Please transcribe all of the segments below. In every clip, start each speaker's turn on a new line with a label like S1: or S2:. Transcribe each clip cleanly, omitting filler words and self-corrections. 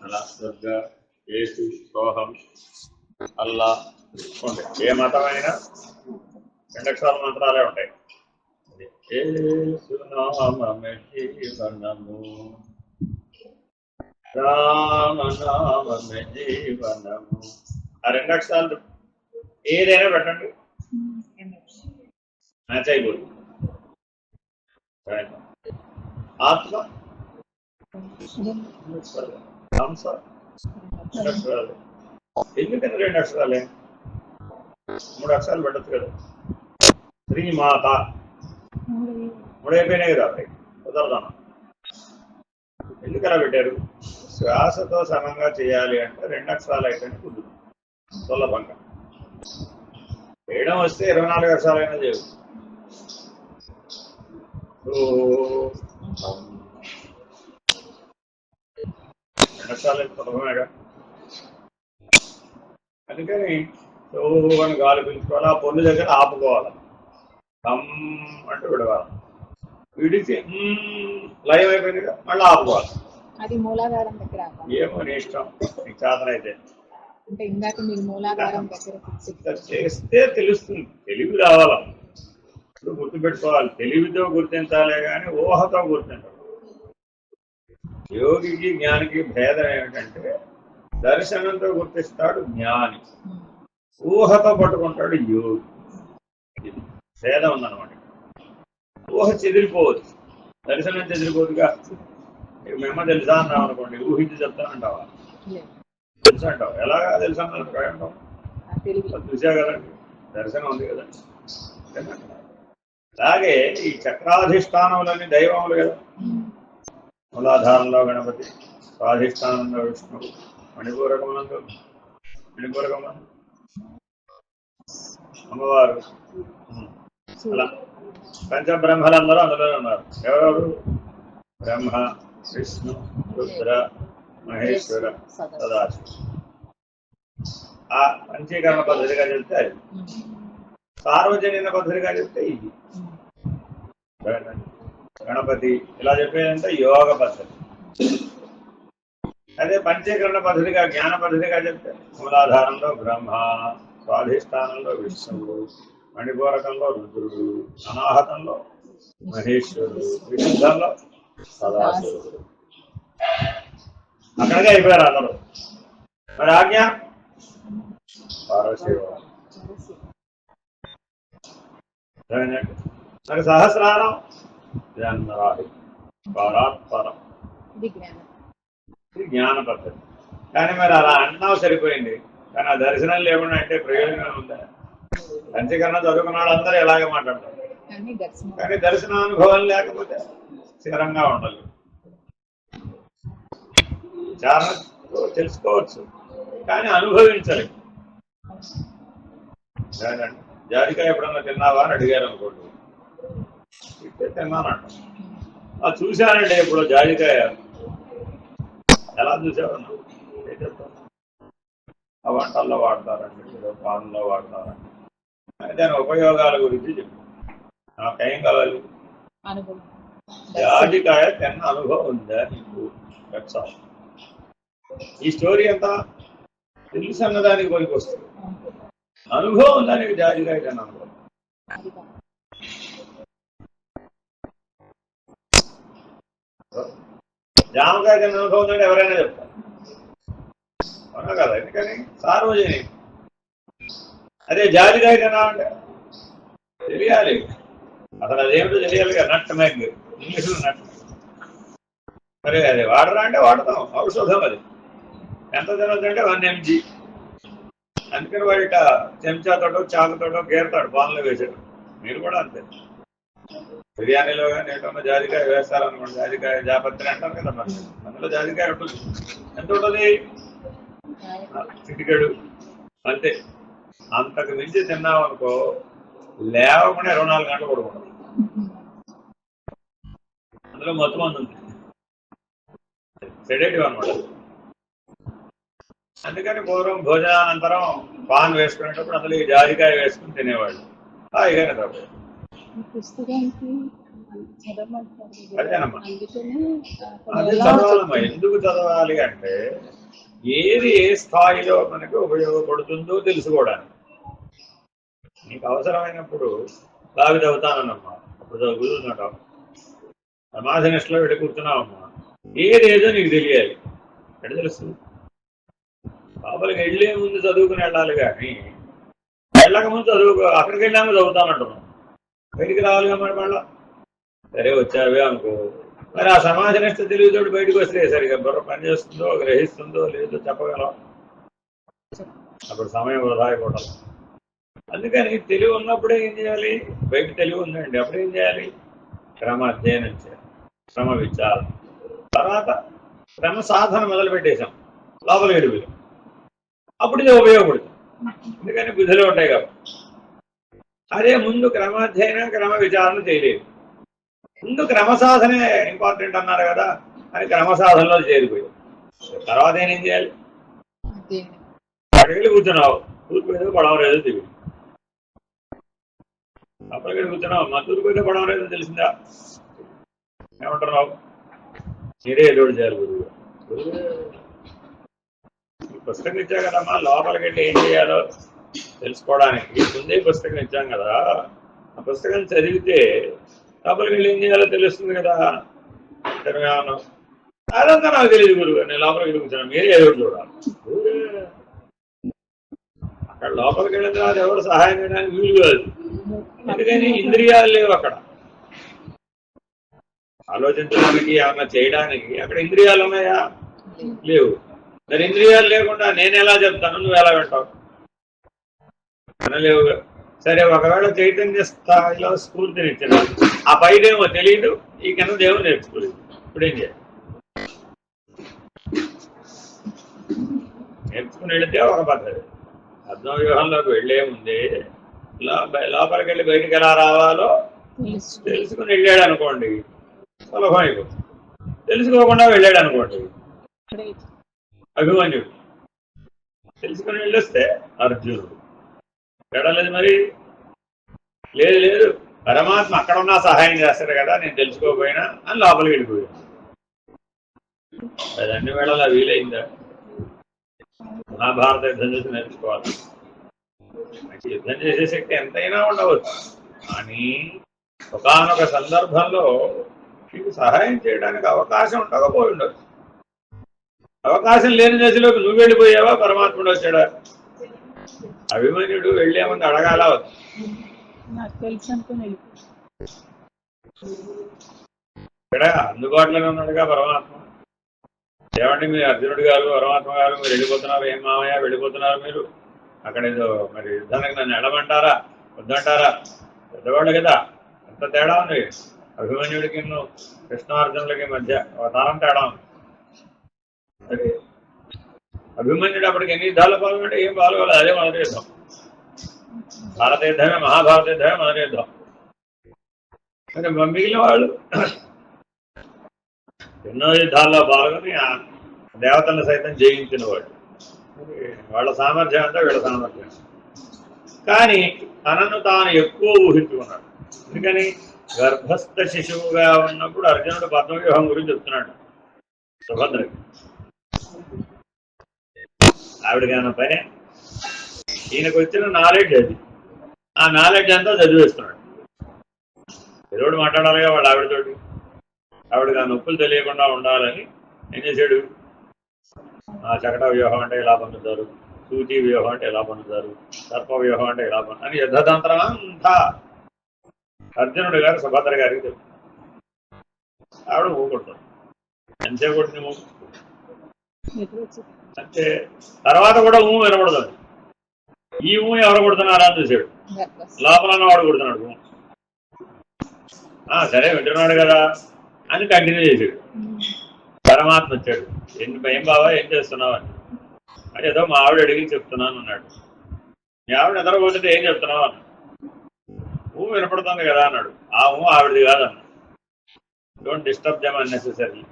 S1: అలా దుర్గ యేసు సోహం అల్లా ఉంటాయి. ఏ మతమైనా 2 అక్షరాల మంత్రాలే ఉంటాయి. యేసునామమే జీవనము, రామనామమే జీవనము. ఆ 2 అక్షరాలు ఏదైనా పెట్టండి, మ్యాచ్ అయిపోతుంది. ఆత్మ హంస 2 అక్షరాలే. ఎందుకని 2 అక్షరాలే? 3 అక్షరాలు పెట్టచ్చు కదా. శ్రీమాత 3 అయిపోయినాయి కదా, కుదరదాం. ఎందుకు అలా పెట్టారు? శ్వాసతో సమంగా చేయాలి అంటే 2 అక్షరాలు అయితేనే కుదురు సులభంగా. వేయడం వస్తే 24 అక్షరాలైనా చేయదు. 2 అక్షరాలు సులభమేగా. అందుకని అని గాలి పీల్చుకోవాలి, ఆ పొన్ను దగ్గర ఆపుకోవాలి, అంటూ విడవాలి. విడిచి లయం అయిపోయింది కదా, మళ్ళీ ఆపుకోవాలి.
S2: అది మూలాధారం దగ్గర
S1: ఏమో నీ ఇష్టం, నీకు చేతనైతే.
S2: అంటే ఇందాక మీరు మూలాధారం దగ్గర
S1: చేస్తే తెలుస్తుంది, తెలివి రావాల. ఇప్పుడు గుర్తుపెట్టుకోవాలి, తెలివితో గుర్తించాలే కానీ ఊహతో గుర్తించాలి. యోగికి జ్ఞానికి భేదం ఏమిటంటే దర్శనంతో గుర్తిస్తాడు జ్ఞాని, ఊహతో పట్టుకుంటాడు యోగి. భేదం ఉందన్నమాట. ఊహ చెదిరిపోవచ్చు, దర్శనం చెదిరిపోదుగా. మేమ తెలుసా అన్నావు అనుకోండి, ఊహించి చెప్తానంటావా? తెలుసు అంటావు. ఎలాగా తెలుసా అంటావు? చూసా కదండి, దర్శనం ఉంది కదండి. అలాగే ఈ చక్రాధిష్టానములన్నీ దైవములు కదా. మూలాధారంలో గణపతి, స్వాధిష్టానంలో విష్ణువు, మణిపూరకములందు అమ్మవారు. అలా పంచబ్రహ్మలందరూ అందులోనే ఉన్నారు. ఎవరెవరు? బ్రహ్మ, విష్ణు, రుద్ర, మహేశ్వర, సదాశివ. ఆ పంచీకరణ పద్ధతిగా చెప్తే అది, సార్వజనీన పద్ధతిగా చెప్తే ఇది. గణపతి ఇలా చెప్పేదంటే యోగ పద్ధతి. అదే పంచీకరణ పద్ధతిగా జ్ఞాన పద్ధతిగా చెప్తే మూలాధారంలో బ్రహ్మ, స్వాధిష్టానంలో విష్ణువు, మణిపూరకంలో రుద్రుడు, అనాహతంలో మహేశ్వరుడు, విశుద్ధంలో సదాశివుడు. అక్కడికే అయిపోయారు అందరూ. మరి ఆజ్ఞ పరశివ. మరి సహస్రారం జన్మరాహి పరాత్పరం. ఇది జ్ఞాన పద్ధతి. కానీ మరి అలా అన్నావు సరిపోయింది, కానీ ఆ దర్శనం లేకుండా అంటే ప్రయోజనం ఉందా? పంచకరణ చదువుకున్న వాళ్ళందరూ ఎలాగే మాట్లాడతారు, కానీ దర్శనానుభవం లేకపోతే స్థిరంగా ఉండాలి. విచారణతో తెలుసుకోవచ్చు, కానీ అనుభవించాలి. జాజికాయ ఎప్పుడన్నా తిన్నావా అని అడిగారు అనుకోండి, తిన్నానంట. చూశానండి ఎప్పుడో జాజికాయ. ఎలా చూసావన్నా? ఏం చెప్తాను? ఆ వంటల్లో వాడతారండి, ఏదో పాన్లో వాడతారండి. దాని ఉపయోగాల గురించి చెప్పు. నాకేం కావాలి? జాజికాయ తిన్న అనుభవం ఉందా నీకు? ఈ స్టోరీ అంతా తెలుసు అన్నదానికి కొనికి వస్తుంది. అనుభవం ఉందా నీకు? జాజికాయ తిన్న అనుభవం. జామకాయ తిన్న అనుభవం ఉందంటే ఎవరైనా చెప్తారు, అవునా కదా? ఎందుకని సార్వజనిక. అదే జాజికాయ తిన్నామంటే తెలియాలి, అసలు అదేమిటో తెలియాలిగా. నట్ మ్యాగ్, ఇంగ్లీష్లో నట్. మరి అది వాడరా అంటే వాడతాం, ఔషధం అది. ఎంత తినొద్దంటే 1 mg. అందుకని వాడి చెంచాతోటో చాకుతోటో గేరుతాడు, పాన్లో వేసాడు. మీరు కూడా అంతే. బిర్యానీలో కానీ ఏమన్నా జాజికాయ వేస్తారనుకోండి, జాజికాయ జాపత్రి అంటారు కదా, మరి అందులో జాజికాయ ఉంటుంది. ఎంత ఉంటుంది? చిటికెడు అంతే. అంతకు మించి తిన్నామనుకో లేవకుండా 24 గంటలు పడుకుంటాం. అందులో మొత్తం మంది ఉంది, సెడేటివ్ అనమాట. అందుకని పూర్వం భోజనానంతరం పాన్ వేసుకునేటప్పుడు అందులో ఈ జాజికాయ వేసుకుని తినేవాళ్ళు. హాయిగానే తప్ప అదేనమ్మా, అది చదవాలమ్మా. ఎందుకు చదవాలి అంటే ఏది ఏ స్థాయిలో మనకు ఉపయోగపడుతుందో తెలుసుకోవడానికి. నీకు అవసరమైనప్పుడు బావి తవ్వుతానమ్మా, అప్పుడు కుదురుతున్నావు. సమాధినిష్టలో వెళ్ళి కూర్చున్నావమ్మా, ఏదేదో నీకు తెలియాలి. ఎక్కడ తెలుస్తుంది? లోపలికి వెళ్ళే ముందు చదువుకుని వెళ్ళాలి, కానీ వెళ్ళక ముందు చదువుకో. అక్కడికి వెళ్ళాము చదువుతానంటున్నాం, బయటికి రావాలిగా మరి. మళ్ళా సరే వచ్చావే అనుకో, మరి ఆ సమాజనిష్ట తెలివితోటి బయటకు వస్తే సరిగా బుర్ర పనిచేస్తుందో గ్రహిస్తుందో లేదో చెప్పగలం. అప్పుడు సమయం వృధా అయిపోవడం. అందుకని తెలివి ఉన్నప్పుడే ఏం చేయాలి? బయట తెలివి ఉందండి, అప్పుడు ఏం చేయాలి? క్రమ అధ్యయనం చేయాలి, క్రమ విచారం. తర్వాత క్రమ సాధన మొదలు పెట్టేశాం, లోపల ఎడుగులు. అప్పుడు ఇది ఉపయోగపడుతుంది. ఎందుకని బుద్ధిలో ఉంటాయి కాబట్టి. అదే ముందు క్రమాధ్యయనం క్రమ విచారణ చేయలేదు. ముందు క్రమసాధనే ఇంపార్టెంట్ అన్నారు కదా అని క్రమసాధనలో చేరిపోయావు. తర్వాత ఏం చేయాలి? అక్కడికి వెళ్ళి కూర్చున్నావు, తూర్పు ఏదో పడవ లేదో తెలియదు. అక్కడికి వెళ్ళి కూర్చున్నావు, మా తూర్పు ఏదో పడవ లేదో తెలిసిందా? ఏమంటున్నావు? మీరే ఏదో చేయాలి. గురువు పుస్తకం ఇచ్చా కదమ్మా, లోపలికి వెళ్ళి ఏం చేయాలో తెలుసుకోవడానికి ముందే పుస్తకం ఇచ్చాం కదా. ఆ పుస్తకం చదివితే లోపలికి వెళ్ళి ఏం చేయాలో తెలుస్తుంది కదా. ఏమన్నా అదంతా నాకు తెలియదు గురువు, నేను లోపలికి వెళ్ళి కూర్చున్నాను, మీరే ఏదో చూడాలి. అక్కడ లోపలికి వెళ్ళిన తర్వాత ఎవరు సహాయం చేయడానికి వీలు కాదు. ఎందుకని ఇంద్రియాలు లేవు అక్కడ. ఆలోచించడానికి ఏమన్నా చేయడానికి అక్కడ ఇంద్రియాలు ఉన్నాయా? లేవు. మరి ఇంద్రియాలు లేకుండా నేను ఎలా చెప్తాను, నువ్వు ఎలా వింటావు? అనలేవు. సరే, ఒకవేళ చైతన్య స్థాయిలో స్ఫూర్తినిచ్చిన ఆ పైదేమో తెలియదు, ఈ కిందదేమో నేర్చుకోలేదు. ఇప్పుడేం చేయాలి? నేర్చుకుని వెళితే ఒక పద్ధతి. పద్మవ్యూహంలోకి వెళ్లే ముందే లోపలికి వెళ్ళి బయటికి ఎలా రావాలో తెలుసుకుని వెళ్ళాడు అనుకోండి, సులభం అయిపోతుంది. తెలుసుకోకుండా వెళ్ళాడు అనుకోండి, అభిమన్యుడు. తెలుసుకుని వెళ్ళొస్తే అర్జునుడు. వెళ్ళలేదు మరి. లేదు లేదు, పరమాత్మ అక్కడ ఉన్నా సహాయం చేస్తాడు కదా, నేను తెలుసుకోకపోయినా అని లోపలికి వెళ్ళిపోయాను. అది అన్ని వేళలా వీలైందా? మహాభారత యుద్ధం చేసి నేర్చుకోవాలి. యుద్ధం చేసే శక్తి ఎంతైనా ఉండవచ్చు, కానీ ఒకానొక సందర్భంలో నీకు సహాయం చేయడానికి అవకాశం ఉండకపోయి ఉండవచ్చు. అవకాశం లేని దశలోకి నువ్వు వెళ్ళిపోయావా, పరమాత్ముడు వచ్చాడా? అభిమన్యుడు వెళ్ళేముంది అడగాల, ఇక్కడ అందుబాటులోనే ఉన్నాడుగా పరమాత్మ. ఏమండి మీరు అర్జునుడు గారు, పరమాత్మ గారు, మీరు వెళ్ళిపోతున్నారు, ఏం మామయ్య వెళ్ళిపోతున్నారు మీరు? అక్కడ ఏదో మరి యుద్ధానికి నన్ను ఎడమంటారా వద్దంటారా? పెద్దవాళ్ళు కదా, ఎంత తేడా ఉంది అభిమన్యుడికి కృష్ణార్జునులకి మధ్య, ఒక తరం తేడా ఉంది. అభిమన్యుడు అప్పటికి ఎన్ని యుద్ధాలు పాల్గొంటే ఏం పాల్గొలేదు, అదే మొదటి యుద్ధం. భారత యుద్ధమే, మహాభారత యుద్ధమే మొదటి యుద్ధం. మిగిలిన వాళ్ళు ఎన్నో యుద్ధాల్లో పాల్గొని దేవతలను సైతం జయించిన వాళ్ళు. వాళ్ళ సామర్థ్యం అంతా వీళ్ళ సామర్థ్యం. కానీ తనను తాను ఎక్కువ ఊహించుకున్నాడు. ఎందుకని? గర్భస్థ శిశువుగా ఉన్నప్పుడు అర్జునుడు పద్మవ్యూహం గురించి చెప్తున్నాడు సుభద్రకి. ఆవిడకి అన్న పని, ఈయనకు వచ్చిన నాలెడ్జ్ అది. ఆ నాలెడ్జ్ అంతా చదివేస్తున్నాడు. ఎదుడు మాట్లాడాలిగా వాడు ఆవిడతోటి. ఆవిడకి ఆ నొప్పులు తెలియకుండా ఉండాలని ఏం చేశాడు? ఆ చకట వ్యూహం అంటే ఎలా పొందుతారు, సూచి వ్యూహం అంటే ఎలా పొందుతారు, సర్ప వ్యూహం అంటే ఎలా పొందుతారు అని యుద్ధతంత్రం అంతా అర్జునుడు గారు సుభద్ర గారికి చెప్తారు. ఆవిడ ఊకుంటాడు. ఎంతసేపు కొట్టింది ఊ అంటే తర్వాత కూడా ఊ వినపడదు. ఈ ఊ ఎవరు కొడుతున్నారా అని చూసాడు. లోపల వాడు కొడుతున్నాడు. సరే వింటున్నాడు కదా అని కంటిన్యూ చేశాడు. పరమాత్మ వచ్చాడు. ఏం బావా ఏం చేస్తున్నావు అని. అది ఏదో మా ఆవిడ అడిగి చెప్తున్నాను అన్నాడు. మీ ఆవిడ నిద్రపోతుంటే ఏం చెప్తున్నావు అన్నాడు. ఊ వినపడుతుంది కదా అన్నాడు. ఆ ఊ ఆవిడది కాదన్నాడు. Don't disturb them unnecessary.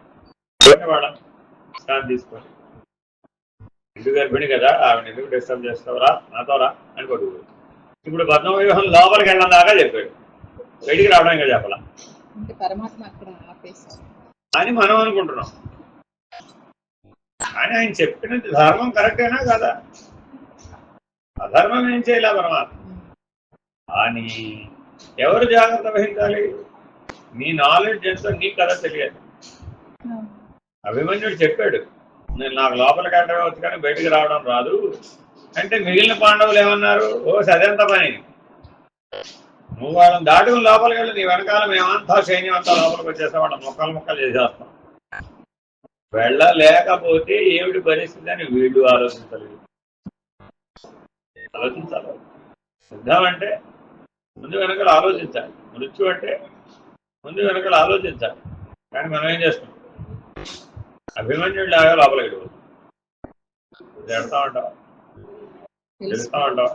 S1: వాళ్ళ స్నానం తీసుకోండి. ఇంటి గర్భిణి కదా, ఆవిడ ఎందుకు డిస్టర్బ్ చేస్తావురా, నాతోరా అని కొడుకు. ఇప్పుడు పద్మవ్యూహం లోపలికి వెళ్ళడం దాకా చెప్పాడు, బయటికి రావడం ఇంకా చెప్పాల.
S2: అంటే పరమాత్మ అక్కడ ఆపేశారు
S1: అని మనం అనుకుంటున్నాం. కానీ ఆయన చెప్పినది ధర్మం కరెక్టేనా కదా? అధర్మం ఏం చేయలే పరమాత్మ. కానీ ఎవరు జాగ్రత్త వహించాలి? నీ నాలెడ్జ్ ఎంతో నీకు కదా తెలియదు. అభిమన్యుడు చెప్పాడు, నేను నాకు లోపలికి ఎంటర్ వచ్చు కానీ బయటికి రావడం రాదు అంటే మిగిలిన పాండవులు ఏమన్నారు? ఓ సదెంత పని, నువ్వు వాళ్ళని దాటుకుని లోపలికి వెళ్ళి నీ వెనకాల మేమంతా సైన్యం అంతా లోపలికి వచ్చేస్తాం, వాళ్ళ మొక్కలు మొక్కలు చేసేస్తాం. వెళ్ళలేకపోతే ఏమిటి పరిస్థితి అని వీళ్ళు ఆలోచించలేదు. ఆలోచించాలి. యుద్ధం అంటే ముందు వెనకలు ఆలోచించాలి, మృత్యు అంటే ముందు వెనకలు ఆలోచించాలి. కానీ మనం ఏం చేస్తాం? అభిమన్యుడు లాగా లోపలికి వెళ్ళిపోతాం. ఎడతా ఉంటాం, తెలుస్తా ఉంటాం.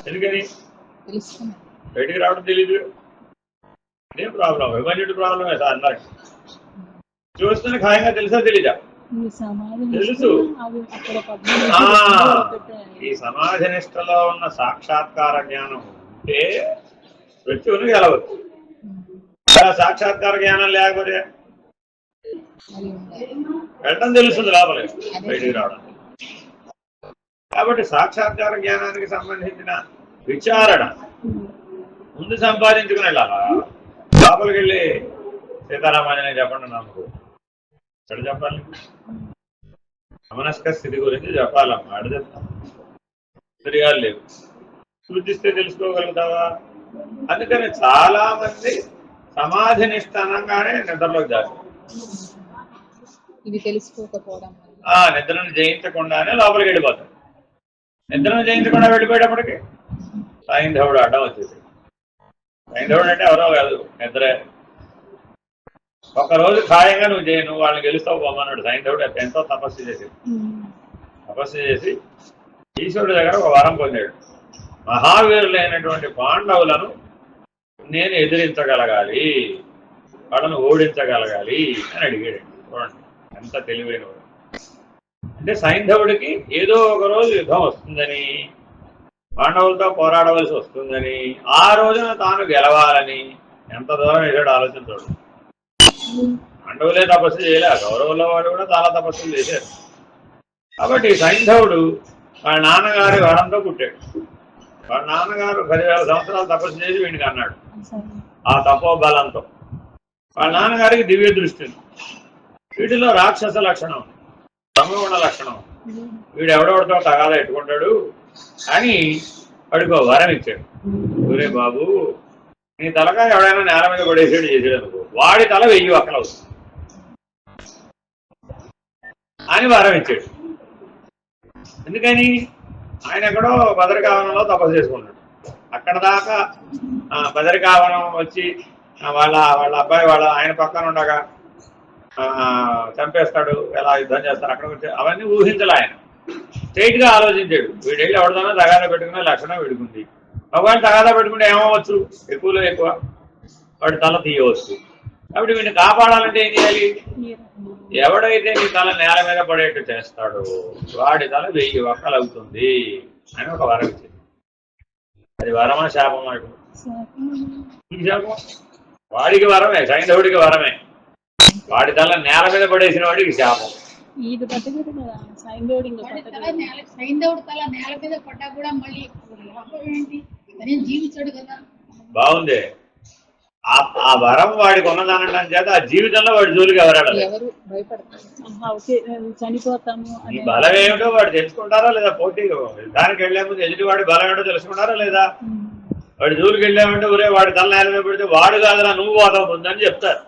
S1: ఎందుకని? బయటికి రావడం తెలీదు. ఇదే ప్రాబ్లం. అభిమన్యుడి ప్రాబ్లమే సార్ అందరికి. చూస్తున్న ఖాయంగా తెలుసా తెలీదా? తెలుసు. ఈ సమాజ నిష్టలో ఉన్న సాక్షాత్కార జ్ఞానం ఉంటే మృత్యువును గెలవచ్చు. సాక్షాత్కార జ్ఞానం లేకపోతే వెళ్ళడం తెలుస్తుంది లోపలే, బయటికి రావడం. కాబట్టి సాక్షాత్కార జ్ఞానానికి సంబంధించిన విచారణ ముందు సంపాదించుకుని వెళ్ళాలా. లోపలికి వెళ్ళి సీతారామాజనే చెప్పండి నాకు ఎక్కడ చెప్పాలి? అమనస్క స్థితి గురించి చెప్పాలమ్మా, అడ చెప్తాం. తిరిగాలు లేవు, సూచిస్తే తెలుసుకోగలుగుతావా? అందుకని చాలా మంది సమాధి నిష్ట అనగానే నిద్రలోకి జారు.
S2: ఇది తెలుసుకోకపోవడం,
S1: నిద్రను జయించకుండానే లోపలికి వెళ్ళిపోతాడు. నిద్రను జయించకుండా వెళ్ళిపోయేటప్పటికి సైంధవుడు అడ్డం వచ్చేసి. సైంధవుడు అంటే ఎవరో కాదు, నిద్రే. ఒకరోజు ఖాయంగా నువ్వు వాళ్ళని గెలుస్తావు పోమన్నాడు సైంధవుడు. ఎంతో తపస్సు చేసి ఈశ్వరుడి దగ్గర ఒక వరం పొందాడు. మహావీరులైనటువంటి పాండవులను నేను ఎదిరించగలగాలి, వాళ్ళను ఓడించగలగాలి అని అడిగాడు. చూడండి ఎంత తెలివైనవాడు. అంటే సైంధవుడికి ఏదో ఒక రోజు యుద్ధం వస్తుందని, పాండవులతో పోరాడవలసి వస్తుందని, ఆ రోజున తాను గెలవాలని ఎంత దూరం వేసాడు ఆలోచించాడు. పాండవులే తపస్సు చేయలే, కౌరవుల వాడు కూడా చాలా తపస్సులు చేశారు. కాబట్టి సైంధవుడు వాళ్ళ నాన్నగారి వరంతో పుట్టాడు. వాళ్ళ నాన్నగారు 10,000 సంవత్సరాలు తపస్సు చేసి వీడికి అన్నాడు. ఆ తపోబలంతో వాళ్ళ నాన్నగారికి దివ్య దృష్టి, వీటిలో రాక్షస లక్షణం, తమగుణ లక్షణం. వీడు ఎవడెవడితో తగాదా ఎట్టుకుంటాడు అని వాడికి వరం ఇచ్చాడు. ఒరే బాబు, నీ తలకాయ ఎవడైనా నేల మీద పడేసాడు చేసాడు అనుకో, వాడి తల 1000 వక్కలవుతుంది అని వరం ఇచ్చాడు. ఎందుకని? ఆయన ఎక్కడో బదరికావనంలో తపస్సు చేసుకున్నాడు. అక్కడ దాకా బదరికావనం వచ్చి వాళ్ళ అబ్బాయి ఆయన పక్కన ఉండగా చంపేస్తాడు, ఎలా యుద్ధం చేస్తారు అక్కడ వచ్చి అవన్నీ ఊహించాలి. ఆయన స్ట్రైట్ గా ఆలోచించాడు. వీడెళ్ళి ఎవరితోనో తగాదా పెట్టుకునే లక్షణం వీడుకుంది. ఒకవేళ తగాదా పెట్టుకుంటే ఏమవచ్చు? ఎక్కువలో ఎక్కువ వాడి తల తీయవచ్చు. కాబట్టి వీడిని కాపాడాలంటే ఏం చేయాలి? ఎవడైతే నీ తల నేల మీద పడేట్టు చేస్తాడో వాడి తల 1000 వక్కలు అవుతుంది అని ఒక వరం ఇచ్చింది. అది వరమా శాపమా? శాపం. వాడికి వరమే, సైంధవుడికి వరమే. వాడి తల నేల మీద పడేసిన వాడికి శాపం. బాగుంది. ఆ వరం వాడికి ఉన్నదనడం చేత ఆ జీవితంలో వాడి జోలికి ఎవరాడలేదు. ఈ బలం ఏమిటో వాడు తెలుసుకుంటారా లేదా? పోటీ దానికి వెళ్లే ముందు ఎదుటి వాడి బలం ఏమిటో తెలుసుకుంటారా లేదా? వాడి జోలికి వెళ్ళామంటే ఒరే వాడి తల నేల మీద పెడితే వాడు కాదురా నువ్వు పోతావు ముందని చెప్తారు.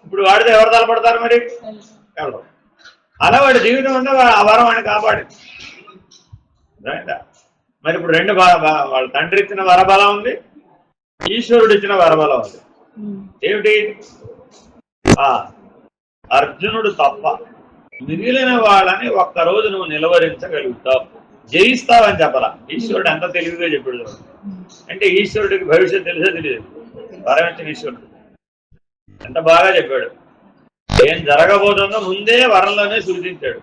S1: ఇప్పుడు వాడితే ఎవరు తలపడతారు? మరి అలా వాడి జీవితం అంతా ఆ వరం అని కాపాడింది. మరి ఇప్పుడు రెండు వాళ్ళ తండ్రి ఇచ్చిన వరబలం ఉంది, ఈశ్వరుడు ఇచ్చిన వరబలం ఉంది. ఏమిటి? అర్జునుడు తప్ప మిగిలిన వాళ్ళని ఒక్కరోజు నువ్వు నిలవరించగలుగుతావు, జయిస్తావని చెప్పరా. ఈశ్వరుడు ఎంత తెలివిగా చెప్పాడు. అంటే ఈశ్వరుడికి భవిష్యత్తు తెలుసా? తెలియదు. వరం ఇచ్చిన ఈశ్వరుడు ఎంత బాగా చెప్పాడు. ఏం జరగబోతుందో ముందే వరంలోనే సూచించాడు.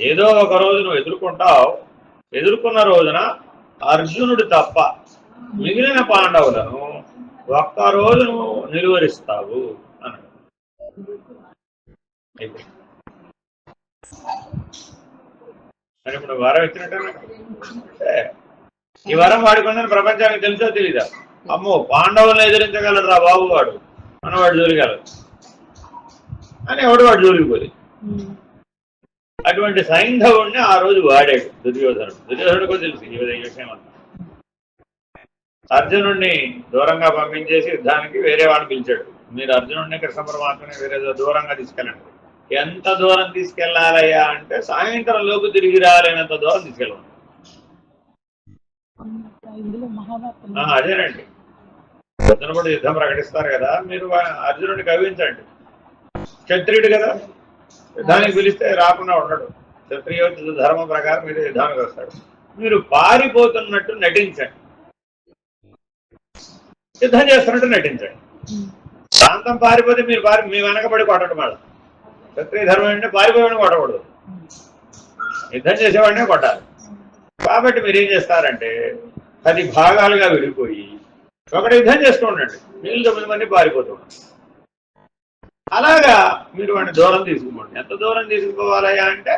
S1: ఏదో ఒక రోజు నువ్వు ఎదుర్కొంటావు. ఎదుర్కొన్న రోజున అర్జునుడు తప్ప మిగిలిన పాండవులను ఒక్కరోజు నువ్వు నిలువరిస్తావు అన్నాడు. మరి ఇప్పుడు వరం ఇచ్చినట్టే ఈ వరం వాడుకుందని ప్రపంచానికి తెలుసో తెలీదా? అమ్మో పాండవులను ఎదిరించగలడు రా బాబు వాడు మనవాడు జోలిగలడు అని ఎవడు వాడు జోలికిపోయి అటువంటి సైంధవుడిని ఆ రోజు వాడాడు దుర్యోధనుడు. దుర్యోధనుడికో తెలుసు ఈ విషయం అంతా. అర్జునుడిని దూరంగా పంపించేసి యుద్ధానికి వేరే వాడిని పిలిచాడు. మీరు అర్జునుడిని కృష్ణ పరమాత్మని వేరే దూరంగా తీసుకెళ్ళండి. ఎంత దూరం తీసుకెళ్లాలయ్యా అంటే సాయంత్రం లోపు తిరిగి రాలేనంత దూరం తీసుకెళ్ళండి. అదేనండి పొద్దున కూడా యుద్ధం ప్రకటిస్తారు కదా, మీరు అర్జునుడిని కవించండి. క్షత్రియుడు కదా, యుద్ధానికి పిలిస్తే రాకుండా ఉండడు. క్షత్రియ ధర్మం ప్రకారం మీరు యుద్ధానికి వస్తాడు. మీరు పారిపోతున్నట్టు నటించండి, యుద్ధం చేస్తున్నట్టు నటించండి. ప్రాంతం పారిపోతే మీరు మీ వెనకబడి కొట్టడం మాట. క్షత్రియ ధర్మం అంటే పారిపోయేవాడిని కొట్టకూడదు, యుద్ధం చేసేవాడినే కొట్టాలి. కాబట్టి మీరు ఏం చేస్తారంటే 10 భాగాలుగా విడిపోయి ఒకటి యుద్ధం చేస్తూ ఉండండి, వీళ్ళు 9 మంది పారిపోతూ ఉండండి. అలాగా మీరు వాడిని దూరం తీసుకుపోండి. ఎంత దూరం తీసుకుపోవాలయ్యా అంటే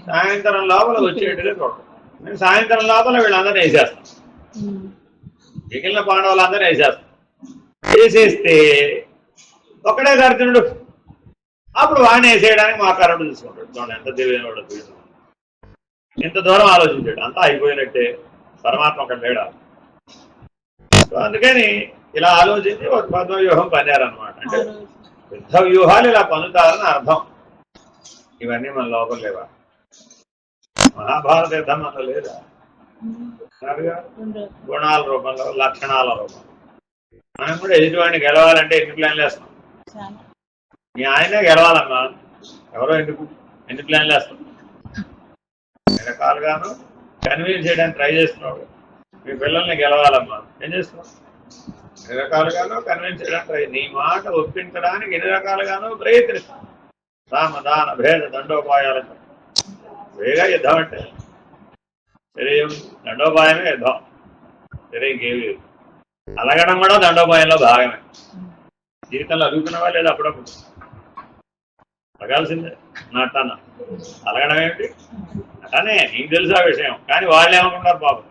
S1: సాయంత్రం లోపల వచ్చేట్టుగా చూడండి. నేను సాయంత్రం లోపల వీళ్ళందరినీ వేసేస్తాం, మిగిలిన పాండవులందరినీ వేసేస్తాం. వేసేస్తే ఒకడే అర్జునుడు, అప్పుడు వాడిని వేసేయడానికి మా కరెంటు తీసుకుంటాడు. చూడండి ఎంత తెలియని వాడు, ఇంత దూరం ఆలోచించాడు. అంతా అయిపోయినట్టే, పరమాత్మ ఒక లేడా. సో అందుకని ఇలా ఆలోచించి ఒక పద్మవ్యూహం పన్నారనమాట. అంటే యుద్ధ వ్యూహాలు ఇలా పన్నుతారని అర్థం. ఇవన్నీ మన లోపల లేవా? మహాభారత యుద్ధం మనలో లేదా? గుణాల రూపంలో, లక్షణాల రూపంలో. మనం కూడా ఎదుటివాడిని గెలవాలంటే ఎన్ని ప్లాన్లు వేస్తాం? మీ ఆయనే గెలవాలమ్మా, ఎవరో ఎన్ని ప్లాన్లు వేస్తాం? అన్ని రకాలుగాను కన్విన్స్ చేయడానికి ట్రై చేస్తున్నాడు. మీ పిల్లల్ని గెలవాలమ్మా, ఏం చేస్తున్నావు? ఎన్ని రకాలుగానో కన్విన్స్ చేయడానికి ట్రై, నీ మాట ఒప్పించడానికి ఎన్ని రకాలుగానో ప్రయత్నిస్తాం. సామదాన భేద దండోపాయాలతో వేగా యుద్ధం అంటే సరే, దండోపాయమే యుద్ధం. సరే ఇంకేమి అలగడం కూడా దండోపాయంలో భాగమే. జీవితంలో అడుగుతున్నావా లేదా? అప్పుడప్పుడు అడగాల్సిందే. నాటన్న అలగడం ఏమిటి అనే నీకు తెలుసు ఆ విషయం. కానీ వాళ్ళు ఏమనుకుంటారు పాపం,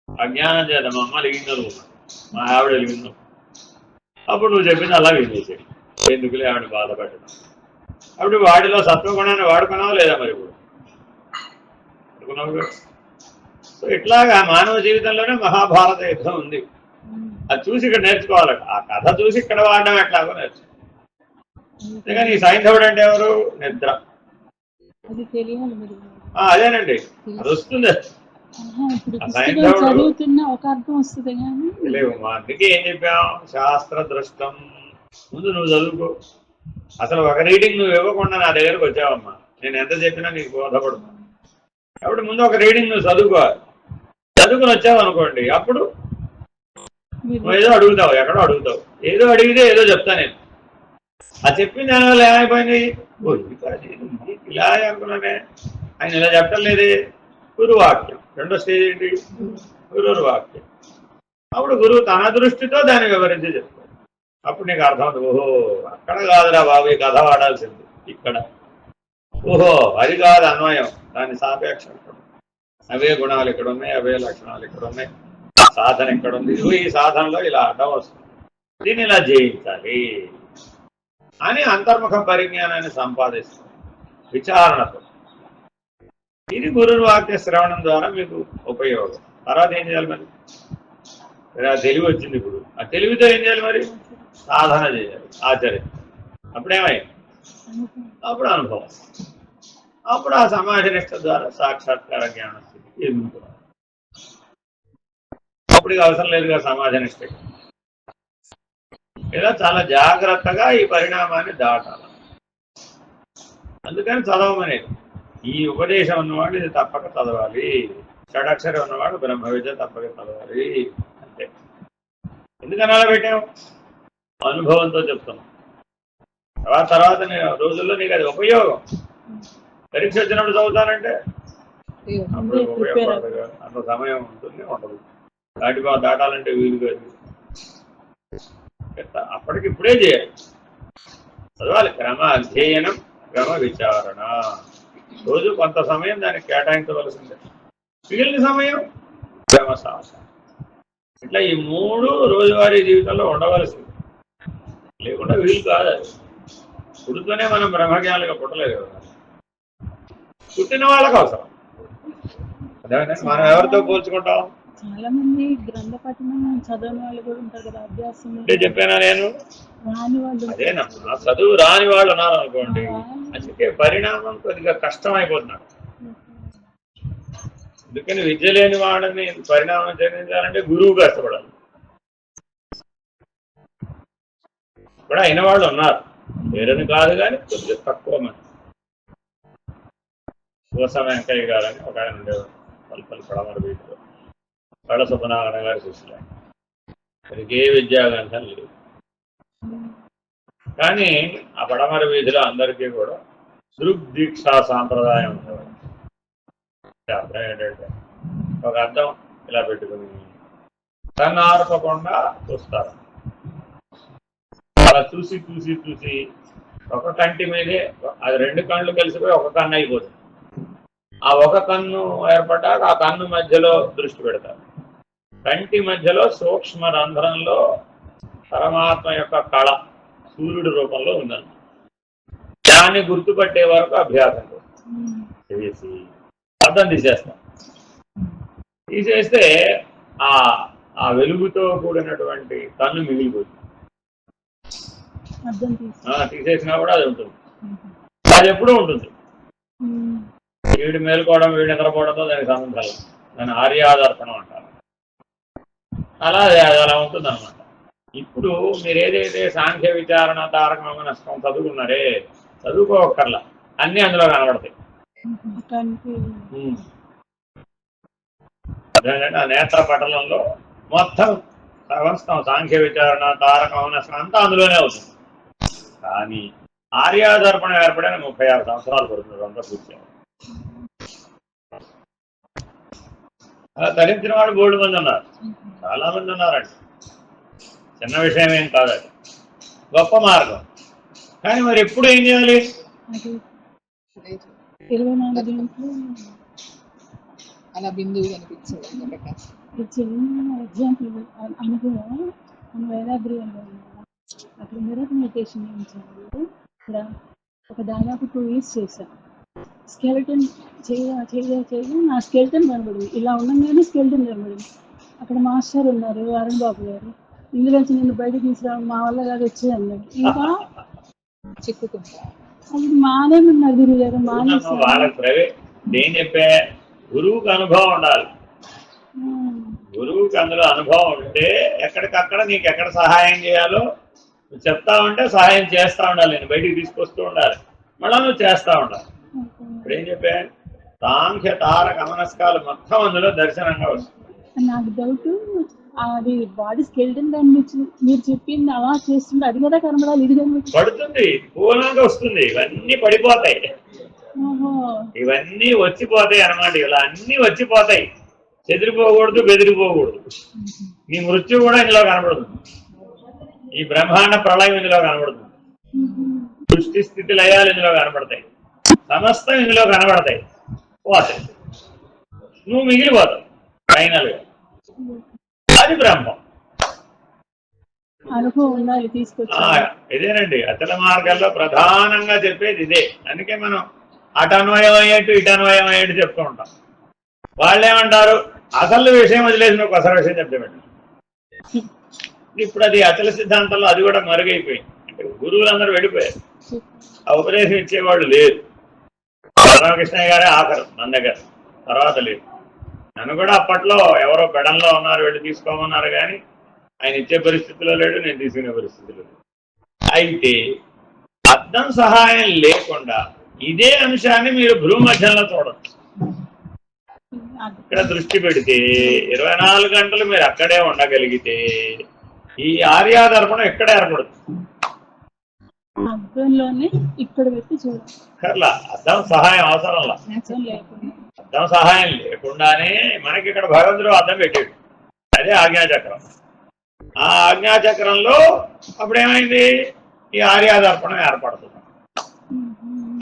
S1: అజ్ఞానం చేత మా అమ్మ లిగిందలు, మా ఆవిడ లిగిందు. అప్పుడు నువ్వు చెప్పింది అలా వినేసేది, ఎందుకులే ఆవిడ బాధపడడం. అప్పుడు వాడిలో సత్వగుణాన్ని వాడుకున్నావా లేదా? మరి ఇప్పుడు వాడుకున్నావు. సో ఇట్లాగా మానవ జీవితంలోనే మహాభారత యుద్ధం ఉంది. అది చూసి ఇక్కడ నేర్చుకోవాలట. ఆ కథ చూసి ఇక్కడ వాడడం ఎట్లాగో నేర్చుకో. అందుకని ఈ సైంధవుడు అంటే ఎవరు? నిద్ర. అదేనండి, అది వస్తుంది. లేవు. అందుకే ఏం చెప్పాం? శాస్త్ర దృష్టం. ముందు నువ్వు చదువుకో. అసలు ఒక రీడింగ్ నువ్వు ఇవ్వకుండా నా దగ్గరకు వచ్చావమ్మా, నేను ఎంత చెప్పినా నీకు బోధపడు. కాబట్టి ముందు ఒక రీడింగ్ నువ్వు చదువుకోవాలి. చదువుకుని వచ్చావు అనుకోండి, అప్పుడు నువ్వు ఏదో అడుగుతావు, ఎక్కడో అడుగుతావు. ఏదో అడిగితే ఏదో చెప్తా నేను. ఆ చెప్పిన దానివల్ల ఏమైపోయింది? ఇలా అనుకున్నానే, ఆయన ఇలా చెప్పడం లేదే. గురువాక్యం రెండో స్టేజ్ ఏంటి? గురువాక్యం. అప్పుడు గురువు తన దృష్టితో దాన్ని వివరించి చెప్తాడు. అప్పుడు నీకు అర్థం అవుతుంది, ఓహో అక్కడ కాదురా బాబు ఈ కథ వాడాల్సింది, ఇక్కడ. ఓహో అది కాదు అన్వయం, దాని సాపేక్షం. అవే గుణాలు ఇక్కడ ఉన్నాయి, అవే లక్షణాలు ఇక్కడ ఉన్నాయి, సాధన ఇక్కడ ఉంది. ఈ సాధనలో ఇలా అడ్డం వస్తుంది, దీన్ని ఇలా జయించాలి అని అంతర్ముఖ పరిజ్ఞానాన్ని సంపాదిస్తుంది విచారణతో. ఇది గురువాక్య శ్రవణం ద్వారా మీకు ఉపయోగం. తర్వాత ఏం చేయాలి మరి? తెలివి వచ్చింది. ఇప్పుడు ఆ తెలివితో ఏం చేయాలి మరి? సాధన చేయాలి, ఆచరించాలి. అప్పుడేమైంది? అప్పుడు అనుభవం. అప్పుడు ఆ సమాధి నిష్ట ద్వారా సాక్షాత్కార జ్ఞాన స్థితికి ఎదుగుతున్నారు. అప్పటికి అవసరం లేదుగా సమాధి నిష్ట. ఇలా చాలా జాగ్రత్తగా ఈ పరిణామాన్ని దాటాలి. అందుకని చదవమనేది. ఈ ఉపదేశం ఉన్నవాడు ఇది తప్పక చదవాలి, షడక్షరం ఉన్నవాడు బ్రహ్మ విద్య తప్పక చదవాలి అంతే. ఎందుకని అలా పెట్టాం? అనుభవంతో చెప్తున్నాం. తర్వాత రోజుల్లో నీకు అది ఉపయోగం. పరీక్ష వచ్చినప్పుడు చదువుతానంటే అప్పుడు ఉపయోగపడదు. అంత సమయం ఉంటుంది ఉండదు. దాటాలంటే వీలు కాదు. అప్పటికిప్పుడే చేయాలి, చదవాలి. క్రమ అధ్యయనం, క్రమ విచారణ. రోజు కొంత సమయం దానికి కేటాయించవలసిందే, మిగిలిన సమయం క్రమ సాధన. ఇట్లా ఈ 3 రోజువారీ జీవితంలో ఉండవలసింది, లేకుండా వీలు కాదు. అది పుడుతూనే మనం బ్రహ్మజ్ఞానులుగా పుట్టలేదు కదా, పుట్టిన వాళ్ళకి అవసరం. అదేవిధంగా మనం ఎవరితో పోల్చుకుంటాం?
S3: చాలా మంది గ్రంథ పఠనం చదవని వాళ్ళు కూడా ఉంటారు కదా, అభ్యాసం
S1: అంటే చెప్పానా నేను?
S3: రాని వాళ్ళు.
S1: అదేనమ్మా, చదువు రాని వాళ్ళు ఉన్నారు అనుకోండి, అందుకే పరిణామం కొద్దిగా కష్టం అయిపోతున్నారు. అందుకని విద్య లేని వాడిని పరిణామం చెందించాలంటే గురువు కష్టపడాలి. కూడా అయిన వాళ్ళు ఉన్నారు, వేరని కాదు, కానీ కొద్దిగా తక్కువ మంది. కోస వెంకయ్య గారని ఒక ఆయన ఉండేవారు, పల్పల్లి పడమర వీధిలో, కళ సుబ్బనారాయణ గారి శిష్యులు. ఆయనకి ఏ విద్యాగంధం లేదు, కానీ ఆ పడమర వీధిలో అందరికీ కూడా దృగ్దీక్షా సాంప్రదాయం ఉండేవారు. అర్థం ఏంటంటే ఒక అర్థం ఇలా పెట్టుకుని కన్నార్పకుండా చూస్తారు. అలా చూసి చూసి చూసి ఒక కంటి మీదే అది 2 కళ్ళు కలిసిపోయి ఒక కన్ను అయిపోతుంది. ఆ ఒక కన్ను ఏర్పడ్డాక ఆ కన్ను మధ్యలో దృష్టి పెడతారు. కంటి మధ్యలో సూక్ష్మ రంధ్రంలో పరమాత్మ యొక్క కళ సూర్యుడి రూపంలో ఉందన్న దాన్ని గుర్తుపట్టే వరకు అభ్యాసం చేసి అర్థం తీసేస్తాం. తీసేస్తే ఆ వెలుగుతో కూడినటువంటి కన్ను మిగిలిపోతుంది. తీసేసినా కూడా అది ఉంటుంది, అది ఎప్పుడూ ఉంటుంది. వీడి మేలుకోవడం వీడి నిద్రపోవడంతో దానికి సంబంధం లేదు, దాన్ని ఆర్యాదర్శనం అంటారు. అలా అలా ఉంటుంది అనమాట. ఇప్పుడు మీరు ఏదైతే సాంఖ్య విచారణ తారక నష్టం చదువుకున్నారే, చదువుకోకర్లా, అన్నీ అందులో కనబడతాయి. ఆ నేత్ర పటలంలో మొత్తం సమస్తం సాంఖ్య విచారణ తారక నష్టం అంతా అందులోనే అవుతుంది. కానీ ఆర్యాదర్పణం ఏర్పడిన 36 సంవత్సరాలు పడుతుంది అంతా పూర్తి. అలా ధరించిన వాడు బోర్డు మంది ఉన్నారు, చాలా మంది ఉన్నారండి. చిన్న విషయం ఏం కాదు, గొప్ప మార్గం. కానీ మరి ఎప్పుడు ఏం చేయాలి?
S3: 24 గంటలు
S2: అలా బిందువు కనిపించదు.
S3: చిన్న ఎగ్జాంపుల్ అనుభవం, మన వేదాద్రి అక్కడ మిరర్ మెడిటేషన్ చేయించాను. ఇక్కడ ఒక దాదాపు 2 years చేశాను. స్కెల్టన్ చేయగా నా స్కెల్టన్ కనబడింది, ఇలా ఉండగానే స్కెల్టన్ కనబడింది. అక్కడ మాస్టర్ ఉన్నారు, అరుణ్ బాబు గారు, ఇందులోంచి నేను బయటకు తీసుకురావడం మా వల్ల కాదు వచ్చి అన్నారు. ఇంకా
S2: చిక్కుకుంటా
S3: అది మానేమన్నారు గురువు గారు,
S1: ఏం చెప్పే గురువుకి అనుభవం ఉండాలి. గురువుకి అందులో అనుభవం ఉంటే ఎక్కడికక్కడ నీకు ఎక్కడ సహాయం చేయాలో నువ్వు చెప్తా ఉంటే సహాయం చేస్తూ ఉండాలి. నేను బయటికి తీసుకొస్తూ ఉండాలి, మళ్ళీ నువ్వు చేస్తూ ఉండాలి. ఇప్పుడు ఏం చెప్పా, సాంఖ్య తారక మనస్కాలు మొత్తం అందులో దర్శనంగా వస్తుంది.
S3: నాకు డౌట్, అది బాడీ స్కెల్టన్ దాన్ని మీరు చెప్పింది అలా చేస్తుంటే అది కదా కనబడాలి, ఇది
S1: పడుతుంది, పూర్ణంగా వస్తుంది. ఇవన్నీ పడిపోతాయి, ఇవన్నీ వచ్చిపోతాయి అన్నమాట. ఇలా అన్ని వచ్చిపోతాయి, చెదిరిపోకూడదు, బెదిరిపోకూడదు. నీ మృత్యు కూడా ఇందులో కనబడుతుంది, ఈ బ్రహ్మాండ ప్రళయం ఇందులో కనబడుతుంది, సృష్టి స్థితి లయాలు ఇందులో కనబడతాయి, సమస్తం ఇందులో కనబడతాయి. పోతాయి, నువ్వు మిగిలిపోతావు ఫైనల్ గా. అది బ్రహ్మం. ఇదేనండి అచల మార్గాల్లో ప్రధానంగా చెప్పేది ఇదే. అందుకే మనం అటు అన్వయం అయ్యేట్టు ఇటు అన్వయం అయ్యేట్టు చెప్తూ ఉంటాం. వాళ్ళు ఏమంటారు, అసలు విషయం వదిలేసి నువ్వు అసలు విషయం చెప్తామండి. ఇప్పుడు అది అచల సిద్ధాంతంలో అది కూడా మరుగైపోయింది. అంటే గురువులందరూ వెళ్ళిపోయారు, ఆ ఉపదేశం ఇచ్చేవాళ్ళు లేరు. రామకృష్ణయ్య గారే ఆఖరు మన దగ్గర, తర్వాత లేదు. నన్ను కూడా అప్పట్లో ఎవరో పెడంలో ఉన్నారు, వెళ్ళి తీసుకోమన్నారు, కానీ ఆయన ఇచ్చే పరిస్థితిలో లేడు, నేను తీసుకునే పరిస్థితిలో లేదు. అయితే అర్థం సహాయం లేకుండా ఇదే అంశాన్ని మీరు భూమధ్యంలో చూడచ్చు. ఇక్కడ దృష్టి పెడితే 24 గంటలు మీరు అక్కడే ఉండగలిగితే ఈ ఆర్యాదర్పణం ఎక్కడ ఏర్పడుతుంది. అర్థం సహాయం అవసరంలా, అర్థం సహాయం లేకుండానే మనకి ఇక్కడ భగవంతుడు అర్థం పెట్టాడు. అదే ఆజ్ఞాచక్రం. ఆ ఆజ్ఞాచక్రంలో అప్పుడేమైంది, ఈ ఆర్యాదర్పణం ఏర్పడుతుంది.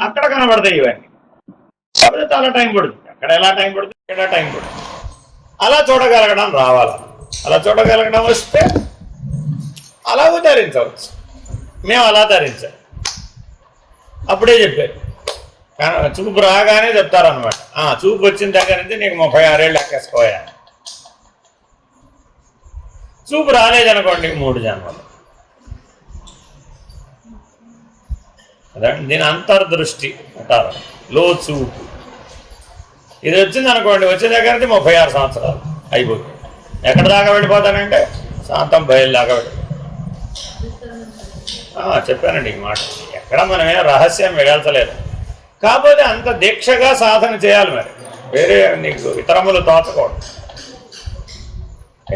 S1: అక్కడ కనబడతాయి ఇవన్నీ. కాబట్టి చాలా టైం పడుతుంది. అక్కడ ఎలా టైం పడుతుంది, ఇక్కడ టైం పడుతుంది. అలా చూడగలగడం రావాలి. అలా చూడగలగడం వస్తే అలాగూ ధరించవచ్చు. మేము అలా ధరించాం. అప్పుడే చెప్పారు, చూపు రాగానే చెప్తారనమాట. చూపు వచ్చిన దగ్గర నుంచి నీకు 36 ఏళ్ళు ఎక్కేసుకోయా. చూపు రాలేదనుకోండి 3 జన్మలు. అదండి దీని అంతర్దృష్టి అంటారు, లో చూపు. ఇది వచ్చింది అనుకోండి, వచ్చిన దగ్గర నుంచి 36 సంవత్సరాలు అయిపోతుంది. ఎక్కడ దాకా వెళ్ళిపోతానంటే శాంతం బయలు దాకా వెళ్ళిపోతాను. చెప్పానండి ఈ మాట. ఎక్కడ మనమే రహస్యం వెళ్తలేదు. కాకపోతే అంత దీక్షగా సాధన చేయాలి. మరి వేరే నీకు ఇతరములు తోచకూడదు.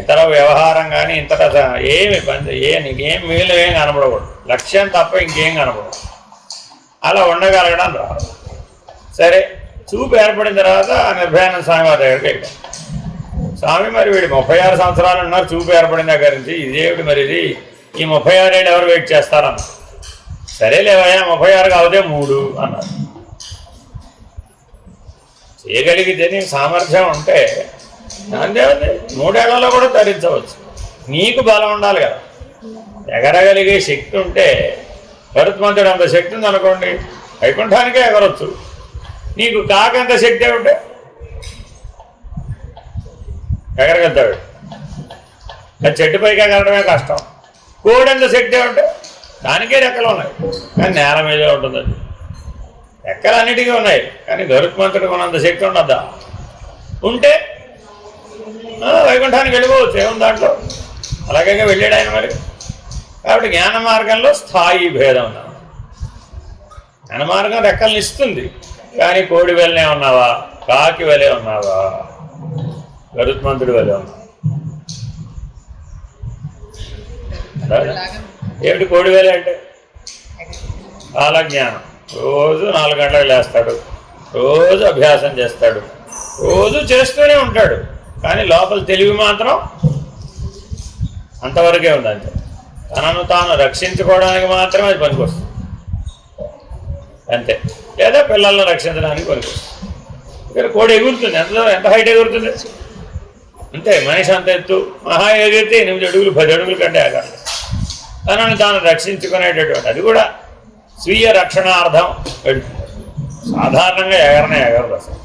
S1: ఇతర వ్యవహారం కానీ ఇంతట ఏమి నీకేం మిగిలిన ఏం కనబడకూడదు. లక్ష్యం తప్ప ఇంకేం కనబడదు. అలా ఉండగలగడం రాదు. సరే, చూపు ఏర్పడిన తర్వాత నిర్భయానంద స్వామి వారి దగ్గరికి వెళ్ళాం. స్వామి మరి వీడు 36 సంవత్సరాలు ఉన్నారు, చూపు ఏర్పడిన దగ్గర నుంచి. ఇదేమిటి మరి ఇది, ఈ 36 ఏళ్ళు ఎవరు వెయిట్ చేస్తారన్న. సరే లేవయ్యా, 36 కావుతే 3 అన్నారు. చేయగలిగితే నీకు సామర్థ్యం ఉంటే అంతేముంది, 3 ఏళ్లలో కూడా ధరించవచ్చు. నీకు బలం ఉండాలి కదా. ఎగరగలిగే శక్తి ఉంటే, గరుత్మంతుడు అంత శక్తి ఉందనుకోండి, వైకుంఠానికే ఎగరొచ్చు. నీకు కాకంత శక్తి ఉంటే ఎగరగలుగుతాడు. అది చెట్టుపైకి ఎగరడమే కష్టం. కోడంత శక్తి ఉంటే దానికే రెక్కలు ఉన్నాయి, కానీ నేల మీదే ఉంటుంది. అది రెక్కలు అన్నిటికీ ఉన్నాయి, కానీ గరుత్మంతుడికి ఉన్నంత శక్తి ఉండద్దా? ఉంటే వైకుంఠానికి వెళ్ళిపోవచ్చు. ఏముంది దాంట్లో? అలాగే వెళ్ళాడు ఆయన మరి. కాబట్టి జ్ఞాన మార్గంలో స్థాయి భేదం ఉంది. జ్ఞాన మార్గం రెక్కల్ని ఇస్తుంది, కానీ కోడి వెళ్ళనే ఉన్నావా, కాకి వెళ్ళే ఉన్నావా, గరుత్మంతుడి వెళ్ళే ఉన్నావా? ఏమిటి కోడి వేలే అంటే? కాలజ్ఞానం. రోజు 4 గంటలకు లేస్తాడు, రోజు అభ్యాసం చేస్తాడు, రోజు చేస్తూనే ఉంటాడు, కానీ లోపల తెలివి మాత్రం అంతవరకే ఉంది. అంతే. తనను తాను రక్షించుకోవడానికి మాత్రమే అది పనికొస్తుంది అంతే. లేదా పిల్లలను రక్షించడానికి పనికొస్తుంది. ఇక్కడ కోడి ఎగురుతుంది. ఎంత హైట్ ఎగురుతుంది అంతే. మనిషి అంత ఎత్తు మహా ఎగిరితే 8 అడుగులు 10 అడుగుల కంటే ఎగరలేదు. తనను తాను రక్షించుకునేటటువంటి, అది కూడా స్వీయ రక్షణార్థం వెళుతుంది. సాధారణంగా ఎగరదు అసలు.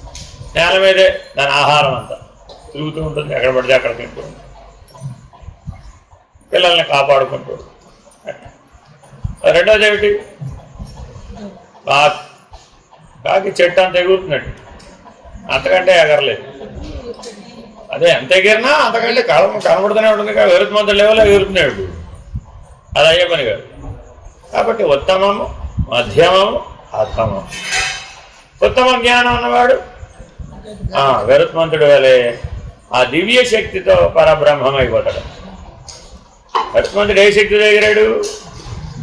S1: నేల మీదే దాని ఆహారం అంతా తిరుగుతూ ఉంటుంది, ఎక్కడ పడితే అక్కడ తింటూ ఉంటుంది, పిల్లల్ని కాపాడుకుంటూ. రెండోది ఏమిటి? కాకి చెట్టు అంత ఎగురుతున్నట్టు, అంతకంటే ఎగరలేదు. అదే ఎంత ఎగిరినా అంతకంటే కనబడుతూనే ఉంటుంది. గరుత్మంతుడు లెవెల్లో ఎగురుతున్నాడు, అది అయ్యే పని కాదు. కాబట్టి ఉత్తమము, మధ్యమము, అధమము. ఉత్తమ జ్ఞానం ఉన్నవాడు గరుత్మంతుడు వలె ఆ దివ్య శక్తితో పరబ్రహ్మమైపోతాడు. గరుత్మంతుడు ఏ శక్తితో ఎగిరాడు?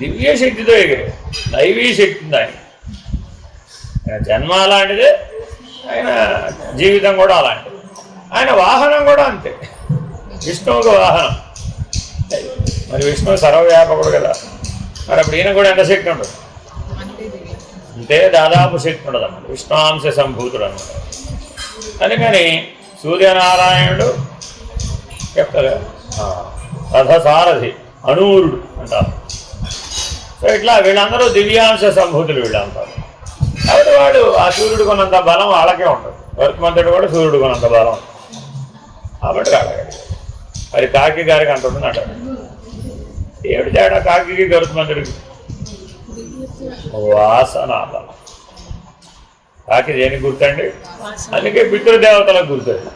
S1: దివ్య శక్తితో ఎగిరాడు. దైవీ శక్తి ఉంది ఆయన. జన్మ అలాంటిదే, ఆయన జీవితం కూడా అలాంటిది. ఆయన వాహనం కూడా అంతే. విష్ణువుకు వాహనం. మరి విష్ణువు సర్వవ్యాపకుడు కదా. మరి అప్పుడు ఈయన కూడా ఎంత శక్తి ఉండదు? అంతే, దాదాపు శక్తి ఉండదు అన్నమాట. విష్ణువాంశ సంభూతుడు అన్నమాట. అందుకని సూర్యనారాయణుడు చెప్తారు రథసారథి అనూరుడు అంటారు. సో ఇట్లా వీళ్ళందరూ దివ్యాంశ సంభూతులు వీళ్ళు అంటారు. కాబట్టి వాడు ఆ సూర్యుడు కొన్నంత బలం వాళ్ళకే ఉంటుంది. గరుత్మంతుడు కూడా సూర్యుడు కొన్నంత బలం ఉంటుంది. కాబట్టి అడగడు. మరి కాకి గారికి అంత ఉంటుంది అంటారు. ఏమిటి తేడా కాకి గరుత్మంతుడికి? వాసన బలం. కాకి దేనికి గుర్తండి? అందుకే పితృదేవతలకు గుర్తుంది.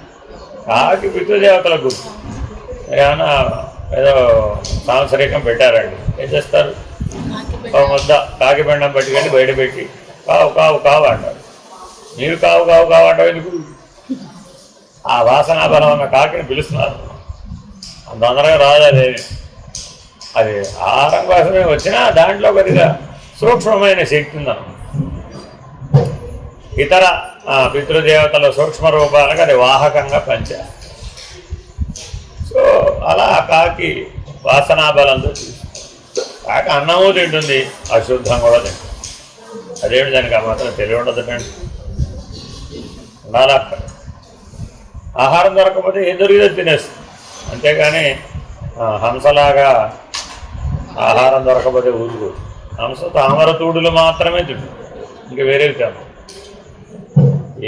S1: కాకి పితృదేవతలకు గుర్తు. ఏమన్నా ఏదో సాంసరికం పెట్టారండి, ఏం చేస్తారు? ఒక ముద్ద కాకి బెండం పట్టుకెళ్ళి బయట పెట్టి కావు కావు కావు అంటారు. మీరు కావు కావు కావు అంటావు ఎందుకు? ఆ వాసనా బలం ఉన్న కాకిని పిలుస్తున్నారు. అంత తొందరగా రాదు అదేమి. అది ఆహారం కోసమే వచ్చినా దాంట్లో కొద్దిగా సూక్ష్మమైన శక్తి ఉందన్నమాట. ఇతర పితృదేవతల సూక్ష్మ రూపాలకు అది వాహకంగా పనిచేయాలి. సో అలా కాకి వాసనా బలంతో కాక అన్నము తింటుంది, అశుద్ధం కూడా తింటుంది. అదేమిటి దానికి ఆ మాత్రం తెలివి ఉండదండి. ఉండాలా ఆహారం దొరకకపోతే ఏం దొరికిదో తినేస్తుంది. అంతేగాని హంసలాగా ఆహారం దొరకకపోతే ఊరుకోదు. హంస తామర తూడులు మాత్రమే తింటుంది, ఇంక వేరేవి కాదు.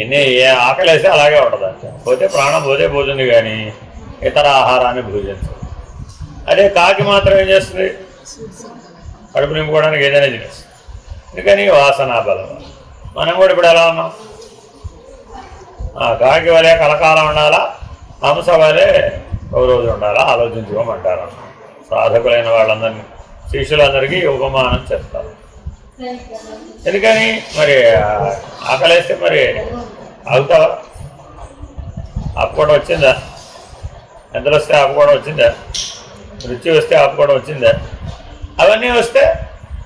S1: ఎన్ని ఏ ఆకలి వేస్తే అలాగే ఉండదు. పోతే ప్రాణం పోతే పోతుంది, కానీ ఇతర ఆహారాన్ని భుజించదు. అదే కాకి మాత్రం ఏం చేస్తుంది? కడుపు నింపుకోవడానికి ఏదైనా తినేస్తుంది. అందుకని వాసనా బలం. మనం కూడా ఇప్పుడు ఎలా ఉన్నాం? కాకి వలె కలకాలం ఉండాలా, హంస వలె ఒక రోజు ఉండాలా ఆలోచించుకోమంటారు. సాధకులైన వాళ్ళందరినీ, శిష్యులందరికీ ఉపమానం చెప్తారు. ఎందుకని మరి ఆకలేస్తే మరి ఆగుతావా? ఆపుకోవడం వచ్చిందా? నిద్ర వస్తే ఆపుకోవడం వచ్చిందా? రుచి వస్తే ఆపుకోవడం వచ్చిందా? అవన్నీ వస్తే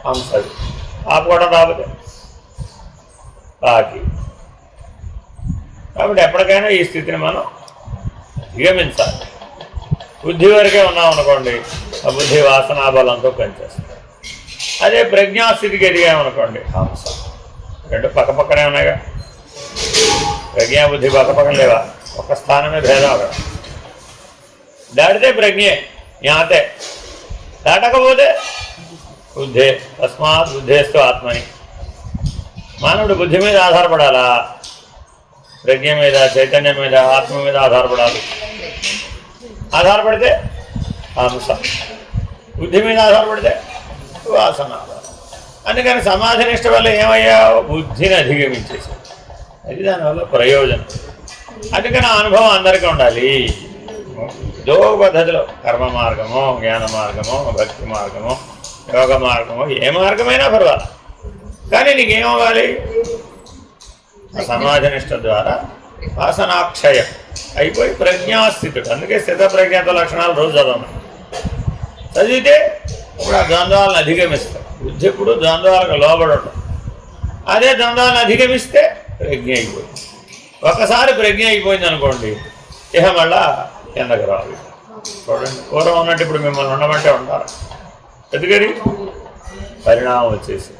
S1: హంసది, ఆపుకోవడం రాకపోతే కాకి. కాబట్టి ఎప్పటికైనా ఈ స్థితిని మనం అధిగమించాలి. బుద్ధి వరకే ఉన్నాం అనుకోండి, ఆ బుద్ధి వాసనా బలంతో పనిచేస్తుంది. అదే ప్రజ్ఞాస్థితికి ఎదిగామనుకోండి, హంస. రెండు పక్కపక్కనే ఉన్నాయిగా. ప్రజ్ఞా బుద్ధి పక్కపక్కన లేవా? ఒక స్థానమే భేదం. అక్కడ దాటితే ప్రజ్ఞే, జ్ఞాతే. దాటకపోతే బుద్ధే. తస్మాత్ బుద్ధేస్తు ఆత్మని. మానవుడు బుద్ధి మీద ఆధారపడాలా? ప్రజ్ఞ మీద, చైతన్యం మీద, ఆత్మ మీద ఆధారపడాలి. ఆధారపడితే హంస, బుద్ధి మీద ఆధారపడితే వాసన. అందుకని సమాధి నిష్ట వల్ల ఏమయ్యావు? బుద్ధిని అధిగమించేసావు. అది దానివల్ల ప్రయోజనం. అందుకని ఆ అనుభవం అందరికీ ఉండాలి. ఏదో పద్ధతిలో కర్మ మార్గమో, జ్ఞాన మార్గమో, భక్తి మార్గమో, యోగ మార్గమో, ఏ మార్గమైనా పర్వాలేదు. కానీ నీకేమవ్వాలి? సమాధి నిష్ట ద్వారా వాసనాక్షయం అయిపోయి ప్రజ్ఞాస్థితుడు. అందుకే స్థిత ప్రజ్ఞాత లక్షణాలు రోజు చదవమని. చదివితే ఇప్పుడు ఆ ద్వంద్వాలను అధిగమిస్తాం. బుద్ధి ఇప్పుడు ద్వంద్వాలకు లోబడటం. అదే ద్వంద్వాలను అధిగమిస్తే ప్రజ్ఞ అయిపోయింది. ఒకసారి ప్రజ్ఞ అయిపోయింది అనుకోండి, ఇహ మళ్ళా కిందకు రావాలి. చూడండి, పూర్వం ఉన్నట్టు ఇప్పుడు మిమ్మల్ని ఉండమంటే ఉంటారు. ఎందుకని? పరిణామం వచ్చేసి.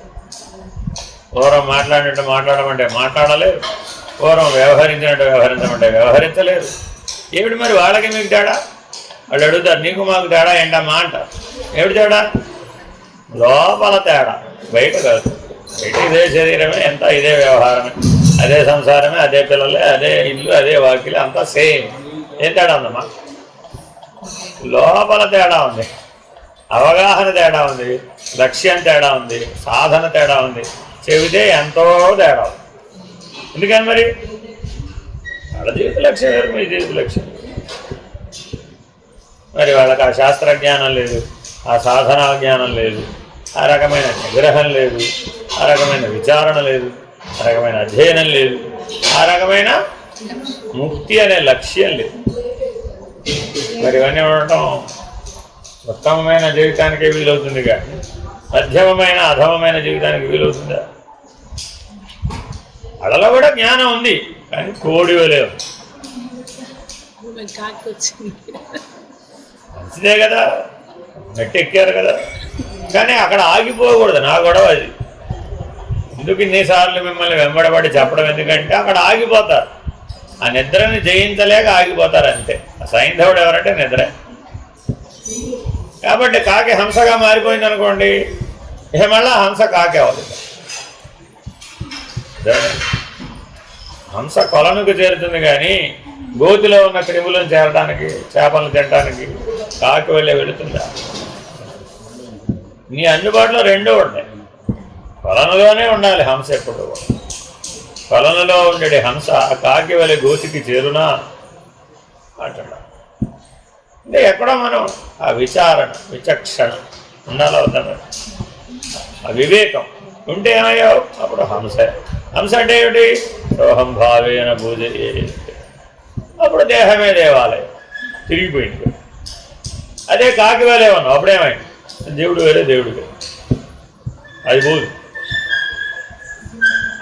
S1: పూర్వం మాట్లాడినట్టు మాట్లాడమంటే మాట్లాడలేరు, పూర్వం వ్యవహరించినట్టు వ్యవహరించమంటే వ్యవహరించలేరు. ఏమిటి మరి వాళ్ళకి మీకు తేడా? వాళ్ళు అడుగుతారు, నీకు మాకు తేడా ఏంటమ్మా అంటారు. ఏమిటి తేడా? లోపల తేడా, బయట కాదు. బయట ఇదే శరీరమే, ఎంత ఇదే వ్యవహారమే, అదే సంసారమే, అదే పిల్లలే, అదే ఇల్లు, అదే వాకిలి, అంతా సేమ్. ఏం తేడా ఉందమ్మా? లోపల తేడా ఉంది, అవగాహన తేడా ఉంది, లక్ష్యం తేడా ఉంది, సాధన తేడా ఉంది. చెబితే ఎంతో తేడా ఉంది. ఎందుకని మరి? వాళ్ళ జీవిత లక్ష్యం వేరు, మీ జీవిత లక్ష్యం. మరి వాళ్ళకి ఆ శాస్త్రజ్ఞానం లేదు, ఆ సాధనా జ్ఞానం లేదు, ఆ రకమైన నిగ్రహం లేదు, ఆ రకమైన విచారణ లేదు, ఆ రకమైన అధ్యయనం లేదు, ఆ రకమైన ముక్తి అనే లక్ష్యం లేదు. మరి ఇవన్నీ ఉండటం ఉత్తమమైన జీవితానికే వీలవుతుంది, కానీ మధ్యమమైన అధమమైన జీవితానికి వీలవుతుందా? అడలో కూడా జ్ఞానం ఉంది, కానీ కోడి వలే ఉంది. మంచిదే కదా, నెట్టెక్కారు కదా, కానీ అక్కడ ఆగిపోకూడదు. నా గొడవ అది. ఎందుకు ఇన్నిసార్లు మిమ్మల్ని వెంబడబడి చెప్పడం? ఎందుకంటే అక్కడ ఆగిపోతారు. ఆ నిద్రని జయించలేక ఆగిపోతారు అంతే. ఆ సైంధవుడు ఎవరంటే నిద్రే. కాబట్టి కాకి హంసగా మారిపోయింది అనుకోండి, ఇక మళ్ళా హంస కాకి అవుతుంది. హంస కొలనుకు చేరుతుంది, కానీ గోతిలో ఉన్న క్రిములను చేరడానికి, చేపలను తినడానికి కాకి వెళ్ళే వెళుతుందా? నీ అందుబాటులో రెండూ ఉంటాయి. కొలనులోనే ఉండాలి హంస ఎప్పుడు. కొలనులో ఉండే హంస కాకి వెళ్ళే గోతికి చేరునా అంటున్నా. అంటే ఎక్కడో మనం ఆ విచారణ, విచక్షణ ఉండాలి. అవుతాం. ఆ వివేకం ఉంటే ఏమయ్యావు? అప్పుడు హంస. హంస అంటే ఏమిటి? సోహం భావేన పూజ. అప్పుడు దేహమే దేవాలయం, తిరిగిపోయింది. అదే కాకి వేలే ఉన్నాం, అప్పుడేమైంది? దేవుడు వేరే దేవుడు వేరే, అది పోదు.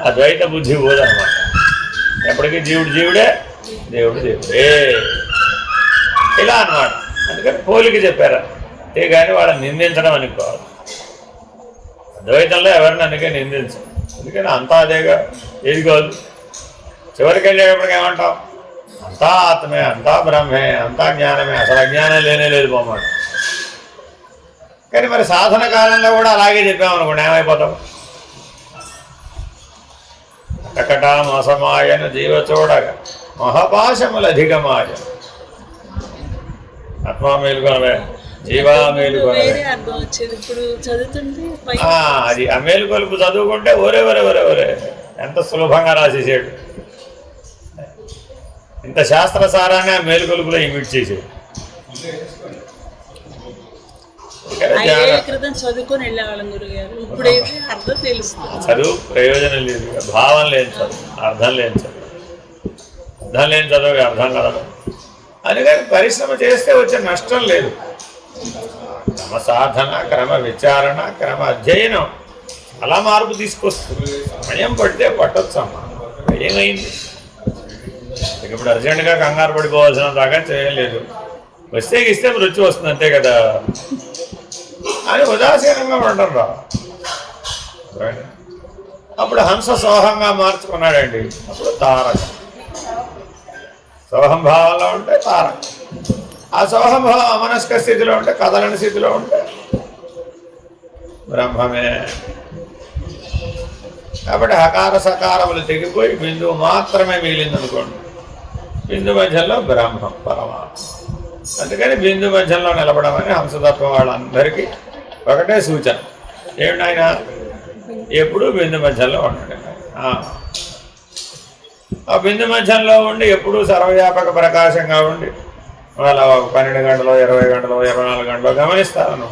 S1: ఆ ద్వైత బుద్ధి పోదన్నమాట. ఎప్పటికీ జీవుడు జీవుడే, దేవుడు దేవుడే, ఇలా అన్నమాట. అందుకని పోలిక చెప్పారా? అంతేగాని వాళ్ళని నిందించడం అనుకోవాలి. అద్వైతంలో ఎవరిని అందుకే నిందించం, ఎందుకని అంతా అదేగా, ఏది కాదు. చివరికి వెళ్ళేటప్పటికి ఏమంటాం, అంతా ఆత్మే, అంతా బ్రహ్మే, అంతా జ్ఞానమే, అసలు అజ్ఞానం లేనే లేదు పోమాట. కానీ మరి సాధన కాలంలో కూడా అలాగే చెప్పామనుకోండి, ఏమైపోతాం? కటకట మోసమాయన జీవ చూడగా మహాపాశములు అధికమాయ. ఆత్మా మేలుకొనవే, జీవా మేలుకొనవే. అది ఆ మేలుకొలుపు చదువుకుంటే ఒరే ఒరే ఒరే ఒరే ఎంత సులభంగా రాసేసాడు. ఇంత శాస్త్రసారాన్ని ఆ మేలుకొలుపులో ఇమిట్ చేసాడు. చదువు ప్రయోజనం లేదు, భావం లేని చదువు, అర్థం లేని చదువు, అర్థం లేని చదువు అర్థం కదా. అందుకని పరిశ్రమ చేస్తే వచ్చే నష్టం లేదు. క్రమ సాధన, క్రమ విచారణ, క్రమ అధ్యయనం చాలా మార్పు తీసుకొస్తుంది. సమయం పడితే పట్టొచ్చు అమ్మా, ఏమైంది? ఇప్పుడు అర్జెంటుగా కంగారు పడిపోవాల్సిన దాకా చేయలేదు, వస్తే ఇస్తే రుచి వస్తుంది అంతే కదా అని ఉదాసీనంగా ఉండడం రా. అప్పుడు హంస సోహంగా మార్చుకున్నాడండి. అప్పుడు తారక సోహంభావంలో ఉంటే తారక, ఆ సోహంభావం అమనస్క స్థితిలో ఉంటే, కదలని స్థితిలో ఉంటే బ్రహ్మమే. కాబట్టి హకార సకారములు తెగిపోయి బిందువు మాత్రమే మిగిలిందనుకోండి. బిందు మధ్యలో బ్రహ్మం పరమాత్మ. అందుకని బిందు మధ్యలో నిలబడమని హంసతత్వం వాళ్ళందరికీ ఒకటే సూచన. ఏమిటి ఆయన? ఎప్పుడూ బిందు మధ్యలో ఉండండి. ఆ బిందు మధ్యంలో ఉండి ఎప్పుడూ సర్వవ్యాపక ప్రకాశంగా ఉండి వాళ్ళ 12 గంటలు, 20 గంటలు, 24 గంటలు గమనిస్తాను.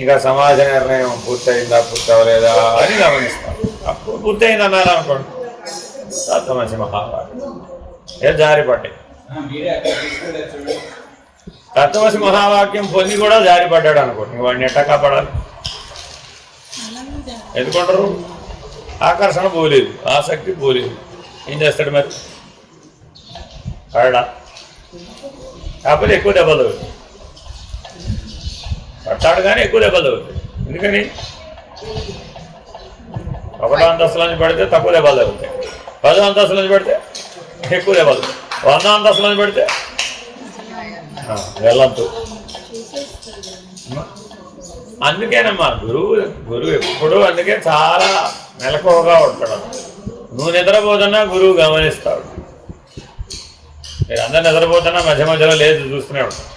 S1: ఇంకా సమాజ నిర్ణయం పూర్తయిందా, పూర్తవలేదా అని గమనిస్తాను. అప్పుడు పూర్తయింది అన్నారు అనుకోండి, తత్వమసి మహావాక్యం ఏ జారిపడ్డాయి. తత్వమసి మహావాక్యం పొంది కూడా జారిపడ్డాడు అనుకోండి, వాడిని ఎట్టా కాపాడాలి? ఎందుకుంటారు? ఆకర్షణ పోలేదు, ఆసక్తి పోలేదు. ఏం చేస్తాడు మరి? కాడా కాకపోతే ఎక్కువ దెబ్బలు అవుతుంది. పట్టాడు కానీ ఎక్కువ దెబ్బలు అవుతాయి. ఎందుకని? 1వ అంతస్తుల నుంచి పడితే తక్కువ దెబ్బలు అవుతాయి, 10వ అంతస్తుల నుంచి పడితే ఎక్కువ దెబ్బలు, 100వ అంతస్తుల నుంచి పడితే వెళ్ళంతు. అందుకేనమ్మా గురువు ఎప్పుడూ అందుకే చాలా మెలకువగా ఉంటాడు. నువ్వు నిద్రపోతున్నా గురువు గమనిస్తాడు. మీరు అందరు నిద్రపోతున్నా మధ్య మధ్యలో లేదు చూస్తూనే ఉంటాడు.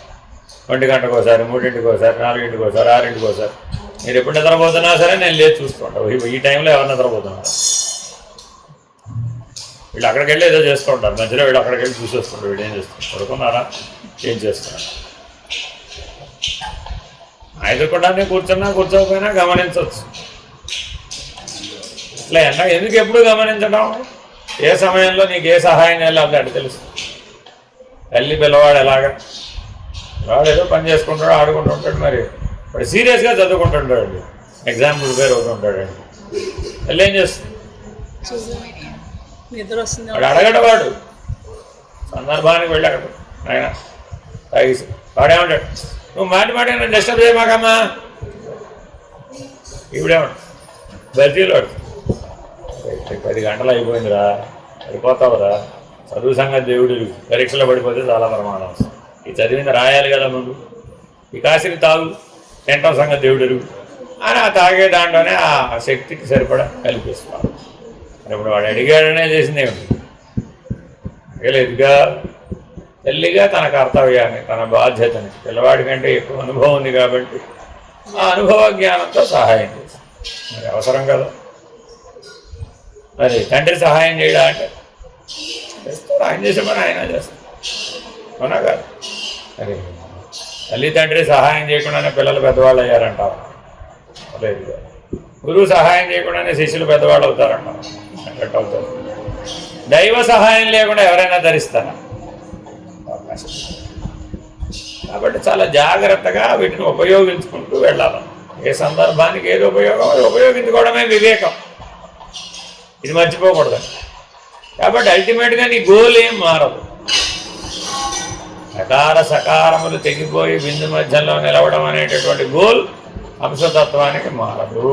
S1: 1 గంటకోసారి, 3:00కోసారి, 4:00కోసారి, 6:00కోసారి. మీరు ఎప్పుడు నిద్రపోతున్నా సరే నేను లేదు చూస్తుంటాను. ఈ టైంలో ఎవరు నిద్రపోతున్నారు? వీళ్ళు అక్కడికి వెళ్ళి ఏదో చేస్తూ ఉంటారు, మధ్యలో వీళ్ళు అక్కడికి వెళ్ళి చూసేస్తుంటారు. వీళ్ళు ఏం చేస్తారు? పడుకున్నారా, ఏం చేస్తున్నారు? ఎదుర్కొండానే కూర్చున్నా కూర్చోకపోయినా గమనించవచ్చు. ఇట్లా ఎందుకు ఎప్పుడు గమనించడం? ఏ సమయంలో నీకు ఏ సహాయం చేయాలి అంటే తెలుసు. తల్లి పిల్లవాడు ఎలాగా, వాడు ఏదో పని చేసుకుంటాడు, ఆడుకుంటూ ఉంటాడు. మరి వాడు సీరియస్గా చదువుకుంటుంటాడు, ఎగ్జామ్ ప్రిపేర్ అవుతుంటాడండి. తల్లి ఏం చేస్తుంది? వాడు అడగడు. వాడు సందర్భానికి వెళ్ళి అక్కడ ఆయన తాగేసి వాడేమంటాడు, నువ్వు మాట నన్ను డిస్టర్బ్ చేయమాకమ్మా. ఇవిడేమంటాడు, బర్జీలో 10 గంటలు అయిపోయిందిరా, పడిపోతావురా, చదువు సంగతి దేవుడు, పరీక్షలో పడిపోతే చాలా ప్రమాదం వస్తుంది. ఈ చదివింది రాయాలి కదా ముందు, ఈ కాసిని తాగు, తింటాం సంగతి దేవుడు ఎరుగు అని ఆ తాగే దాంట్లోనే ఆ శక్తికి సరిపడా కల్పిస్తాడు. ఇప్పుడు వాడు అడిగాడనే చేసింది ఏమిటి? అడగలేదుగా. తల్లిగా తన కర్తవ్యాన్ని, తన బాధ్యతని, పిల్లవాడి కంటే ఎక్కువ అనుభవం ఉంది కాబట్టి ఆ అనుభవ జ్ఞానంతో సహాయం చేస్తుంది. మరి అవసరం కదా. మరి తండ్రి సహాయం చేయడా అంటే చేస్తాడు, ఆయన చేసే పని ఆయన చేస్తాడు, అవునా కాదు? మరి తల్లి తండ్రి సహాయం చేయకుండానే పిల్లలు పెద్దవాళ్ళు అయ్యారంటారు. లేదు, గురువు సహాయం చేయకుండానే శిష్యులు పెద్దవాళ్ళు అవుతారంటారు. ఎట్లా అవుతారు? దైవ సహాయం లేకుండా ఎవరైనా ధరిస్తారా? అవకాశం. కాబట్టి చాలా జాగ్రత్తగా వీటిని ఉపయోగించుకుంటూ వెళ్ళాలి. ఏ సందర్భానికి ఏది ఉపయోగం అది ఉపయోగించుకోవడమే వివేకం. ఇది మర్చిపోకూడదు. కాబట్టి అల్టిమేట్గా నీ గోల్ ఏం మారదు. సకార సకారములు తెగిపోయి బిందు మధ్యంలో నిలవడం అనేటటువంటి గోల్ అంశతత్వానికి మారదు.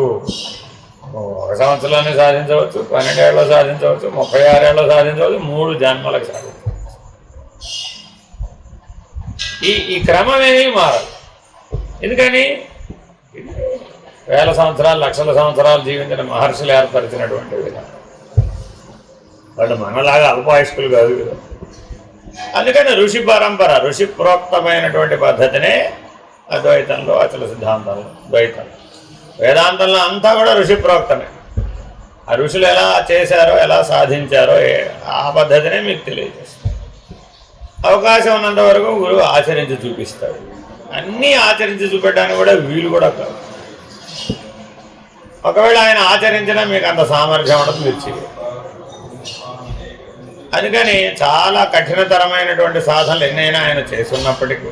S1: 1 సంవత్సరంలోనే సాధించవచ్చు, 12 ఏళ్ళలో సాధించవచ్చు, 36 ఏళ్ళలో సాధించవచ్చు, 3 జన్మలకు సాధించవచ్చు. ఈ క్రమమేమీ మారదు. ఎందుకని వేల సంవత్సరాలు లక్షల సంవత్సరాలు జీవించిన మహర్షులు ఏర్పరిచినటువంటి విధానం. వాళ్ళు మనలాగా అల్పాయుష్కులు కాదు కదా. అందుకని ఋషి పరంపర, ఋషి ప్రోక్తమైనటువంటి పద్ధతినే అద్వైతంలో, అచల సిద్ధాంతంలో, ద్వైతంలో, వేదాంతంలో అంతా కూడా ఋషి ప్రోక్తమే. ఆ ఋషులు ఎలా చేశారో, ఎలా సాధించారో ఆ పద్ధతినే మీకు తెలియజేస్తారు. అవకాశం ఉన్నంత వరకు గురువు ఆచరించి చూపిస్తాడు. అన్నీ ఆచరించి చూపెట్టడానికి కూడా వీలు కూడా కాదు. ఒకవేళ ఆయన ఆచరించినా మీకు అంత సామర్థ్యం ఉండదు, మీరు చేయాలి. అందుకని చాలా కఠినతరమైనటువంటి సాధనలు ఎన్నైనా ఆయన చేస్తున్నప్పటికీ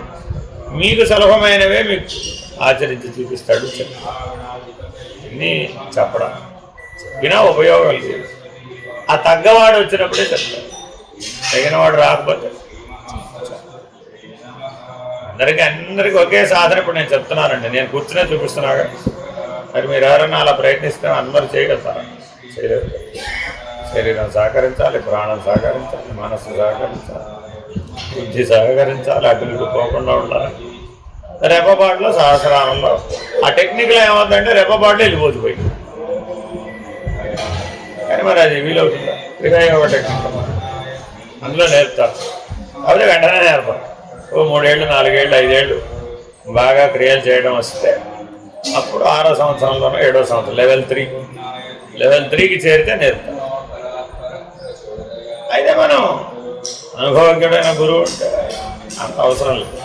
S1: మీకు సులభమైనవే మీకు ఆచరించి చూపిస్తాడు. అన్నీ చెప్పడం చెప్పినా ఉపయోగం లేదు. ఆ తగ్గవాడు వచ్చినప్పుడే చెప్తాడు, తగినవాడు రాకపోతే. అందరికీ ఒకే సాధన ఇప్పుడు నేను చెప్తున్నానండి, నేను కూర్చునే చూపిస్తున్నాగా. మరి మీరు ఎవరైనా అలా ప్రయత్నిస్తే అందరూ చేయగలుగుతారా? చేయలేదు. శరీరం సహకరించాలి, ప్రాణం సహకరించాలి, మనస్సు సహకరించాలి, బుద్ధి సహకరించాలి, అభివృద్ధి పోకుండా ఉండాలి. రెప్పపాటులో సహస్రానంలో ఆ టెక్నిక్లో ఏమవుతుందంటే రెప్పపాటులో వెళ్ళిపోతుంది. కానీ మరి అది వీలవుతుందా? క్రియాయోగ టెక్నిక్ అందులో నేర్పుతారు. కాబట్టి వెంటనే నేర్పరు. 3 ఏళ్ళు 4 ఏళ్ళు 5 ఏళ్ళు బాగా క్రియలు చేయడం వస్తే అప్పుడు 6వ సంవత్సరంలోనో 7వ సంవత్సరం లెవెల్ 3కి చేరితే నేర్పుతారు. అయితే మనం అనుభవజ్ఞుడైన గురువు అంటే అంత అవసరం లేదు.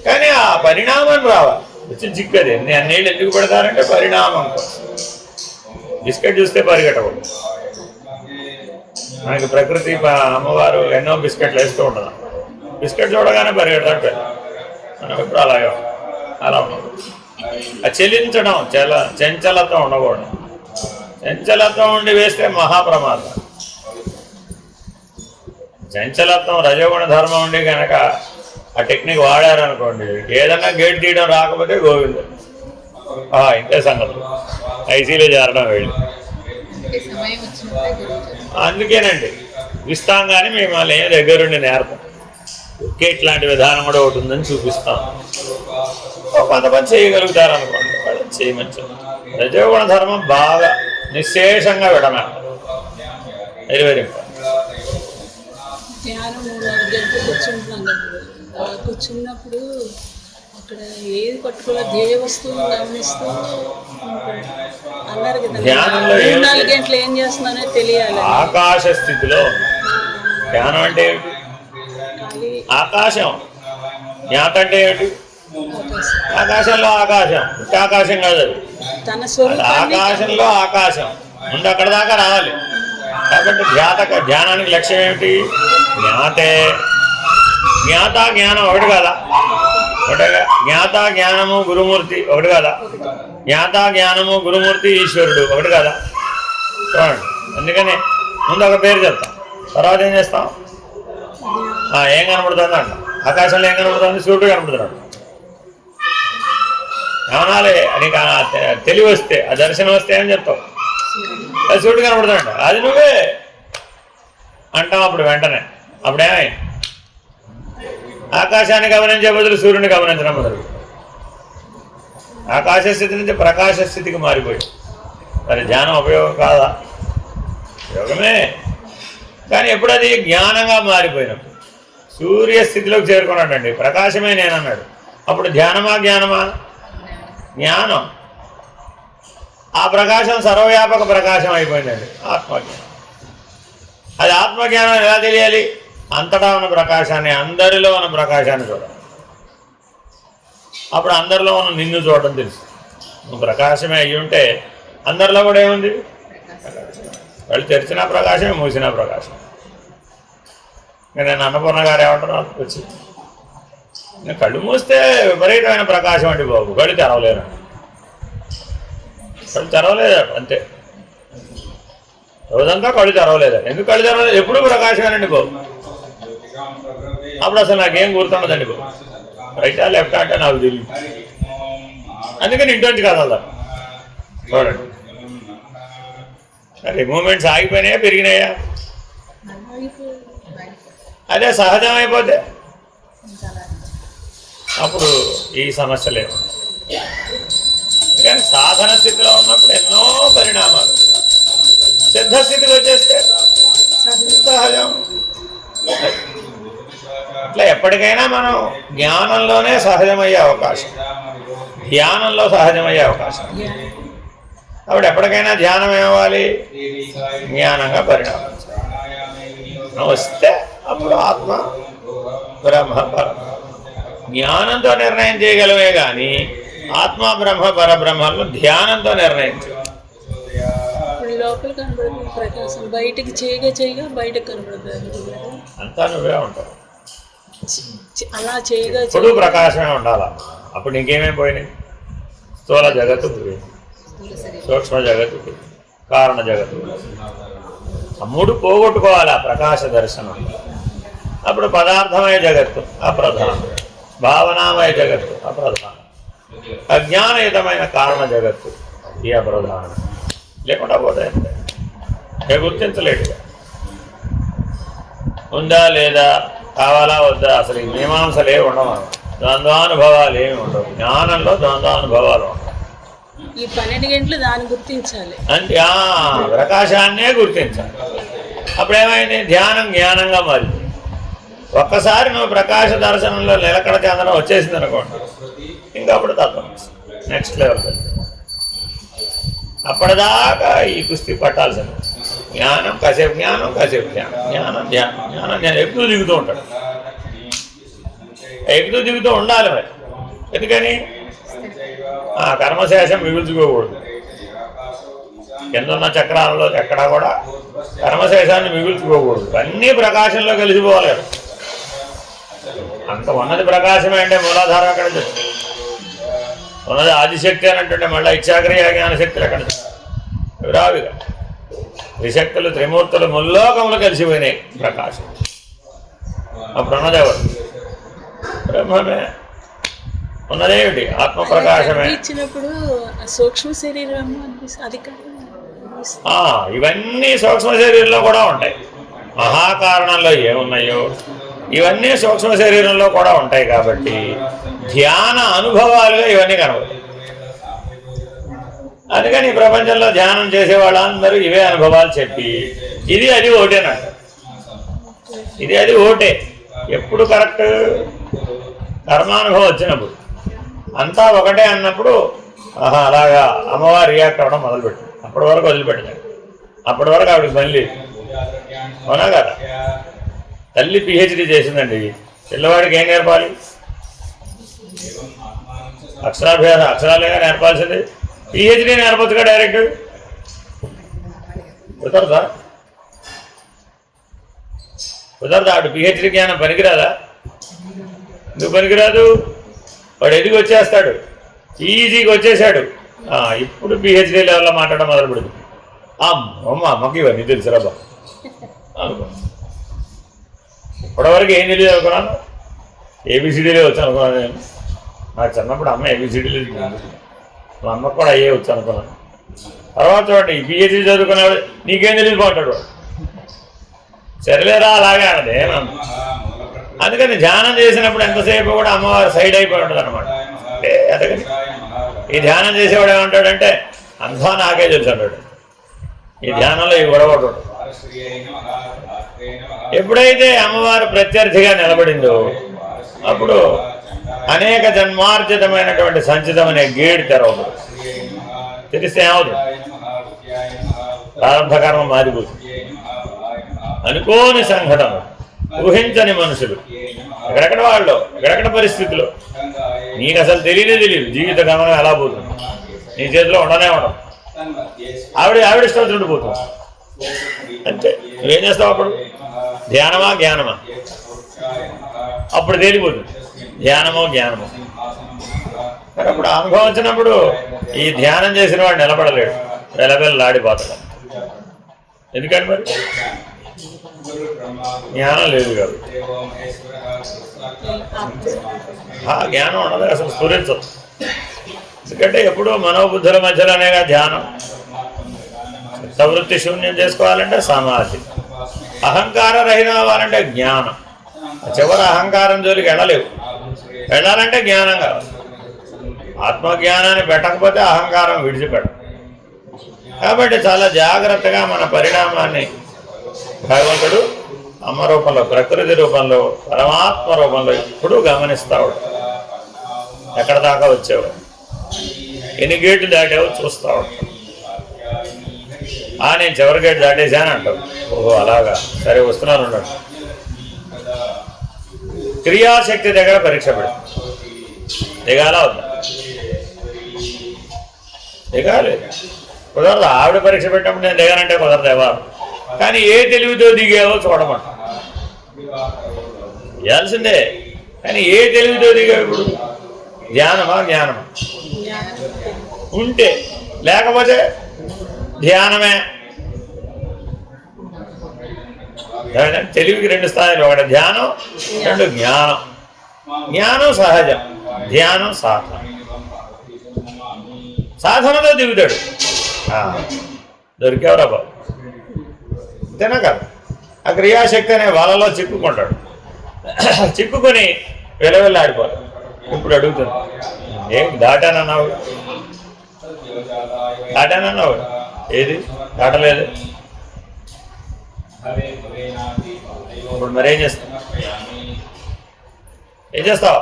S1: కానీ ఆ పరిణామం రావాలి. వచ్చి చిక్కది అన్నేళ్ళు ఎందుకు పెడతారంటే పరిణామం కోసం. బిస్కెట్ చూస్తే పరిగెట్టకూడదు. మనకి ప్రకృతి అమ్మవారు ఎన్నో బిస్కెట్లు వేస్తూ ఉండదు. బిస్కెట్ చూడగానే పరిగెడతాడు పెద్ద. మనం ఎప్పుడు అలాగే అలా ఉండదు. ఆ చెలించడం చంచలత్వం ఉండకూడదు. చంచలత్వం ఉండి వేస్తే మహాప్రమాదం. చంచలత్వం రజోగుణ ధర్మం ఉండి కనుక ఆ టెక్నిక్ వాడారనుకోండి, ఏదన్నా గేట్ తీయడం రాకపోతే గోవిందు ఇంతే సంగతి, ఐసీలో చేరడం వెళ్ళి. అందుకేనండి ఇస్తాం, మిమ్మల్ని దగ్గరుండి నేర్పం. ఇట్లాంటి విధానం కూడా ఒకటి ఉందని చూపిస్తాం. కొంతమంది చేయగలుగుతారు అనుకోండి, వాళ్ళు చేయమని. రజోగుణ ధర్మం బాగా నిశ్శేషంగా విడమ వెరీ వెరీ
S3: కూర్చున్నప్పుడు అక్కడ ఏది పట్టుకోవాలి ధ్యేయ వస్తువులు గమనిస్తూ అన్నారు కదా.
S1: ధ్యానంలో
S3: 4 గంటలు ఏం చేస్తున్నానో తెలియాలి.
S1: ఆకాశ స్థితిలో ధ్యానం అంటే ఆకాశం. జ్ఞాత అంటే ఏమిటి? ఆకాశంలో ఆకాశం, ఆకాశం కాదు అది. ఆకాశంలో ఆకాశం ముందు అక్కడ దాకా రావాలి. కాబట్టి ధ్యానానికి లక్ష్యం ఏమిటి? జ్ఞాతే. జ్ఞాత జ్ఞానం ఒకటి కదా, ఒకటేగా. జ్ఞాత జ్ఞానము గురుమూర్తి ఒకటి కదా. జ్ఞాత జ్ఞానము గురుమూర్తి ఈశ్వరుడు ఒకటి కదా. చూడండి, అందుకని ముందు ఒక పేరు చెప్తాం, తర్వాత ఏం చేస్తాం? ఏం కనబడుతుంది అంట. ఆకాశంలో ఏం కనబడుతుంది? సూర్యుడు కనబడుతున్నాడు. ఏమనాలి? నీకు తెలివి వస్తే, ఆ దర్శనం వస్తే ఏమని చెప్తావు? అది సూర్యుడు కనబడుతున్నాడు, అది నువ్వే అంటాం. అప్పుడు వెంటనే అప్పుడేమై ఆకాశాన్ని గమనించే బదులు సూర్యుని గమనించడం మొదలు. ఆకాశ స్థితి నుంచి ప్రకాశ స్థితికి మారిపోయి మరి ధ్యానం ఉపయోగం కాదా? ఉపయోగమే. కానీ ఎప్పుడు అది జ్ఞానంగా మారిపోయినప్పుడు సూర్యస్థితిలోకి చేరుకున్నాడండి, ప్రకాశమే నేనన్నాడు. అప్పుడు ధ్యానమా జ్ఞానమా? జ్ఞానం. ఆ ప్రకాశం సర్వవ్యాపక ప్రకాశం అయిపోయిందండి, ఆత్మజ్ఞానం. అది ఆత్మజ్ఞానం ఎలా తెలియాలి? అంతటా ఉన్న ప్రకాశాన్ని, అందరిలో ఉన్న ప్రకాశాన్ని చూడాలి. అప్పుడు అందరిలో ఉన్న నిన్ను చూడడం తెలుసు. నువ్వు ప్రకాశమే అయ్యి ఉంటే అందరిలో కూడా ఏముంది? వాళ్ళు తెరిచిన ప్రకాశమే, మూసిన ప్రకాశం. నేను అన్నపూర్ణ గారు ఏమంటారు వచ్చి, నేను కళ్ళు మూస్తే విపరీతమైన ప్రకాశం అండి బాబు, కళ్ళు తెరవలేరు. కళ్ళు తెరవలేదు అంతే, రోజంతా కళ్ళు తెరవలేదు. ఎందుకు కళ్ళు తెరవలేదు? ఎప్పుడూ ప్రకాశమేనండి బాబు. అప్పుడు అసలు నాకేం గుర్తుండదండి, రైటా లెఫ్ట్ అంటే నాకు తెలియదు. అందుకని ఇంట్లోంచి కదలదాం. చూడండి, మరి మూమెంట్స్ ఆగిపోయినాయా పెరిగినాయా? అదే సహజం అయిపోతే అప్పుడు ఈ సమస్యలే. కానీ సాధన స్థితిలో ఉన్నప్పుడు ఎన్నో పరిణామాలు, సిద్ధస్థితికి వచ్చేస్తే సహజం. ఇట్లా ఎప్పటికైనా మనం జ్ఞానంలోనే సహజమయ్యే అవకాశం, ధ్యానంలో సహజమయ్యే అవకాశం. అప్పుడు ఎప్పటికైనా ధ్యానం ఏమవ్వాలి? జ్ఞానంగా పరిణామించాలి. వస్తే అప్పుడు ఆత్మ బ్రహ్మ పరం జ్ఞానంతో నిర్ణయం చేయగలమే కానీ ఆత్మ బ్రహ్మ పరబ్రహ్మలను ధ్యానంతో నిర్ణయించాలి.
S3: లోపల కనబడుతుంది ప్రకాశం, బయటకి చేయగా బయటకు కనబడుతుంది.
S1: అంతా నువ్వే ఉంటావు.
S3: అలా చేయగా
S1: ఇప్పుడు ప్రకాశమే ఉండాలా. అప్పుడు ఇంకేమేమి పోయినాయి? స్థూల జగత్తు పోయింది, సూక్ష్మ జగత్తు పోయింది, కారణ జగత్తు. ఆ మూడు పోగొట్టుకోవాలి ఆ ప్రకాశ దర్శనం. అప్పుడు పదార్థమయ జగత్తు అప్రధానం, భావనామయ జగత్తు అప్రధానం, అజ్ఞానయుతమైన కారణ జగత్తు ఈ అప్రధానం. లేకుండా పోతే ఏ గుర్తించలేడుగా. ఉందా లేదా, కావాలా వద్దా, అసలు ఈ మీమాంసలే ఉండవు, ద్వంద్వానుభవాలు ఏమి ఉండవు. జ్ఞానంలో ద్వంద్వానుభవాలు ఉండవు.
S3: ఈ 12 గంటలు దాన్ని గుర్తించాలి,
S1: అంటే ప్రకాశాన్నే గుర్తించాలి. అప్పుడేమైంది? ధ్యానం జ్ఞానంగా మారింది. ఒక్కసారి నువ్వు ప్రకాశ దర్శనంలో నిలకడ చెందడం వచ్చేసింది అనుకోండి, ఇంకా అప్పుడు తత్వం నెక్స్ట్ లెవెల్. అప్పటిదాకా ఈ కుస్తీ పట్టాల్సింది. జ్ఞానం కాసేపు, జ్ఞానం కాసేపు, జ్ఞానం ధ్యానం, జ్ఞానం ధ్యానం. ఎక్కువ దిగుతూ ఉంటాడు, ఎక్కువ దిగుతూ ఉండాలి. మరి ఎందుకని? కర్మశేషం మిగుల్చుకోకూడదు. కిందన్న చక్రాలలో ఎక్కడా కూడా కర్మశేషాన్ని మిగుల్చుకోకూడదు. అన్నీ ప్రకాశంలో కలిసిపోవాలి. అంత ఉన్నది ప్రకాశమే అంటే మూలాధారం ఎక్కడ చెప్తుంది? ఉన్నది ఆదిశక్తి అని అంటుంటే మళ్ళీ ఇచ్చాక్రియ జ్ఞాన శక్తులు ఎక్కడ రావిగా. త్రిశక్తులు త్రిమూర్తులు ముల్లోకములు కలిసిపోయినాయి ప్రకాశం. అప్పుడు ఉన్నది ఎవరు? బ్రహ్మమే. ఉన్నదేమిటి? ఆత్మ ప్రకాశమే.
S3: ఇచ్చినప్పుడు సూక్ష్మ శరీరం అది
S1: ఇవన్నీ సూక్ష్మ శరీరంలో కూడా ఉంటాయి. మహాకారణంలో ఏమున్నాయో ఇవన్నీ సూక్ష్మ శరీరంలో కూడా ఉంటాయి. కాబట్టి ధ్యాన అనుభవాలుగా ఇవన్నీ కనబడతాయి. అందుకని ఈ ప్రపంచంలో ధ్యానం చేసేవాళ్ళందరూ ఇవే అనుభవాలు చెప్పి ఇది అది ఓటేనంట. ఇది అది ఓటే. ఎప్పుడు కరెక్ట్? కర్మానుభవం వచ్చినప్పుడు. అంతా ఒకటే అన్నప్పుడు అలాగా అమ్మవారు రియాక్ట్ అవ్వడం మొదలుపెట్టింది. అప్పటి వరకు వదిలిపెట్టింది. అప్పటి వరకు ఆవిడకి పని లేదు. అవునా కదా? తల్లి పిహెచ్డి చేసిందండి. పిల్లవాడికి ఏం నేర్పాలి? అక్షరాభ్యాసం, అక్షరాలేగా నేర్పాల్సింది. PhD నేర్పచ్చుగా direct. కుదరదా? కుదరదా? ఆవిడ పిహెచ్డి జ్ఞానం పనికిరాదా? ఎందుకు పనికిరాదు? వాడు ఎదిగి వచ్చేస్తాడు, ఈజీగా వచ్చేసాడు. ఇప్పుడు పిహెచ్డి లెవెల్లో మాట్లాడడం మొదలు పెడుతుంది. అమ్మకి ఇవన్నీ తెలుసురా బా అనుకో. ఇప్పటివరకు ఏం తెలియదు అనుకున్నాను, ఏబిసిడీలే వచ్చి అనుకున్నాను నేను. నాకు చిన్నప్పుడు అమ్మ ఏబిసిడీలే, మా అమ్మకు కూడా అయ్యే వచ్చి అనుకున్నాను. తర్వాత చూడండి, ఈ పిహెచ్డీ చదువుకునేవాడు నీకేం తెలియదు మాట్లాడు. సరేలేరా అలాగే అన్నది. అందుకని ధ్యానం చేసినప్పుడు ఎంతసేపు కూడా అమ్మవారు సైడ్ అయిపోయి ఉంటుంది అనమాట. అందుకని ఈ ధ్యానం చేసేవాడు ఏమంటాడంటే అంతా నాకే తెలుసు అంటాడు. ఈ ధ్యానంలో ఈ గొడవడు. ఎప్పుడైతే అమ్మవారు ప్రత్యర్థిగా నిలబడిందో అప్పుడు అనేక జన్మార్జితమైనటువంటి సంచితం అనే గేడు తెరవదు. తెలిస్తే ఏమవుతుంది? ప్రారంభకర్మ మారిపోతుంది. అనుకోని సంఘటన, ఊహించని మనుషులు, ఎక్కడెక్కడ వాళ్ళు, ఎక్కడెక్కడ పరిస్థితులు, నీకు అసలు తెలియదు జీవిత గమనం ఎలా పోతుంది. నీ చేతిలో ఉండనే ఉండవు. ఆవిడ ఇష్టం ఉండిపోతుంది. అంతే. నువ్వేం చేస్తావు అప్పుడు? ధ్యానమా జ్ఞానమా? అప్పుడు తేలిపోతుంది ధ్యానమో జ్ఞానమో. కానీ అప్పుడు అనుభవం వచ్చినప్పుడు ఈ ధ్యానం చేసిన వాడు నిలబడలేడు, వెలవెల్లాడిపోతాడు. ఎందుకంటే మరి జ్ఞానం లేదు కాబట్టి జ్ఞానం ఉండదు, అసలు స్ఫురించదు. ఎందుకంటే ఎప్పుడూ మనోబుద్ధుల మధ్యలోనేగా ధ్యానం. చిత్తవృత్తి శూన్యం చేసుకోవాలంటే సమాధి. అహంకార రహితం అవ్వాలంటే జ్ఞానం. చివరి అహంకారం జోలికి వెళ్ళలేవు. వెళ్ళాలంటే జ్ఞానం కావాలి. ఆత్మజ్ఞానాన్ని పెట్టకపోతే అహంకారం విడిచిపెట్ట. కాబట్టి చాలా జాగ్రత్తగా మన పరిణామాన్ని భగవంతుడు అమ్మ రూపంలో, ప్రకృతి రూపంలో, పరమాత్మ రూపంలో ఎప్పుడూ గమనిస్తాడు. ఎక్కడ దాకా వచ్చావు, ఎన్ని గేట్లు దాటావో చూస్తావు. నేను చివరి గేట్ దాటేశాను అంటావు. ఓహో అలాగా, సరే వస్తున్నాను ఉన్నాడు. క్రియాశక్తి దగ్గర పరీక్ష పెడు. దిగాల వద్దా? దిగాలి. కుదరదు. ఆవిడ పరీక్ష పెట్టినప్పుడు నేను దిగానంటే కుదరదు ఎవరు. కానీ ఏ తెలివితో దిగావో చూడమంట. ఇవ్వాల్సిందే, కానీ ఏ తెలివితో దిగావు? ఇప్పుడు ధ్యానమా జ్ఞానమా? ఉంటే, లేకపోతే ధ్యానమే. తెలివికి రెండు స్థాయిలు, ఒకటి ధ్యానం, రెండు జ్ఞానం. జ్ఞానం సహజం, ధ్యానం సాధన. సాధనతో దిగుతాడు. దొరికేవరా బాబు, అంతేనా కదా? ఆ క్రియాశక్తి అనే వలలో చిక్కుకుంటాడు. చిక్కుకొని వెలవెల్లాడిపోతాడు. ఇప్పుడు అడుగుతుంది, ఏం దాటానన్నావు? దాటానన్నావు, ఏది దాటలేదు. ఇప్పుడు మరేం చేస్తావు? ఏం చేస్తావు?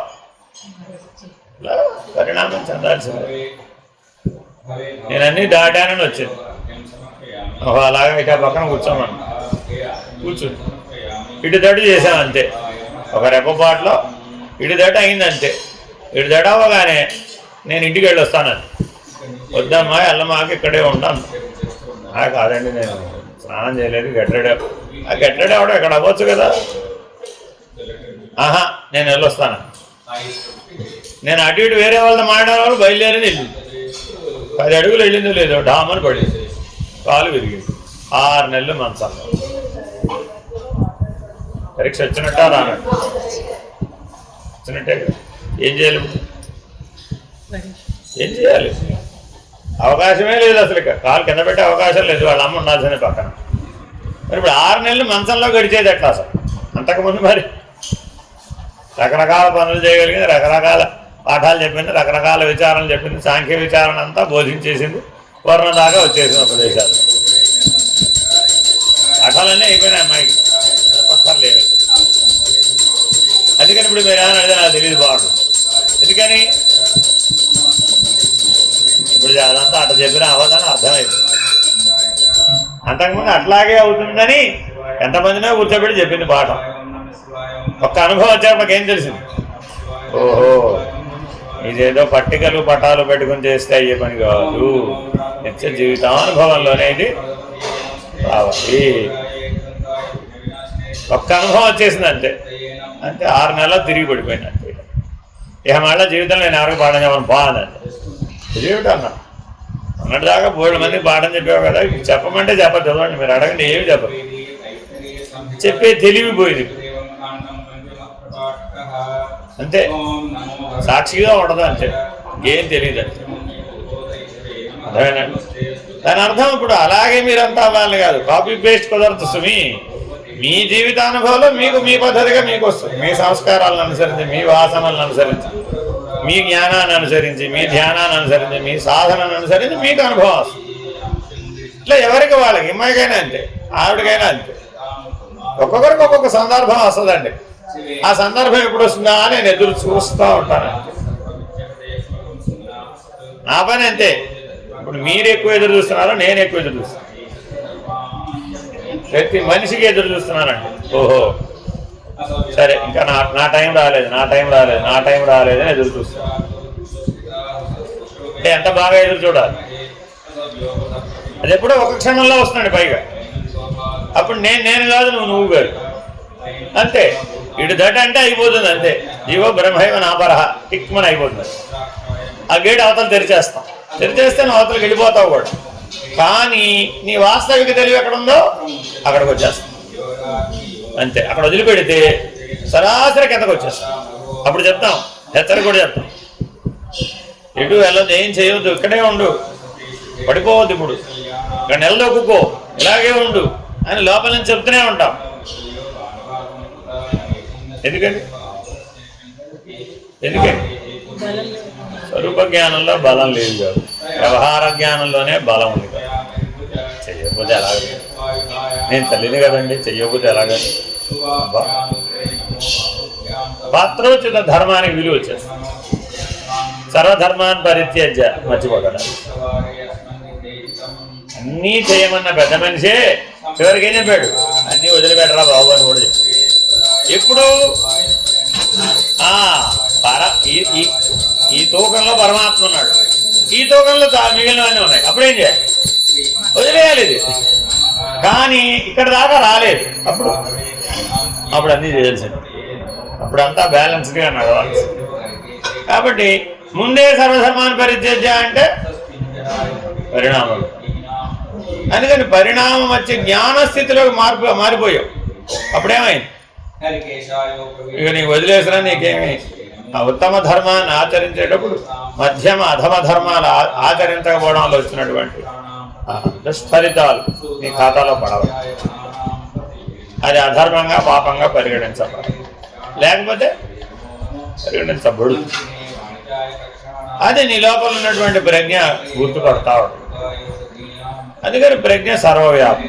S1: పరిణామం చెందాల్సిందే. నేను అన్నీ దాటానని వచ్చింది. అలాగా ఇక పక్కన కూర్చోమని కూర్చుని ఇటు దడు చేశాను అంతే. ఒక రెప్పపాట్లో ఇటు దట అయింది అంతే. ఇటు దట అవ్వగానే నేను ఇంటికి వెళ్ళి వస్తానని. వద్దమ్మా వెళ్ళమాకి ఇక్కడే ఉంటాను. కాదండి నేను స్నానం చేయలేదు, గట్రెడే. ఆ గట్రెడే అవడం ఇక్కడ అవ్వచ్చు కదా. నేను వెళ్ళొస్తాను. నేను అటు ఇటు వేరే వాళ్ళతో మాట్లాడే వాళ్ళు బయలుదేరని వెళ్ళింది. 10 అడుగులు వెళ్ళిందో లేదో డామని పడింది, కాలు విరిగింది. 6 నెలలు మంచాలు. పరీక్ష వచ్చినట్ట రానట్టు వచ్చినట్టే. ఏం చేయాలి? ఏం చేయాలి? అవకాశమే లేదు అసలు. కాలు కింద పెట్టే అవకాశం లేదు. వాళ్ళ అమ్మ ఉండాల్సిందే పక్కన. మరి ఇప్పుడు 6 నెలలు మంచంలో గడిచేది ఎట్లా అసలు? అంతకుముందు మరి రకరకాల పనులు చేయగలిగింది, రకరకాల పాఠాలు చెప్పింది, రకరకాల విచారణలు చెప్పింది, సాంఖ్య విచారణ అంతా బోధించేసింది. పూర్వం దాకా వచ్చేసింది ఉపదేశాలు. పాఠాలన్నీ అయిపోయినాయి అమ్మాయికి, చెప్పక్కర్లేదు. అందుకని ఇప్పుడు మీరు ఏమైనా అడిగితే నాకు తెలియదు బాగుంటుంది. ఎందుకని ఇప్పుడు అదంతా అట్లా చెప్పినా అవ్వదని అర్థమైంది. అంతకుముందు అట్లాగే అవుతుందని ఎంతమందినో కూర్చోబెట్టి చెప్పింది పాఠం. ఒక్క అనుభవం వచ్చేప్పటికి ఏం తెలిసింది? ఓహో ఇదేదో పట్టికలు పటాలు పెట్టుకుని చేస్తే అయ్యే పని కాదు. నిత్య జీవితానుభవంలోనే ఇది రావాలి. ఒక్క అనుభవం వచ్చేసింది అంతే. అంటే 6 నెలలు తిరిగి పడిపోయింది అంతే. ఇక మళ్ళీ జీవితంలో నేను ఎవరికి పాఠం చెప్పను బాగుందంటే తెలియటన్నా. అన్నటిదాకా 3 మందికి పాఠం చెప్పావు కదా, చెప్పమంటే చెప్పదు. చదవండి, మీరు అడగండి, ఏమి చెప్పరు. చెప్పే తెలివిపోయింది అంతే. సాక్షిగా ఉండదు అంతే, ఏం తెలియదు అంతే. అర్థమేనండి? దాని అర్థం ఇప్పుడు అలాగే మీరంతా అవ్వాలి కాదు. కాపీ పేస్ట్ కుదరదు సుమి. మీ జీవితానుభవంలో మీకు మీ పద్ధతిగా మీకు వస్తుంది. మీ సంస్కారాలను అనుసరించి, మీ వాసనలను అనుసరించి, మీ జ్ఞానాన్ని అనుసరించి, మీ ధ్యానాన్ని అనుసరించి, మీ సాధనను అనుసరించి మీకు అనుభవం వస్తుంది. ఇట్లా ఎవరికి వాళ్ళకి, అమ్మాయికైనా అంతే, ఆవిడకైనా అంతే. ఒక్కొక్కరికి ఒక్కొక్క సందర్భం వస్తుందండి. ఆ సందర్భం ఎప్పుడు వస్తుందా నేను ఎదురు చూస్తూ ఉంటాను. నా పని అంతే. ఇప్పుడు మీరు ఎక్కువ ఎదురు చూస్తున్నారో నేను ఎక్కువ ఎదురు చూస్తాను. ప్రతి మనిషికి ఎదురు చూస్తున్నానండి. ఓహో సరే, ఇంకా నా టైం రాలేదు, నా టైం రాలేదు, నా టైం రాలేదు అని ఎదురు చూస్తాను. అంటే ఎంత బాగా ఎదురు చూడాలి. అది ఎప్పుడో ఒక క్షణంలో వస్తున్నాడు పైగా. అప్పుడు నేను కాదు, నువ్వు కాదు అంతే. ఇటు దట అంటే అయిపోతుంది అంతే. జీవో బ్రహ్మైవ నాపరహ టిక్మని అయిపోతుంది. ఆ గేట్ అవతలు తెరిచేస్తాం. తెరిచేస్తే నువ్వు అవతలకి వెళ్ళిపోతావు కూడా. కానీ నీ వాస్తవిక తెలివి ఎక్కడుందో అక్కడికి వచ్చేస్తాం. అంతే. అక్కడ వదిలిపెడితే సరాసరి కిందకు వచ్చేస్తాం. అప్పుడు చెప్తాం, హెచ్చరిక కూడా చెప్తాం, ఎటు వెళ్ళదు, ఏం చేయవద్దు, ఇక్కడే ఉండు, పడిపోవద్దు, ఇప్పుడు ఇక్కడ నెలదొక్కుకో, ఇలాగే ఉండు అని లోపల నుంచి చెప్తూనే ఉంటాం. ఎందుకండి స్వరూప జ్ఞానంలో బలం లేదు కాదు, వ్యవహార జ్ఞానంలోనే బలం ఉంది కాదు. చెయ్యకపోతే ఎలాగ, నేను తల్లిని కదండి, చెయ్యకపోతే ఎలాగ, పాత్రోచిత ధర్మానికి విలువ వచ్చేస్తుంది. సర్వధర్మాన్ని పరిత్యజ్య, మర్చిపోతాడు. అన్నీ చేయమన్న పెద్ద మనిషే చివరికి ఏం చెప్పాడు, అన్నీ వదిలిపెట్టరా బాబు అని కూడా చెప్పాడు. ఎప్పుడు ఈ తూకంలో పరమాత్మ ఉన్నాడు, ఈ తూకంలో మిగిలినవన్నీ ఉన్నాయి. అప్పుడేం చేయాలి, వదిలేయాలి ఇది. కానీ ఇక్కడ దాకా రాలేదు, అప్పుడు అన్నీ చేయాల్సింది. అప్పుడంతా బ్యాలెన్స్డ్గా నడవాలి. కాబట్టి ముందే సర్వధర్మాన్ని పరిత్యజ్య అంటే పరిణామాలు. అందుకని పరిణామం వచ్చి జ్ఞానస్థితిలోకి మారిపోయావు. అప్పుడేమైంది, ఇక నీకు వదిలేసినా నీకేమి ఉత్తమ ధర్మాన్ని ఆచరించేటప్పుడు మధ్యమ అధమ ధర్మాలు ఆచరించకపోవడంలో వచ్చినటువంటి దుష్ఫలితాలు నీ ఖాతాలో పడవు. అది అధర్మంగా పాపంగా పరిగణించబడదు, లేకపోతే పరిగణించబడు. అది నీ లోపల ఉన్నటువంటి ప్రజ్ఞ గుర్తుపడతా ఉంటుంది. అందుకని ప్రజ్ఞ సర్వవ్యాపి.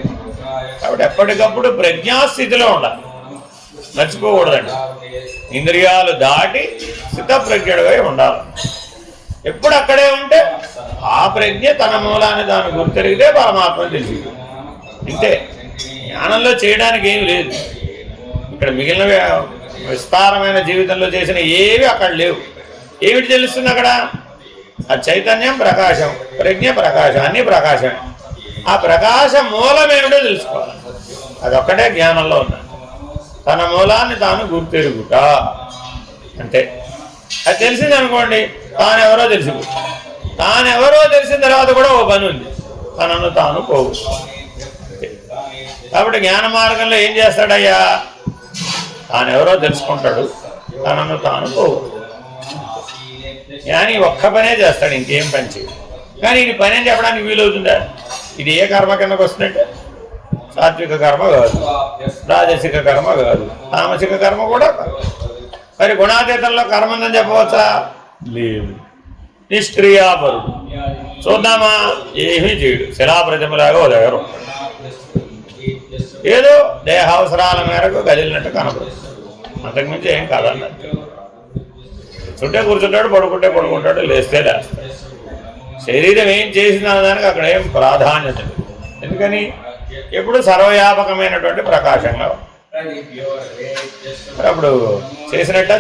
S1: కాబట్టి ఎప్పటికప్పుడు ప్రజ్ఞాస్థితిలో ఉండాలి, మర్చిపోకూడదండి. ఇంద్రియాలు దాటి స్థితప్రజ్ఞుడిగా ఉండాలి. ఎప్పుడు అక్కడే ఉంటే ఆ ప్రజ్ఞ తన మూలాన్ని దాన్ని గుర్తెరిగితే పరమాత్మను తెలిసి ఇంతే. జ్ఞానంలో చేయడానికి ఏమి లేదు. ఇక్కడ మిగిలిన విస్తారమైన జీవితంలో చేసిన ఏవి అక్కడ లేవు. ఏమిటి తెలుస్తుంది అక్కడ? ఆ చైతన్యం ప్రకాశం, ప్రజ్ఞ ప్రకాశం, అన్నీ ప్రకాశమే. ఆ ప్రకాశ మూలం ఏమిటో తెలుసుకోవాలి. అదొక్కటే జ్ఞానంలో ఉన్నది. తన మూలాన్ని తాను గుర్తెరుగుట అంతే. అది తెలిసింది అనుకోండి, తానెవరో తెలిసిపోతుంది. తానెవరో తెలిసిన తర్వాత కూడా ఓ పని ఉంది, తనను తాను పోగు. కాబట్టి జ్ఞాన మార్గంలో ఏం చేస్తాడయ్యా, తానెవరో తెలుసుకుంటాడు, తనను తాను పోగు. జ్ఞాని ఒక్క పనే చేస్తాడు, ఇంకేం పని చేయడు. కానీ ఇది పని అని చెప్పడానికి వీలవుతుందా? ఇది ఏ కర్మ కిందకు వస్తుందంటే సాత్విక కర్మ కాదు, రాజసిక కర్మ కాదు, తామసిక కర్మ కూడా కాదు. మరి గుణాతీతంలో కర్మ ఉందని చెప్పవచ్చా? లేదు. నిష్క్రియాపరుడు. చూద్దామా, ఏమీ చేయడు, శిలాప్రతిమలాగా ఓ దగ్గర ఉంటాడు. ఏదో దేహావసరాల మేరకు కదిలినట్టు కనపడుతుంది, అంతకుమించి ఏం కాదన్నట్టు. చుట్టే కూర్చుంటాడు, పడుకుంటాడు, లేస్తే లేస్తాడు. శరీరం ఏం చేసిన దానికి అక్కడ ఏం ప్రాధాన్యత లేదు. ఎందుకని ఎప్పుడు సర్వవ్యాపకమైనటువంటి ప్రకాశంగా. అప్పుడు చేసినట్ట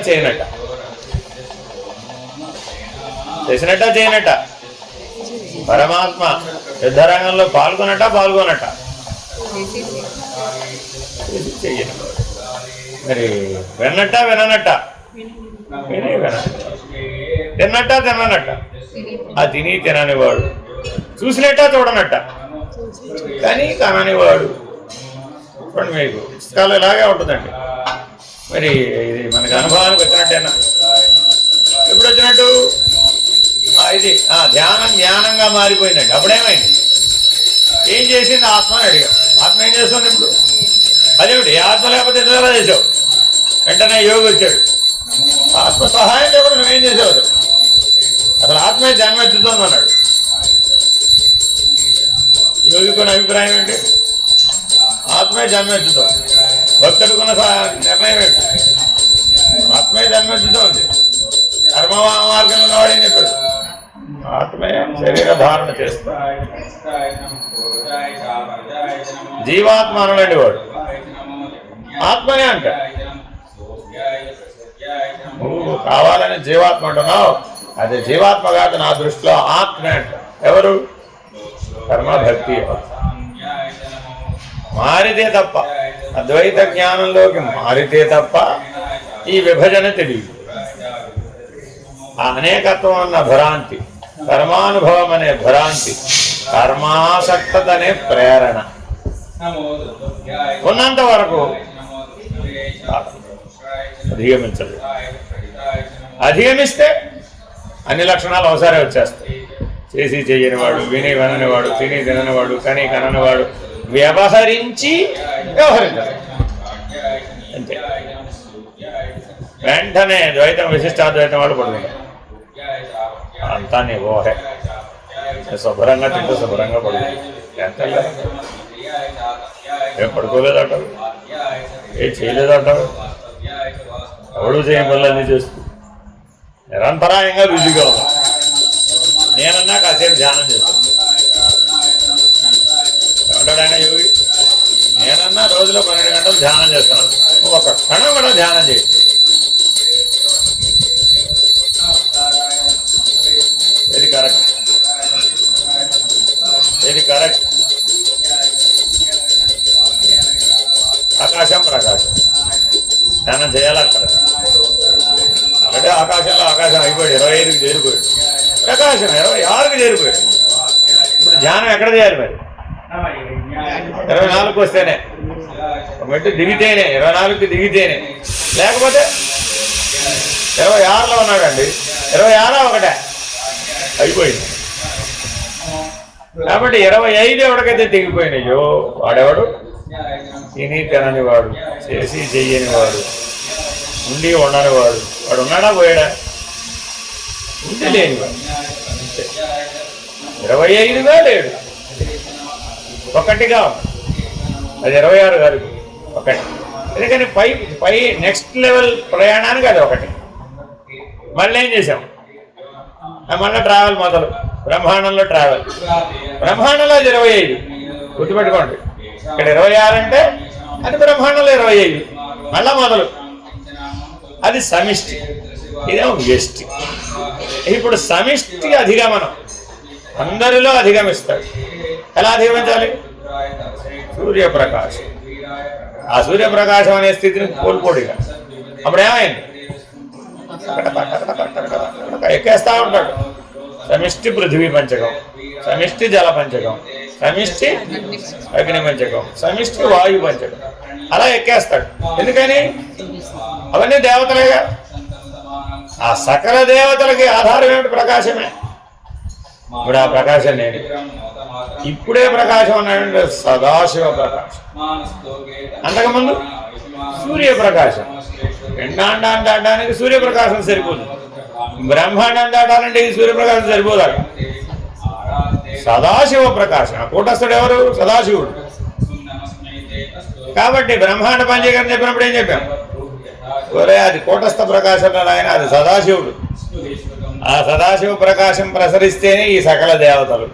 S1: చేయనట్ట పరమాత్మ యుద్ధరంగంలో పాల్గొనట చెయ్యను. మరి విన్నట్ట తిన్నట్ట ఆ తిననివాడు, చూసినట్ట చూడనట్ట కానీ కననివాడు. చూడండి, మీకు పుస్తకాలు ఇలాగే ఉంటుందండి. మరి ఇది మనకి అనుభవానికి వచ్చినట్టేనా? ఎప్పుడు వచ్చినట్టు ఇది జ్ఞానంగా మారిపోయిందండి. అప్పుడేమైంది, ఏం చేసింది ఆత్మ అని అడిగాం. ఆత్మ ఏం చేస్తుంది ఇప్పుడు? అదేమిటి, ఆత్మ లేకపోతే ఎందుకు చేసావు? వెంటనే యోగి వచ్చాడు, ఆత్మ సహాయం లేకుండా నువ్వేం చేసావు? అసలు ఆత్మే జన్మెత్తుతోంది అన్నాడు. యోగి కొన్ని అభిప్రాయం ఏంటి? ఆత్మే జన్మెత్తుతోంది. భక్తుడుకున్న నిర్ణయం ఏంటి? ఆత్మే జన్మెత్తుతోంది. కర్మ మార్గంలో ఉన్నవాడు ఏం చెప్పాడు? ఆత్మే శరీర ధారణ చేస్తాడు. జీవాత్మ అనలేండి వాడు, ఆత్మనే అంటాడు. నువ్వు కావాలని జీవాత్మ అంటున్నావు, అదే జీవాత్మ కాదు నా దృష్టిలో ఆత్మ అంట. ఎవరు? కర్మభక్తి. మారితే తప్ప, అద్వైత జ్ఞానంలోకి మారితే తప్ప ఈ విభజన తెలియదు. ఆ అనేకత్వం అన్న భ్రాంతి, కర్మానుభవం అనే భ్రాంతి, కర్మాసక్తత అనే ప్రేరణ, ఉన్నంత వరకు అధిగమించదు. అధిగమిస్తే అన్ని లక్షణాలు ఒకసారి వచ్చేస్తాయి. చేసి చెయ్యనివాడు, విని విననివాడు, తిని తిననివాడు, కని కననివాడు, వ్యవహరించి వ్యవహరించాలి అంతే. వెంటనే ద్వైతం విశిష్టాద్వైతం వాడు పడుతుంది. అంతా నీ ఊహే. శుభ్రంగా తింటూ శుభ్రంగా పడుతుంది. ఎంత ఏం పడుకోలేదంటావు, ఏం చేయలేదంటావు, ఎవడు చేయని పనులన్నీ చేస్తూ నిరంతరాయంగా బిజీగా ఉన్నా. నేనన్నా కాసేపు ధ్యానం చేస్తాను ఏమంటాడైనా యోగి. నేనన్నా రోజులో 12 గంటలు ధ్యానం చేస్తాను. నువ్వు ఒక క్షణం కూడా ధ్యానం చేయి. ఇది కరెక్ట్, ఇది కరెక్ట్. ఆకాశం ప్రకాశం ధ్యానం చేయాలక్కడ. అంటే ఆకాశంలో ఆకాశం అయిపోయాడు, 25కి చేరిపోయాడు. ప్రకాశం 26కి చేరిపోయాడు. ఇప్పుడు ధ్యానం ఎక్కడ చేయాలి మరి? 24కి వస్తేనే, మెట్టు దిగితేనే, 24కి దిగితేనే. లేకపోతే 26లో ఉన్నాడండి, 26 ఒకటే అయిపోయింది. కాబట్టి 25 ఎవరికైతే దిగిపోయినాయో వాడెవడు? తిని తినని వాడు, చేసి చెయ్యని వాడు, ఉండి ఉండని వాడు. వాడు ఉన్నాడా పోయాడా? ఉండి లేనివాడు. అంతే. 25గా లేడు, ఒకటిగా అది 26 కాదు, ఒకటి. ఎందుకని పై నెక్స్ట్ లెవెల్ ప్రయాణానికి అది ఒకటి. మళ్ళీ ఏం చేసాం? మళ్ళీ ట్రావెల్ మొదలు. బ్రహ్మాండంలో ట్రావెల్. బ్రహ్మాండంలో అది 25. గుర్తుపెట్టుకోండి. ఇక్కడ 26 అంటే అది బ్రహ్మాండంలో 25. మళ్ళా మొదలు. అది సమిష్టి, ఇదేమో వ్యష్టి. ఇప్పుడు సమిష్టి అధిగమనం. అందరిలో అధిగమిస్తాడు. ఎలా అధిగమించాలి? సూర్యప్రకాశం. ఆ సూర్యప్రకాశం అనే స్థితిని కోల్పోడిగా. అప్పుడు ఏమైంది? ఎక్కేస్తా ఉంటాడు. సమిష్టి పృథివీ పంచకం, సమిష్టి జల పంచకం, సమిష్టి అగ్ని పంచకం, సమిష్టి వాయు పంచకం. అలా ఎక్కేస్తాడు. ఎందుకని? అవన్నీ దేవతలేగా. ఆ సకల దేవతలకి ఆధారం ఏమిటి? ప్రకాశమే. ఇప్పుడు ఆ ప్రకాశం నేను ఇప్పుడే ప్రకాశం అన్నాడంటే సదాశివ ప్రకాశం. అంతకుముందు సూర్యప్రకాశం. పిండాండాన్ని దాటడానికి సూర్యప్రకాశం సరిపోదు. బ్రహ్మాండాన్ని దాటాలంటే ఈ సూర్యప్రకాశం సరిపోదా? సదాశివ ప్రకాశం. కూటస్థుడు ఎవరు? సదాశివుడు. కాబట్టి బ్రహ్మాండ పంచీకరణ చెప్పినప్పుడు ఏం చెప్పాం? ఒరే అది కూటస్థ ప్రకాశం ఆయన, అది సదాశివుడు. ఆ సదాశివ ప్రకాశం ప్రసరిస్తేనే ఈ సకల దేవతలు.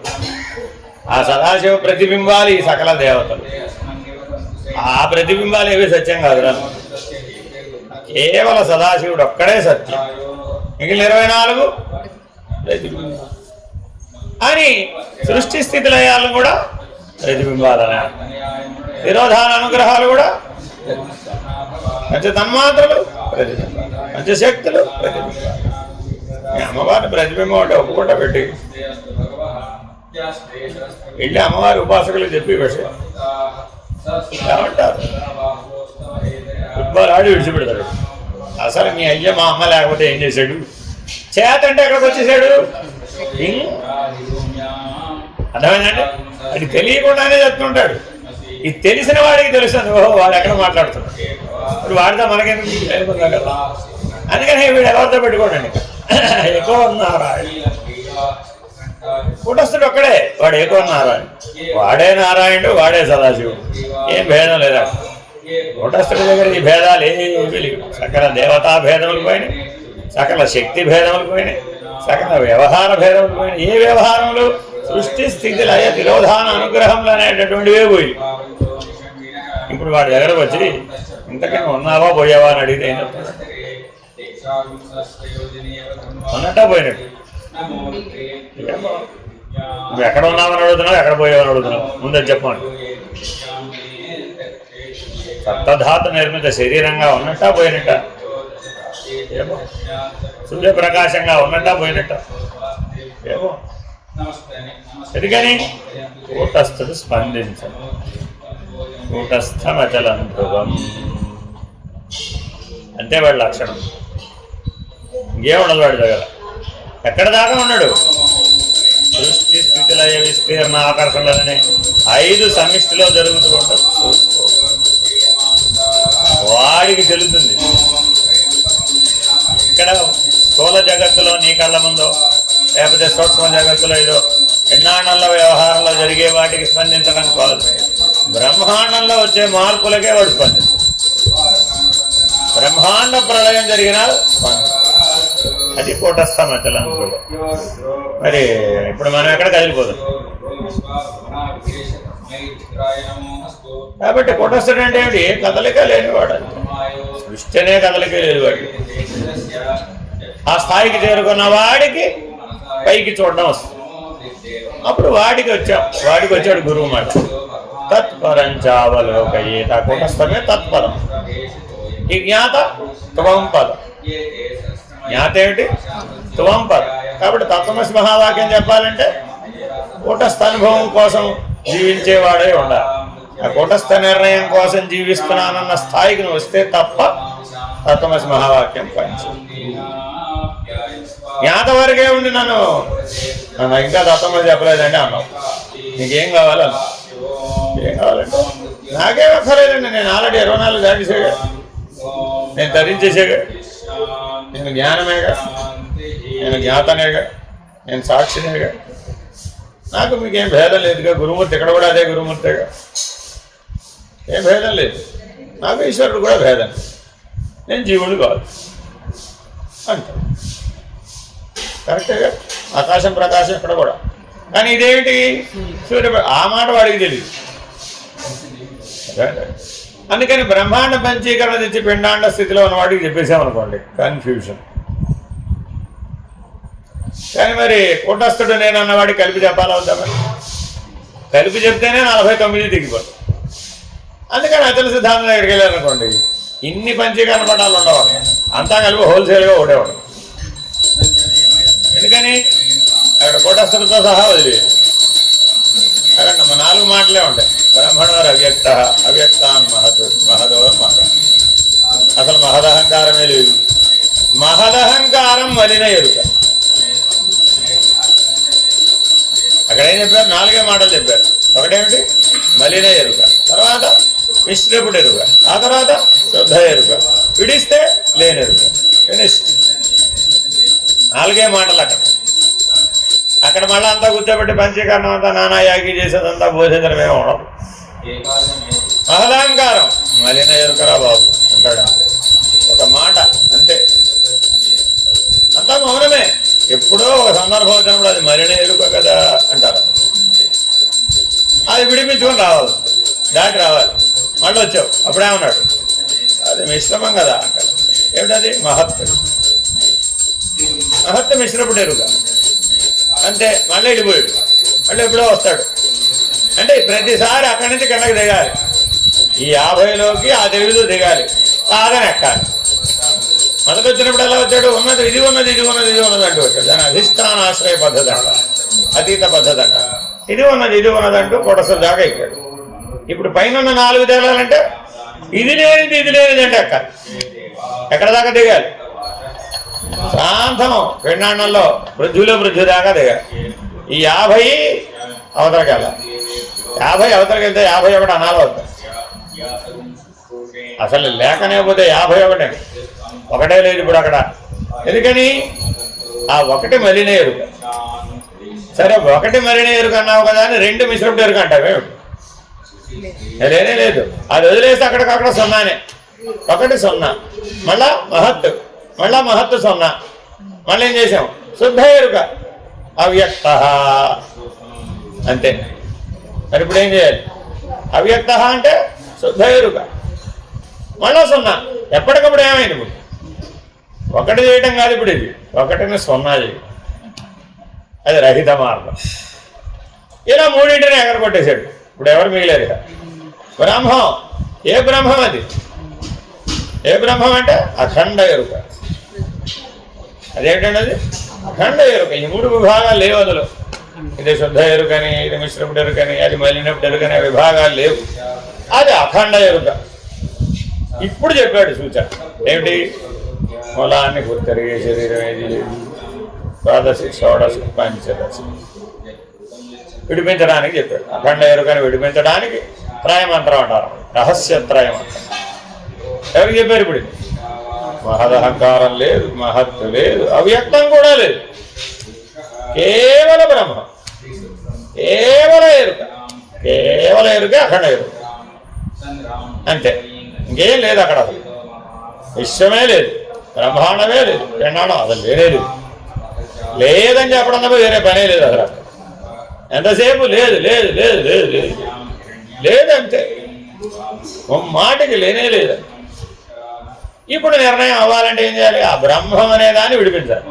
S1: ఆ సదాశివ ప్రతిబింబాలు ఈ సకల దేవతలు. ఆ ప్రతిబింబాలు ఏవి సత్యం కాదురా. కేవల సదాశివుడు ఒక్కడే సత్యం. మిగిలిన 24 ప్రతిబింబాలు అని సృష్టి స్థితి లయాలను కూడా ప్రతిబింబాలనే. నిరోధాన అనుగ్రహాలు కూడా పంచతన్మాత్రలు ప్రతిబింబాలు, పంచశక్తులు ప్రతిబింబాలు. అమ్మవారిని ప్రతిబింబం అంటే ఒప్పుకుంటా పెట్టి వెళ్ళి అమ్మవారి ఉపాసకులు చెప్పి విషయం ఏమంటారు? ఫుట్బాల్ ఆడి విడిచిపెడతాడు. అసలు మీ అయ్య మా అమ్మ లేకపోతే ఏం చేశాడు? చేత అంటే ఎక్కడికి వచ్చేసాడు? అర్థమైందండి? అది తెలియకుండానే చెప్తుంటాడు. ఇది తెలిసిన వాడికి తెలుస్తుంది. ఓహో వాడు ఎక్కడ మాట్లాడుతున్నాడు, ఇప్పుడు వాడితో మనకెందుకు లేకుండా కదా. అందుకని వీడు ఎవరితో పెట్టుకోండి. ఎక్కువ నారాయణ. కూటస్థుడు ఒక్కడే, వాడు ఎక్కువ నారాయణ. వాడే నారాయణుడు, వాడే సదాశివుడు. ఏం భేదం లేదా? కూటస్థుడి దగ్గర ఈ భేదాలు ఏమీ లేవు. సకల దేవతా భేదములు పోయినాయి, సకల శక్తి భేదములు పోయినాయి, సకల వ్యవహార భేదములు పోయినాయి. ఏ వ్యవహారములు? సృష్టి స్థితి లయ తిరోధాన అనుగ్రహంలో అనేటటువంటివే పోయి. ఇప్పుడు వాడి దగ్గరకు వచ్చి ఇంతకన్నా ఉన్నావా పోయావా అని అడిగితే ఏం చెప్తాడు? ఉన్నట్టా పోయినట్టు. నువ్వు ఎక్కడ ఉన్నావని అడుగుతున్నావు, ఎక్కడ పోయావని అడుగుతున్నావు? ముందని చెప్పండి. సప్తధాతు నిర్మిత శరీరంగా ఉన్నట్టా పోయినట్ట? ఏమో. సూర్యప్రకాశంగా ఉన్నట్టా పోయినట్ట? ఏమో. ఎందుకని? కూటస్థుడు స్పందించడు. కూటస్థమచలం ధ్రువం. అంతే వాడి లక్షణం. ఇంకేం ఉండదు వాడి దగ్గర. ఎక్కడ దాకా ఉన్నాడు? సృష్టి, స్థితిలయ, విస్తీర్ణ, ఆకర్షణలని 5 సమిష్టిలో జరుగుతూ ఉంటుంది. చూసుకో, వాడికి తెలుస్తుంది. ఇక్కడ స్థూల జగత్తులో నీ కళ్ళ ముందో లేకపోతే సూక్ష్మ జగత్తులో ఏదో ఎన్నాళ్ళ వ్యవహారంలో జరిగే వాటికి స్పందించడం కాదు. బ్రహ్మాండంలో వచ్చే మార్పులకే వాడు స్పందించు. బ్రహ్మాండ ప్రళయం జరిగినా అది కూటస్థమచలం. మరి ఇప్పుడు మనం ఎక్కడ కదిలిపోదాం. కాబట్టి కూటస్థుడు అంటే ఏమిటి? కదలిక లేనివాడు. సృష్టి అనే కదలిక లేదు వాడు. ఆ స్థాయికి చేరుకున్న వాడికి పైకి చూడడం వస్తుంది. అప్పుడు వాడికి వచ్చాడు గురువు మాట. తత్పరం చావలోకయేత. కూటస్థమే తత్పరం. ఈ జ్ఞాత త్వం పదం. జ్ఞాత ఏమిటి? త్వం పదం. కాబట్టి తత్వమసి మహావాక్యం చెప్పాలంటే కూటస్థ అనుభవం కోసం జీవించేవాడే ఉండాలి. ఆ కూటస్థ నిర్ణయం కోసం జీవిస్తున్నానన్న స్థాయికి నువ్వు వస్తే తప్ప తత్వమసి మహావాక్యం పంచు. జ్ఞాత వరకే ఉండి నన్ను ఇంకా తత్వమసి చెప్పలేదండి అన్నావు. నీకేం కావాలన్నా? ఏం కావాలంటే నాకేం అక్కర్లేదండి, నేను ఆల్రెడీ 24 దాటిసేగా, నేను ధరించేసేగా, నేను జ్ఞానమేగా, నేను జ్ఞాతనేగా, నేను సాక్షినేగా, నాకు మీకేం భేదం లేదుగా. గురుమూర్తి ఇక్కడ కూడా అదే గురుమూర్తిగా, ఏం భేదం లేదు. నాకు ఈశ్వరుడు కూడా భేదం, నేను జీవుడు కాదు అంటే కరెక్టేగా. ఆకాశం ప్రకాశం ఇక్కడ కూడా. కానీ ఇదేమిటి? సూర్య. ఆ మాట వాడికి తెలియదు. అందుకని బ్రహ్మాండ పంచీకరణ తెచ్చి పిండాండ స్థితిలో ఉన్నవాడికి చెప్పేసామనుకోండి, కన్ఫ్యూషన్. కానీ మరి కూటస్థుడు నేను అన్నవాడికి కలిపి చెప్పాలవుతా? మరి కలిపి చెప్తేనే 49 దిగిపోతుంది. అందుకని అచల సిద్ధాంతం దగ్గరికి వెళ్ళారనుకోండి, ఇన్ని పంచీకరణ పటాలు ఉండేవాడు, అంతా కలిపి హోల్సేల్గా ఉండేవాడు. ఎందుకని అక్కడ కూటస్థుడితో సహా వదిలేదు. అక్కడ 4 మాటలే ఉంటాయి. బ్రహ్మణోర్ అవ్యక్త, అవ్యక్తాన్ మహత్, మహదోర్ మహ. అసలు మహదహంకారమే లేదు. మహదహంకారం మలిన ఎరుక. అక్కడ ఏం చెప్పారు? 4 మాటలు చెప్పారు. ఒకటేమిటి? మలిన ఎరుక, తర్వాత మిశ్రపుడు ఎరుక, ఆ తర్వాత శుద్ధ ఎరుక, విడిస్తే లేని ఎరుక. ఫినిష్. 4 మాటలు అక్కడ. అక్కడ మళ్ళీ అంతా కూర్చోబెట్టి పంచీకరణం అంతా నానా యాగి చేసేదంతా బోధించడమే ఉండదు. మహదహంకారం మలిన ఎరుకరా బాబు అంటాడు. ఒక మాట అంతే, అంతా మౌనమే. ఎప్పుడో ఒక సందర్భం వచ్చినప్పుడు అది మలిన ఎరుక కదా అంటారు. అది విడిపించుకొని రావాలి, దాటి రావాలి. మళ్ళీ వచ్చావు, అప్పుడేమన్నాడు? అది మిశ్రమం కదా అంటారు. ఏమిటది? మహత్. మహత్ మిశ్రపుడు ఎరుక అంతే. మళ్ళీ ఇడిపోయాడు, మళ్ళీ ఎప్పుడో వస్తాడు. అంటే ప్రతిసారి అక్కడి నుంచి కిందకి దిగాలి. ఈ 50లోకి ఆ తెలుగులో దిగాలి, కాదని ఎక్కాలి. మొదటి వచ్చినప్పుడు ఎలా వచ్చాడు? ఉన్నది ఇది ఉన్నది, ఇది ఉన్నది, ఇది ఉన్నది అంటూ వచ్చాడు. దాని అధిష్టానాశ్రయ పద్ధతి అంట, అతీత పద్ధతి అంట. ఇది ఉన్నది, ఇది ఉన్నదంటూ కూటస్థుడి దాకా ఎక్కాడు. ఇప్పుడు పైన 4 తేలాలంటే ఇది లేనిది, ఇది లేనిది అంటే ఎక్కాలి. ఎక్కడ దాకా దిగాలి? శాంతం పిండాండంలో పృథ్వీలో పృథ్వీ దాకా దిగాలి. ఈ 50 అవతలకి వెళ్ళాలి. 50 అవతలకి వెళ్తే 51 అనాలి అవుతాయి. అసలు లేకనే పోతే 51 ఒకటే లేదు ఇప్పుడు అక్కడ. ఎందుకని? ఆ 1 మలిన ఎరుక. సరే 1 మలిన ఎరుక అన్నావు కదా అని 2 మిశ్రపుడు ఎరుక అంటావే? లేనే లేదు. అది వదిలేస్తే అక్కడికక్కడ 0నే. 1 0, మళ్ళా మహత్తు, మళ్ళా మహత్తు 0. మళ్ళీ ఏం చేసాం? శుద్ధ ఎరుక, అవ్యక్త అంతే. మరి ఇప్పుడు ఏం చేయాలి? అవ్యక్త అంటే శుద్ధ ఎరుక, మళ్ళా 0. ఎప్పటికప్పుడు ఏమైంది? ఇప్పుడు 1 చేయటం కాదు, ఇప్పుడు ఇది 1ని 0 చేయ. అది రహిత మార్గం. ఇలా 3ని ఎగరగొట్టేశాడు. ఇప్పుడు ఎవరు మిగిలేదు ఇక? బ్రహ్మం. ఏ బ్రహ్మం అది? ఏ బ్రహ్మం అంటే అఖండ ఎరుక. అదేమిటండి? అది అఖండ ఎరుక. ఈ 3 విభాగాలు లేవు అందులో. ఇది శుద్ధ ఎరుకని, ఇది మిశ్రపుడు ఎరుకని, అది మలినపుడు ఎరుకని విభాగాలు లేవు. అది అఖండ ఎరుక. ఇప్పుడు చెప్పాడు సూచన ఏమిటి? మూలాన్ని గుర్తెరిగే శరీరం ఏది లేదు, ద్వాదశి షోడశి పంచదశి విడిపించడానికి చెప్పాడు. అఖండ ఎరుకని విడిపించడానికి త్రయమంత్రం అంటారు, రహస్యత్రయమంత్రం. ఎవరికి చెప్పారు? ఇప్పుడు మహదహంకారం లేదు, మహత్తు లేదు, అవ్యక్తం కూడా లేదు, కేవల బ్రహ్మ, కేవల ఎరుక, కేవల ఎరుకే అఖండ ఎరుక అంతే. ఇంకేం లేదు అక్కడ, అసలు విశ్వమే లేదు, బ్రహ్మాండమే లేదు, పెన్నాడం అసలు లేనే లేదు. లేదని చెప్పడం తప్ప వేరే పనే లేదు అసలు. ఎంతసేపు లేదు లేదు లేదు లేదు లేదు లేదంతే, మాటికి లేనే లేదు. ఇప్పుడు నిర్ణయం అవ్వాలంటే ఏం చేయాలి? ఆ బ్రహ్మం అనే దాన్ని విడిపించాలి,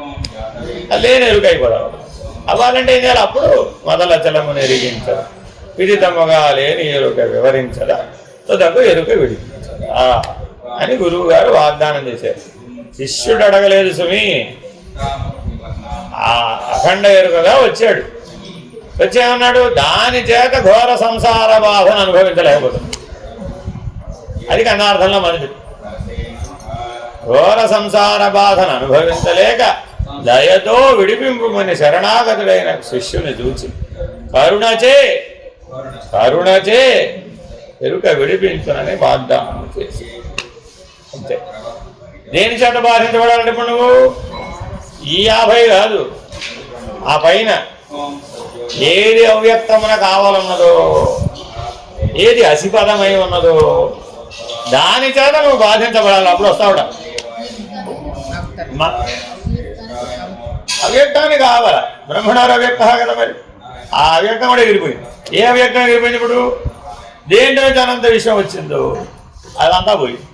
S1: అది లేని ఎరుక అయిపోదాం. అవ్వాలంటే ఏం చేయాలి? అప్పుడు మొదలచలమును ఎరిగించదు, విదితముగా లేని ఎరుక వివరించదా, తుదకు ఎరుక విడిపించదా అని గురువు గారు వాగ్దానం చేశారు. శిష్యుడు అడగలేదు సుమి, ఆ అఖండ ఎరుకగా వచ్చాడు. వచ్చేమన్నాడు? దాని చేత ఘోర సంసార బాధను అనుభవించలేకపోతుంది. అది కన్నార్థంలో మంది ఘోర సంసార బాధను అనుభవించలేక దయతో విడిపింపుమని శరణాగతుడైన శిష్యుని చూచి కరుణచే ఎరుక విడిపించునని వాగ్దానం చేసి అంతే. దేని చేత బాధించబడాలంటే ఇప్పుడు నువ్వు ఈ 50 కాదు, ఆ పైన ఏది అవ్యక్తమున కావాలన్నదో, ఏది అసిపదమై ఉన్నదో దాని చేత నువ్వు బాధించబడాలి. అప్పుడు వస్తావుట. అవ్యక్తాన్ని కావాలా? బ్రహ్మణారు అవ్యక్త కదా, మరి ఆ అవ్యక్తం కూడా ఎగిరిపోయింది. ఏ అవ్యక్తం ఎగిరిపోయింది? ఇప్పుడు దేంట్లో అనంత విషయం వచ్చిందో అదంతా పోయింది.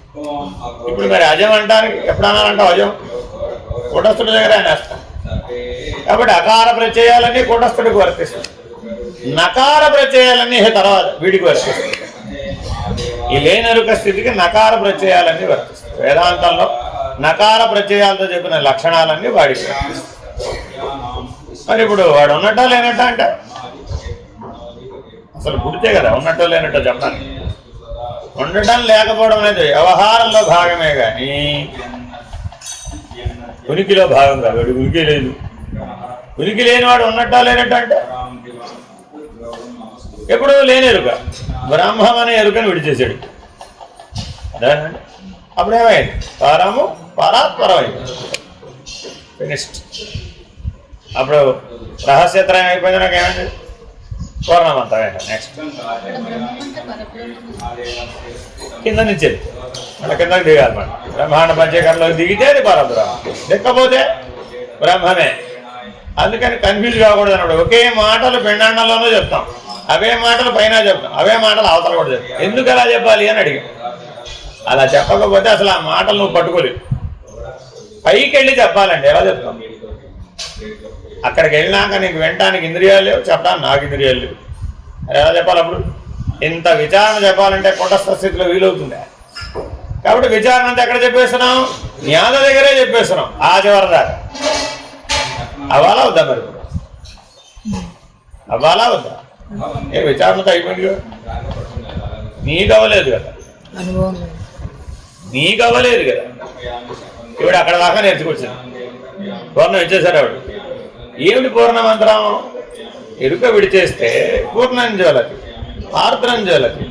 S1: ఇప్పుడు మరి అజం అంటానికి ఎప్పుడన్నానంటావు? అజం కూటస్థుడి దగ్గర అనేస్తాం. కాబట్టి అకార ప్రత్యయాలన్నీ కూటస్థుడికి వర్తిస్తాయి, నకార ప్రత్యయాలన్నీ తర్వాత వీడికి వర్తిస్తాయి. ఈ లేనరుక స్థితికి నకార ప్రత్యయాలన్నీ వర్తిస్తాయి. వేదాంతంలో నకార ప్రత్యయాలతో చెప్పిన లక్షణాలన్నీ వాడికి వర్తిస్తాయి. మరి ఇప్పుడు వాడు ఉన్నట్టా లేనట్టా అంటే అసలు గుర్తే కదా ఉన్నట్టో లేనట్టో చెప్పడానికి. ఉండటం లేకపోవడం అనేది వ్యవహారంలో భాగమే కానీ ఉనికిలో భాగం కాదు. వాడు ఉనికి లేదు. ఉనికి లేనివాడు ఉన్నట్టా లేనట్టు అంటే ఎప్పుడు లేని ఎరుక, బ్రహ్మం అనే ఎరుకని విడిచేసాడు. అదేనండి. అప్పుడేమైంది? పరము పరాత్పరమైంది, ఫినిష్డ్. అప్పుడు రహస్యత్రయం అయిపోయింది. నాకేమైంది? పూర్ణమంతమే. నెక్స్ట్ కింద నుంచి మళ్ళీ కిందకి దిగాలి. మనం బ్రహ్మాండ పంచకరణలోకి దిగితే అది పరబ్రహ్మ, దిక్కపోతే బ్రహ్మమే. అందుకని కన్ఫ్యూజ్ కాకూడదు అన్నాడు. ఒకే మాటలు పిండాండంలోనూ చెప్తాం, అవే మాటలు పైన చెప్తాం, అవే మాటలు అవతల కూడా చెప్తాం. ఎందుకు అలా చెప్పాలి అని అడిగాం. అలా చెప్పకపోతే అసలు ఆ మాటలు నువ్వు పట్టుకోలేవు. పైకి వెళ్ళి చెప్పాలండి. ఎలా చెప్తాం? అక్కడికి వెళ్ళినాక నీకు వినటానికి ఇంద్రియాలు లేవు, చెప్పడానికి నాకు ఇంద్రియాలు లేవు. అది ఎలా చెప్పాలి? అప్పుడు ఇంత విచారణ చెప్పాలంటే కూటస్థ స్థితిలో వీలవుతుందా? కాబట్టి విచారణ అంతా ఎక్కడ చెప్పేస్తున్నాం? జ్ఞాన దగ్గరే చెప్పేస్తున్నాం, ఆ చివరి దాకా. అవ్వాలా వద్దా? మరి అవ్వాలా వద్దా? ఏ విచారణతో అయిపోయింది కదా, నీకు అవ్వలేదు కదా, నీకు అవ్వలేదు కదా. ఇప్పుడు అక్కడ దాకా నేర్చుకొచ్చింది, పూర్ణం ఇచ్చేసారు ఆవిడ. ఏమిటి పూర్ణమంత్రం? ఎరుక విడిచేస్తే పూర్ణంజోలకి, ఆర్ద్రంజోలకి.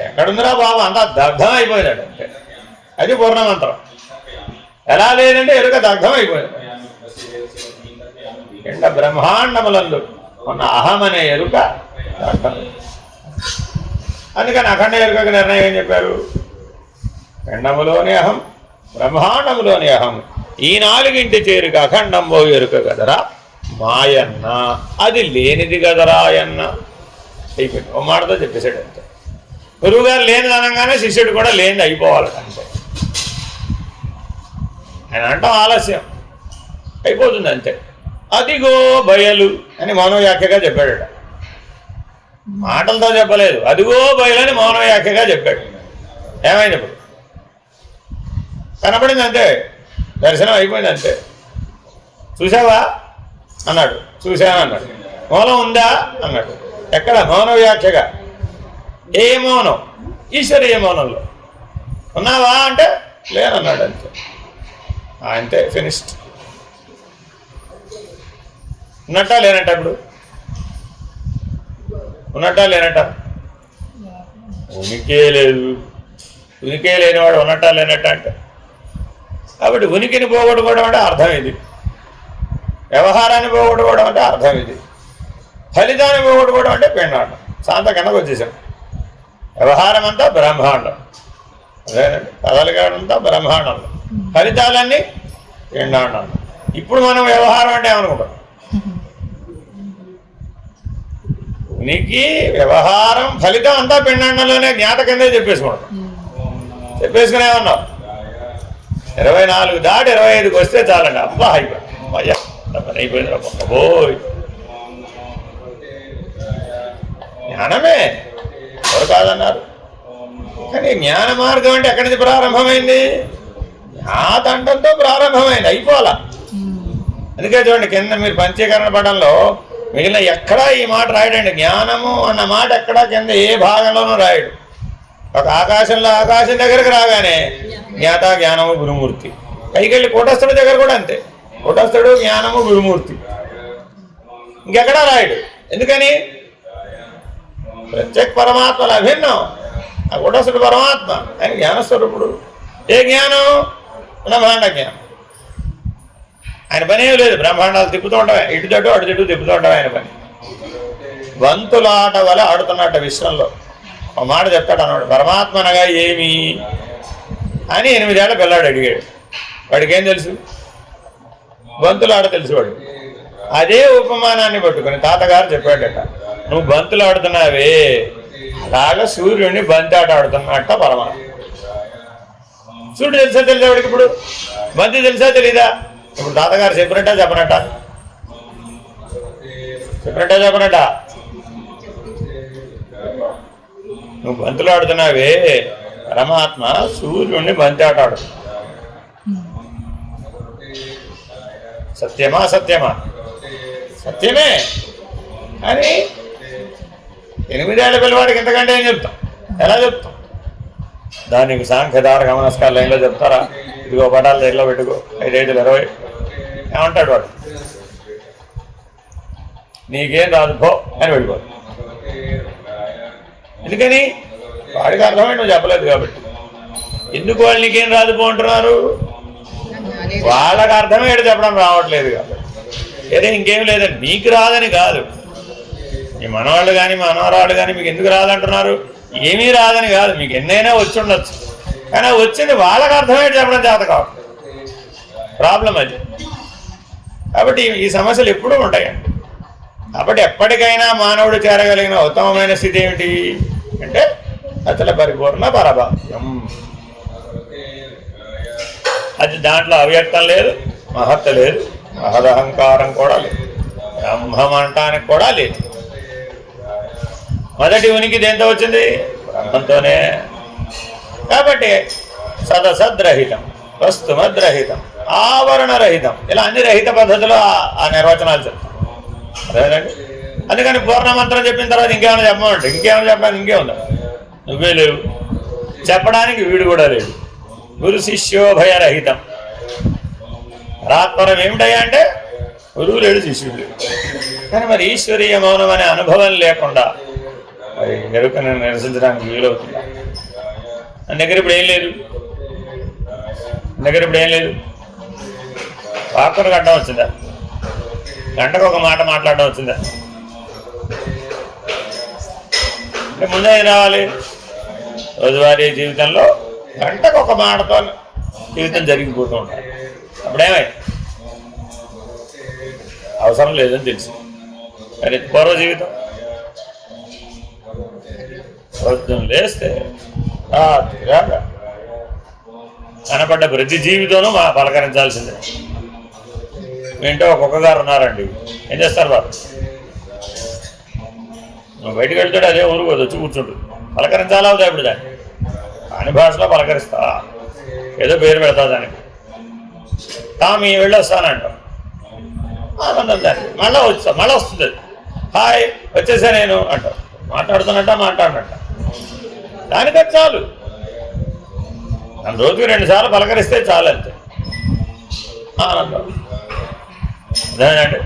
S1: ఎక్కడుందిరా బాబు, అంతా దగ్ధం అయిపోయినాడు అంటే అది పూర్ణమంత్రం. ఎలా లేదంటే ఎరుక దగ్ధం అయిపోయింది. ఎండ బ్రహ్మాండములందు ఉన్న అహం అనే ఎరుక దగ్ధం. అందుకని అఖండ ఎరుకకు నిర్ణయం ఏం చెప్పారు? పిండములోని అహం, బ్రహ్మాండములోని అహం, ఈ 4 చేరుక అఖండంబో ఎరుక కదరా మాయన్న, అది లేనిది కదరా అన్న. అయిపోయింది. ఓ మాటతో చెప్పేసాడు అంతే. గురువుగారు లేనిది అనగానే శిష్యుడు కూడా లేనిది అయిపోవాలట అంతే. ఆయన అంటాం ఆలస్యం అయిపోతుంది అంతే. అదిగో బయలు అని మౌనవ్యాఖ్యగా చెప్పాడట. మాటలతో చెప్పలేదు, అదిగో బయలు అని మౌనవ్యాఖ్యగా చెప్పాడు. ఏమైంది? ఇప్పుడు కనపడింది అంతే, దర్శనం అయిపోయింది అంతే. చూసావా అన్నాడు, చూశాను అన్నాడు. మూలం ఉందా అన్నాడు. ఎక్కడ? మౌన వ్యాఖ్యగా. ఏ మౌనం? ఈశ్వరీయ మౌనంలో. ఉన్నావా అంటే లేనన్నాడు. అంతే, అంతే, ఫినిష్డ్. ఉన్నట్టా లేనట్ట? ఇప్పుడు ఉన్నట్టా లేనట్ట? ఉనికే లేదు. ఉనికే లేనివాడు ఉన్నట్టా లేనట్ట అంటే? కాబట్టి ఉనికిని పోగొట్టుకోవడం అంటే అర్థం ఇది, వ్యవహారాన్ని పోగొట్టుకోవడం అంటే అర్థం ఇది, ఫలితాన్ని పోగొట్టుకోవడం అంటే పిండాండం. శాంత కిందకు వచ్చేసాం. వ్యవహారం అంతా బ్రహ్మాండం, అదేనండి, కదలికంతా బ్రహ్మాండంలో, ఫలితాలన్నీ పిండాండంలో. ఇప్పుడు మనం వ్యవహారం అంటే ఏమనుకుంటాం? ఉనికి, వ్యవహారం, ఫలితం అంతా పిండాండంలోనే జ్ఞాత కిందే చెప్పేసుకుంటాం. చెప్పేసుకుని ఏమన్నావు? 24 దాటి 25కి వస్తే చాలండి. అబ్బా అయ్యా అయిపోయింది పోయి. జ్ఞానమే, ఎవరు కాదన్నారు? కానీ జ్ఞాన మార్గం అంటే ఎక్కడి నుంచి ప్రారంభమైంది? జ్ఞాతండంతో ప్రారంభమైంది, అయిపోవాలా. అందుకే చూడండి, కింద మీరు పంచీకరణ పటంలో మిగిలిన ఎక్కడా ఈ మాట రాయడండి. జ్ఞానము అన్న మాట ఎక్కడా కింద ఏ భాగంలోనూ రాయడు. ఒక ఆకాశంలో ఆకాశం దగ్గరకు రాగానే జ్ఞాత, జ్ఞానము, గురుమూర్తి. పైకెళ్ళి కూటస్థుడి దగ్గర కూడా అంతే, కూటస్థుడు, జ్ఞానము, గురుమూర్తి. ఇంకెక్కడా రాయడు. ఎందుకని? ప్రత్యేక పరమాత్మలు అభిన్నం. ఆ కూటస్థుడు పరమాత్మ, ఆయన జ్ఞానస్వరూపుడు. ఏ జ్ఞానం? బ్రహ్మాండ జ్ఞానం. ఆయన పని ఏం లేదు, బ్రహ్మాండాలు తిప్పుతూ ఉంటాయి, ఇటు చెట్టు అటు చెట్టు తిప్పుతూ ఉంటాయి ఆయన పని. వంతులాట వల్ల ఆడుతున్నట్ట విశ్వంలో. ఒక మాట చెప్తాడు అన్నాడు, పరమాత్మ అనగా ఏమి అని 8 ఏళ్ల పిల్లాడు అడిగాడు. వాడికి ఏం తెలుసు? బంతులాట తెలుసు వాడు. అదే ఉపమానాన్ని పట్టుకుని తాతగారు చెప్పాడట, నువ్వు బంతులు ఆడుతున్నావే అలాగా సూర్యుడిని బంతి ఆట ఆడుతున్నట్ట పరమాత్మ. సూర్యుడు తెలుసా తెలుసా వాడికి? ఇప్పుడు బంతి తెలుసా తెలీదా? ఇప్పుడు తాతగారు చెప్పినట్ట చెప్పనట్ట? చెప్పినట్ట చెప్పనట్ట? నువ్వు బంతులు ఆడుతున్నావే, పరమాత్మ సూర్యుడిని బంతి ఆట ఆడు. సత్యమా? సత్యమా? సత్యమే. కానీ 8 ఏళ్ల పిల్లవాడికి ఎంతకంటే ఏం చెప్తాం? ఎలా చెప్తాం? దానికి సాంఖ్యధార గమనస్కార లైన్లో చెప్తారా? ఇదిగో పటాలు దగ్గరలో పెట్టుకో, 5, 5, 20 ఏమంటాడు వాడు? నీకేం రాదు పో అని వెళ్ళిపోదు. ఎందుకని? వాడికి అర్థమై నువ్వు చెప్పలేదు కాబట్టి. ఎందుకు వాళ్ళు నీకేం రాదు పో అంటున్నారు? వాళ్ళకి అర్థమయ్యేది చెప్పడం రావట్లేదు కాబట్టి. ఏదో ఇంకేం లేదండి, మీకు రాదని కాదు. మీ మనవాళ్ళు కానీ మనవరాళ్ళు కానీ మీకు ఎందుకు రాదంటున్నారు? ఏమీ రాదని కాదు, మీకు ఎన్నైనా వచ్చి ఉండొచ్చు. కానీ వచ్చింది వాళ్ళకి అర్థమయ్యేది చెప్పడం చేత కాదు, ప్రాబ్లం అది. కాబట్టి ఈ సమస్యలు ఎప్పుడూ ఉంటాయండి. కాబట్టి ఎప్పటికైనా మానవుడు చేరగలిగిన ఉత్తమమైన స్థితి ఏమిటి అంటే అచల పరిపూర్ణ పరభాగ్యం. అది దాంట్లో అవ్యక్తం లేదు, మహత్త లేదు, మహదహంకారం కూడా లేదు, బ్రహ్మం అనటానికి కూడా లేదు. మొదటి ఉనికి దేంతో వచ్చింది? బ్రహ్మంతోనే. కాబట్టి సదసద్రహితం, వస్తుమద్రహితం, ఆవరణరహితం, ఇలా అన్ని రహిత పద్ధతిలో ఆ నిర్వచనాలు చెప్తాం. అదేనండి. అందుకని పూర్ణమంత్రం చెప్పిన తర్వాత ఇంకేమైనా చెప్పమంటే ఇంకేమైనా చెప్పడానికి ఇంకేముందా? నువ్వే లేవు, చెప్పడానికి వీడు కూడా లేడు. గురు శిష్యోభయరహితం. పరాత్పరం ఏమిటయ్యా అంటే గురువు లేడు, శిష్యుడు లేడు. కానీ మరి ఈశ్వరీయ మౌనం అనే అనుభవం లేకుండా మరి ఎరుకను నిరసించడానికి వీలవుతుందా? నా దగ్గర ఇప్పుడు ఏం లేదు, వాక్కును గంట వచ్చిందా? గంటకు ఒక మాట మాట్లాడడం వచ్చిందా? అంటే ముందే ఏం రావాలి? రోజువారీ జీవితంలో గంటకు ఒక మాటతో జీవితం జరిగిపోతూ ఉంటాయి. అప్పుడేమై అవసరం లేదని తెలుసు. మరి పూర్వ జీవితం పొద్దున్న లేస్తే రాత్రిరాగా కనపడ్డ ప్రతి జీవితంలో మా పలకరించాల్సిందే. మీ ఇంట్లో ఒక్కొక్క గారు ఉన్నారండి, ఏం చేస్తారు వారు? నువ్వు బయటకు వెళ్తాడు, అదే ఊరుకు వచ్చి కూర్చుంటుంది. పలకరించాలా అవుతా ఇప్పుడు దాన్ని? కాని భాషలో పలకరిస్తా, ఏదో పేరు పెడతా దానికి. తాము వెళ్ళొస్తానంటాం, ఆనందం దాన్ని. మళ్ళీ వస్తుంది, హాయ్ వచ్చేసా నేను అంటావు. మాట్లాడుతున్నట్ట దానికే చాలు. నన్ను రోజుకి 2 సార్లు పలకరిస్తే చాలు, అంతే ఆనందం. అదేనండి,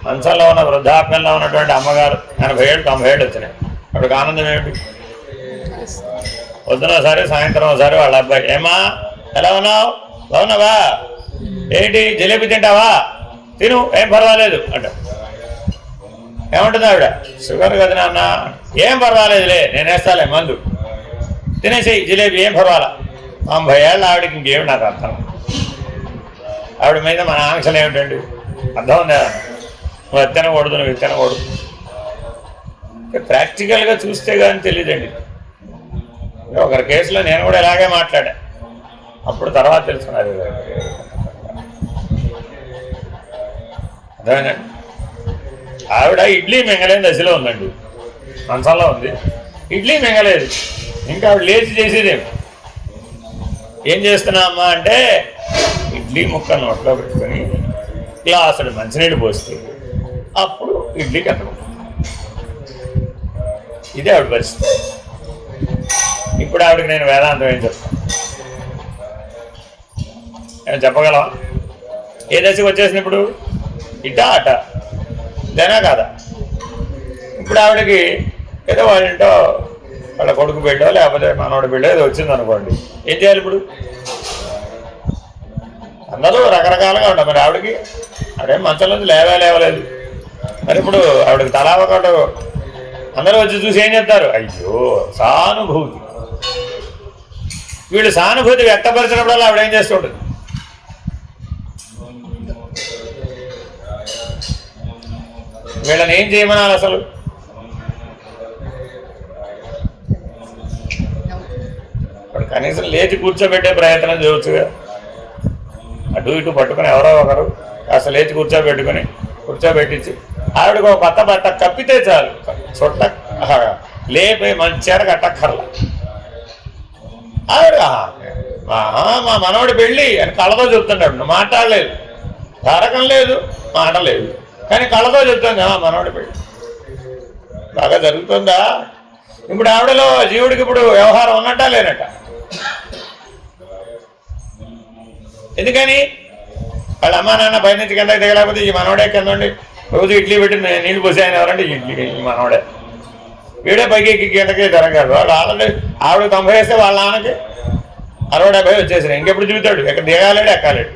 S1: మంచంలో ఉన్న వృద్ధాప్యంలో ఉన్నటువంటి అమ్మగారు 80 ఏళ్ళు 90 ఏళ్ళు వచ్చినాయి. అప్పటికి ఆనందం ఏమిటి? పొద్దున ఒకసారి సాయంత్రం ఒకసారి వాళ్ళ అబ్బాయి, ఏమా ఎలా ఉన్నావు, బాగున్నావా, ఏంటి జిలేబీ తింటావా, తిను ఏం పర్వాలేదు అంట. ఏమంటుంది ఆవిడ? షుగర్ కదా నాన్న. ఏం పర్వాలేదులే, నేను వేస్తాలే మందు, తినేసేయి జిలేబీ, ఏం పర్వాలా. 90 ఏళ్ళ ఆవిడకి ఇంకేమి నాకు అర్థం. ఆవిడ మీద మన ఆంక్షలు ఏమిటండి? అర్థం ఉందా? నువ్వు తినకూడదు, నువ్వు తినకూడదు. ప్రాక్టికల్గా చూస్తే కానీ తెలియదండి. ఒకరి కేసులో నేను కూడా ఇలాగే మాట్లాడా, అప్పుడు తర్వాత తెలుసుకున్నారు. అదేనండి, ఆవిడ ఇడ్లీ మింగలేని దశలో ఉందండి, మంచంలో ఉంది, ఇడ్లీ మింగలేదు. ఇంకా ఆవిడ లేచి చేసేదేమి? ఏం చేస్తున్నా అమ్మా అంటే, ఇడ్లీ ముక్క నోట్లో పెట్టుకొని గ్లాసుడు మంచినీళ్ళు పోస్తే అప్పుడు ఇడ్లీకి అందం. ఇదే ఆవిడ పరిస్థితి. ఇప్పుడు ఆవిడకి నేను వేదాంతం ఏం చెప్తాను? ఏమైనా చెప్పగలవా? ఏ దశకు వచ్చేసింది ఇప్పుడు? ఇటా అట, ఇదేనా కాదా? ఇప్పుడు ఆవిడకి ఏదో వాళ్ళంటో వాళ్ళ కొడుకు బిడ్డో లేకపోతే మనోడి బిడ్డో ఏదో వచ్చింది అనుకోండి, ఏం చేయాలి ఇప్పుడు? అందరూ రకరకాలుగా ఉంటారు. మరి ఆవిడకి ఆవిడేం మంచం నుంచి లేవలేదు. మరి ఇప్పుడు ఆవిడకి తలా ఒకటి అందరూ వచ్చి చూసి ఏం చెప్తారు? అయ్యో సానుభూతి. వీళ్ళు సానుభూతి వ్యక్తపరిచినప్పుడల్లా ఆవిడ ఏం చేస్తుంటుంది? వీళ్ళని ఏం చేయమనాలి అసలు? కనీసం లేచి కూర్చోబెట్టే ప్రయత్నం చేయవచ్చుగా. అటు ఇటు పట్టుకుని ఎవరో ఒకరు కాస్త లేచి కూర్చోబెట్టించి ఆవిడకు ఒక కొత్త బట్ట కప్పితే చాలు. చుట్ట లేపే మంచి చీర కట్టక్కర్లా. ఆవిడ మా మనవడి పెళ్ళి అని కళ్ళతో చెప్తుంటాడు. నువ్వు మాట్లాడలేదు, తారకం లేదు, మాట లేదు, కానీ కళ్ళతో చెప్తుంది మనవడి పెళ్ళి. బాగా జరుగుతుందా? ఇప్పుడు ఆవిడలో జీవుడికి ఇప్పుడు వ్యవహారం ఉన్నట్టా లేనట్ట? ఎందుకని? వాళ్ళ అమ్మా నాన్న పైనుంచి కిందకి దిగలేకపోతే ఈ మనవడే కిందండి రోజు ఇడ్లీ పెట్టి నీళ్ళు పోసి ఆయన ఎవరంటే ఈ మనవడే. వీడే పైకి కిందకి తిరగాడు. వాడు ఆవిడ 90 వేస్తే వాళ్ళ నాన్నకి 60-70 వచ్చేసినాయి. ఇంకెప్పుడు చూస్తాడు? ఎక్కడ దిగాలేడు, ఎక్కాలేడు.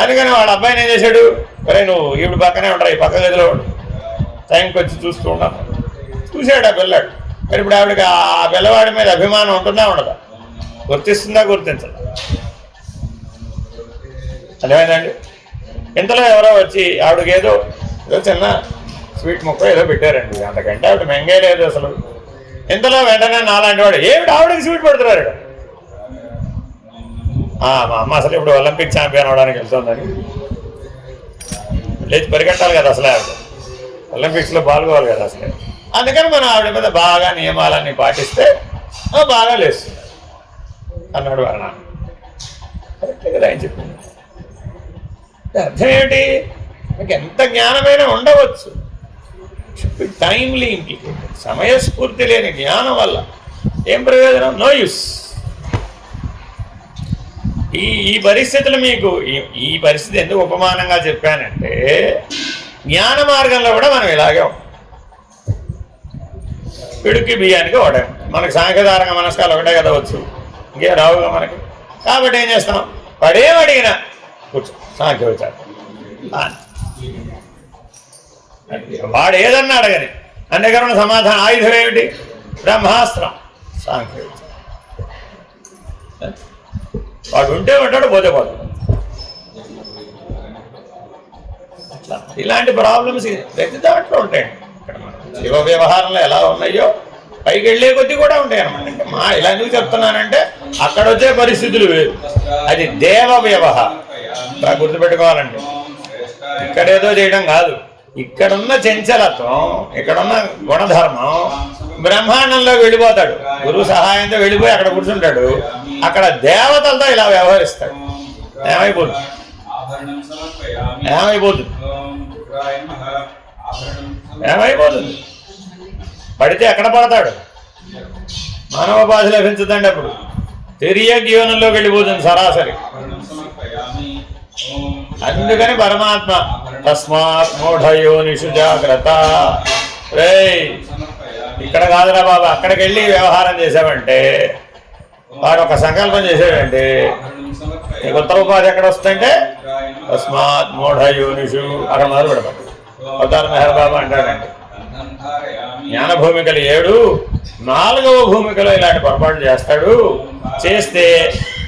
S1: అందుకని వాళ్ళ అబ్బాయిని ఏం చేశాడు? సరే నువ్వు ఈవిడ పక్కనే ఉంటారు, ఈ పక్క గదిలో టైంకి వచ్చి చూస్తూ ఉన్నాను. చూశాడు ఆ పిల్లాడు. మరి ఇప్పుడు ఆవిడకి ఆ పిల్లవాడి మీద అభిమానం ఉంటుందా ఉండదా? గుర్తిస్తుందా గుర్తించదా? అర్థమైందండి? ఇంతలో ఎవరో వచ్చి ఆవిడకి ఏదో చిన్న స్వీట్ ముక్క ఏదో పెట్టారండి. అంతకంటే ఆవిడ మెంగే లేదు అసలు. ఇంతలో వెంటనే నాలాంటి వాడు ఏమిటి ఆవిడకి స్వీట్ పెడుతున్నారు? మా అమ్మ అసలు ఇప్పుడు ఒలింపిక్ ఛాంపియన్ అవడానికి వెళ్తుందని లేచి పరిగెట్టాలి కదా అసలు. ఆవిడ ఒలింపిక్స్లో పాల్గొవాలి కదా అసలు. అందుకని మనం ఆవిడ మీద బాగా నియమాలన్నీ పాటిస్తే బాగా లేస్తుంది అన్నాడు వాళ్ళ నాన్న. కరెక్టే కదా ఆయన చెప్పింది. అర్థం ఏమిటి? మీకు ఎంత జ్ఞానమైనా ఉండవచ్చు, టైమ్లీ ఇంప్లికేటెడ్. సమయస్ఫూర్తి లేని జ్ఞానం వల్ల ఏం ప్రయోజనం? No use. ఈ పరిస్థితులు మీకు ఈ పరిస్థితి ఎందుకు ఉపమానంగా చెప్పానంటే, జ్ఞాన మార్గంలో కూడా మనం ఇలాగే ఉంటాం. పిడుక్కి బియ్యానికి ఒకటే. మనకు సాంఖ్యధారంగా మనస్కాలు ఒకటే కదా వచ్చు, ఇంకే రావుగా మనకి. కాబట్టి ఏం చేస్తాం? వాడేం అడిగినా కూర్చో సాంఖ్య విచారం. వాడు ఏదన్నా అడగని అందుకని సమాధానం ఆయుధం ఏమిటి? బ్రహ్మాస్త్రం, సాంఖ్య విచారం. వాడు ఉంటే ఉంటాడు, పోతే పోతాడు. అట్లా ఇలాంటి ప్రాబ్లమ్స్ ప్రతి దాంట్లో ఉంటాయండి. ఇక్కడ మన జీవ వ్యవహారంలో ఎలా ఉన్నాయో పైకి వెళ్ళే కొద్దీ కూడా ఉంటాయి అన్నమాట. అంటే ఇలా ఎందుకు చెప్తున్నానంటే అక్కడ వచ్చే పరిస్థితులు వేరు. అది దేవ వ్యవహారం. గుర్తుపెట్టుకోవాలండి. ఇక్కడేదో చేయడం కాదు. ఇక్కడున్న చంచలత్వం, ఇక్కడున్న గుణధర్మం బ్రహ్మాండంలోకి వెళ్ళిపోతాడు. గురువు సహాయంతో వెళ్ళిపోయి అక్కడ కూర్చుంటాడు. అక్కడ దేవతలతో ఇలా వ్యవహరిస్తాడు. ఏమైపోతుంది? ఏమైపోతుంది? పడితే ఎక్కడ పడతాడు? మానవోపాధి లభించదండి. అప్పుడు తిరియ జీవనంలోకి వెళ్ళిపోతుంది సరాసరి. అందుకని పరమాత్మ తస్మాత్ మూఢయోనిషు జాగ్రత్త. రే ఇక్కడ కాదురా బాబా, అక్కడికి వెళ్ళి వ్యవహారం చేసావంటే, వాడు ఒక సంకల్పం చేసాడంటే నీకు ఉత్తర ఉపాధి ఎక్కడ వస్తుందంటే తస్మాత్ మూఢయోనిషు అక్కడ మొదలు పెడతాడు. అవతార మెహర్ బాబా అంటాడండి, జ్ఞాన భూమికలు 7, 4వ భూమికలో ఇలాంటి పొరపాటు చేస్తాడు. చేస్తే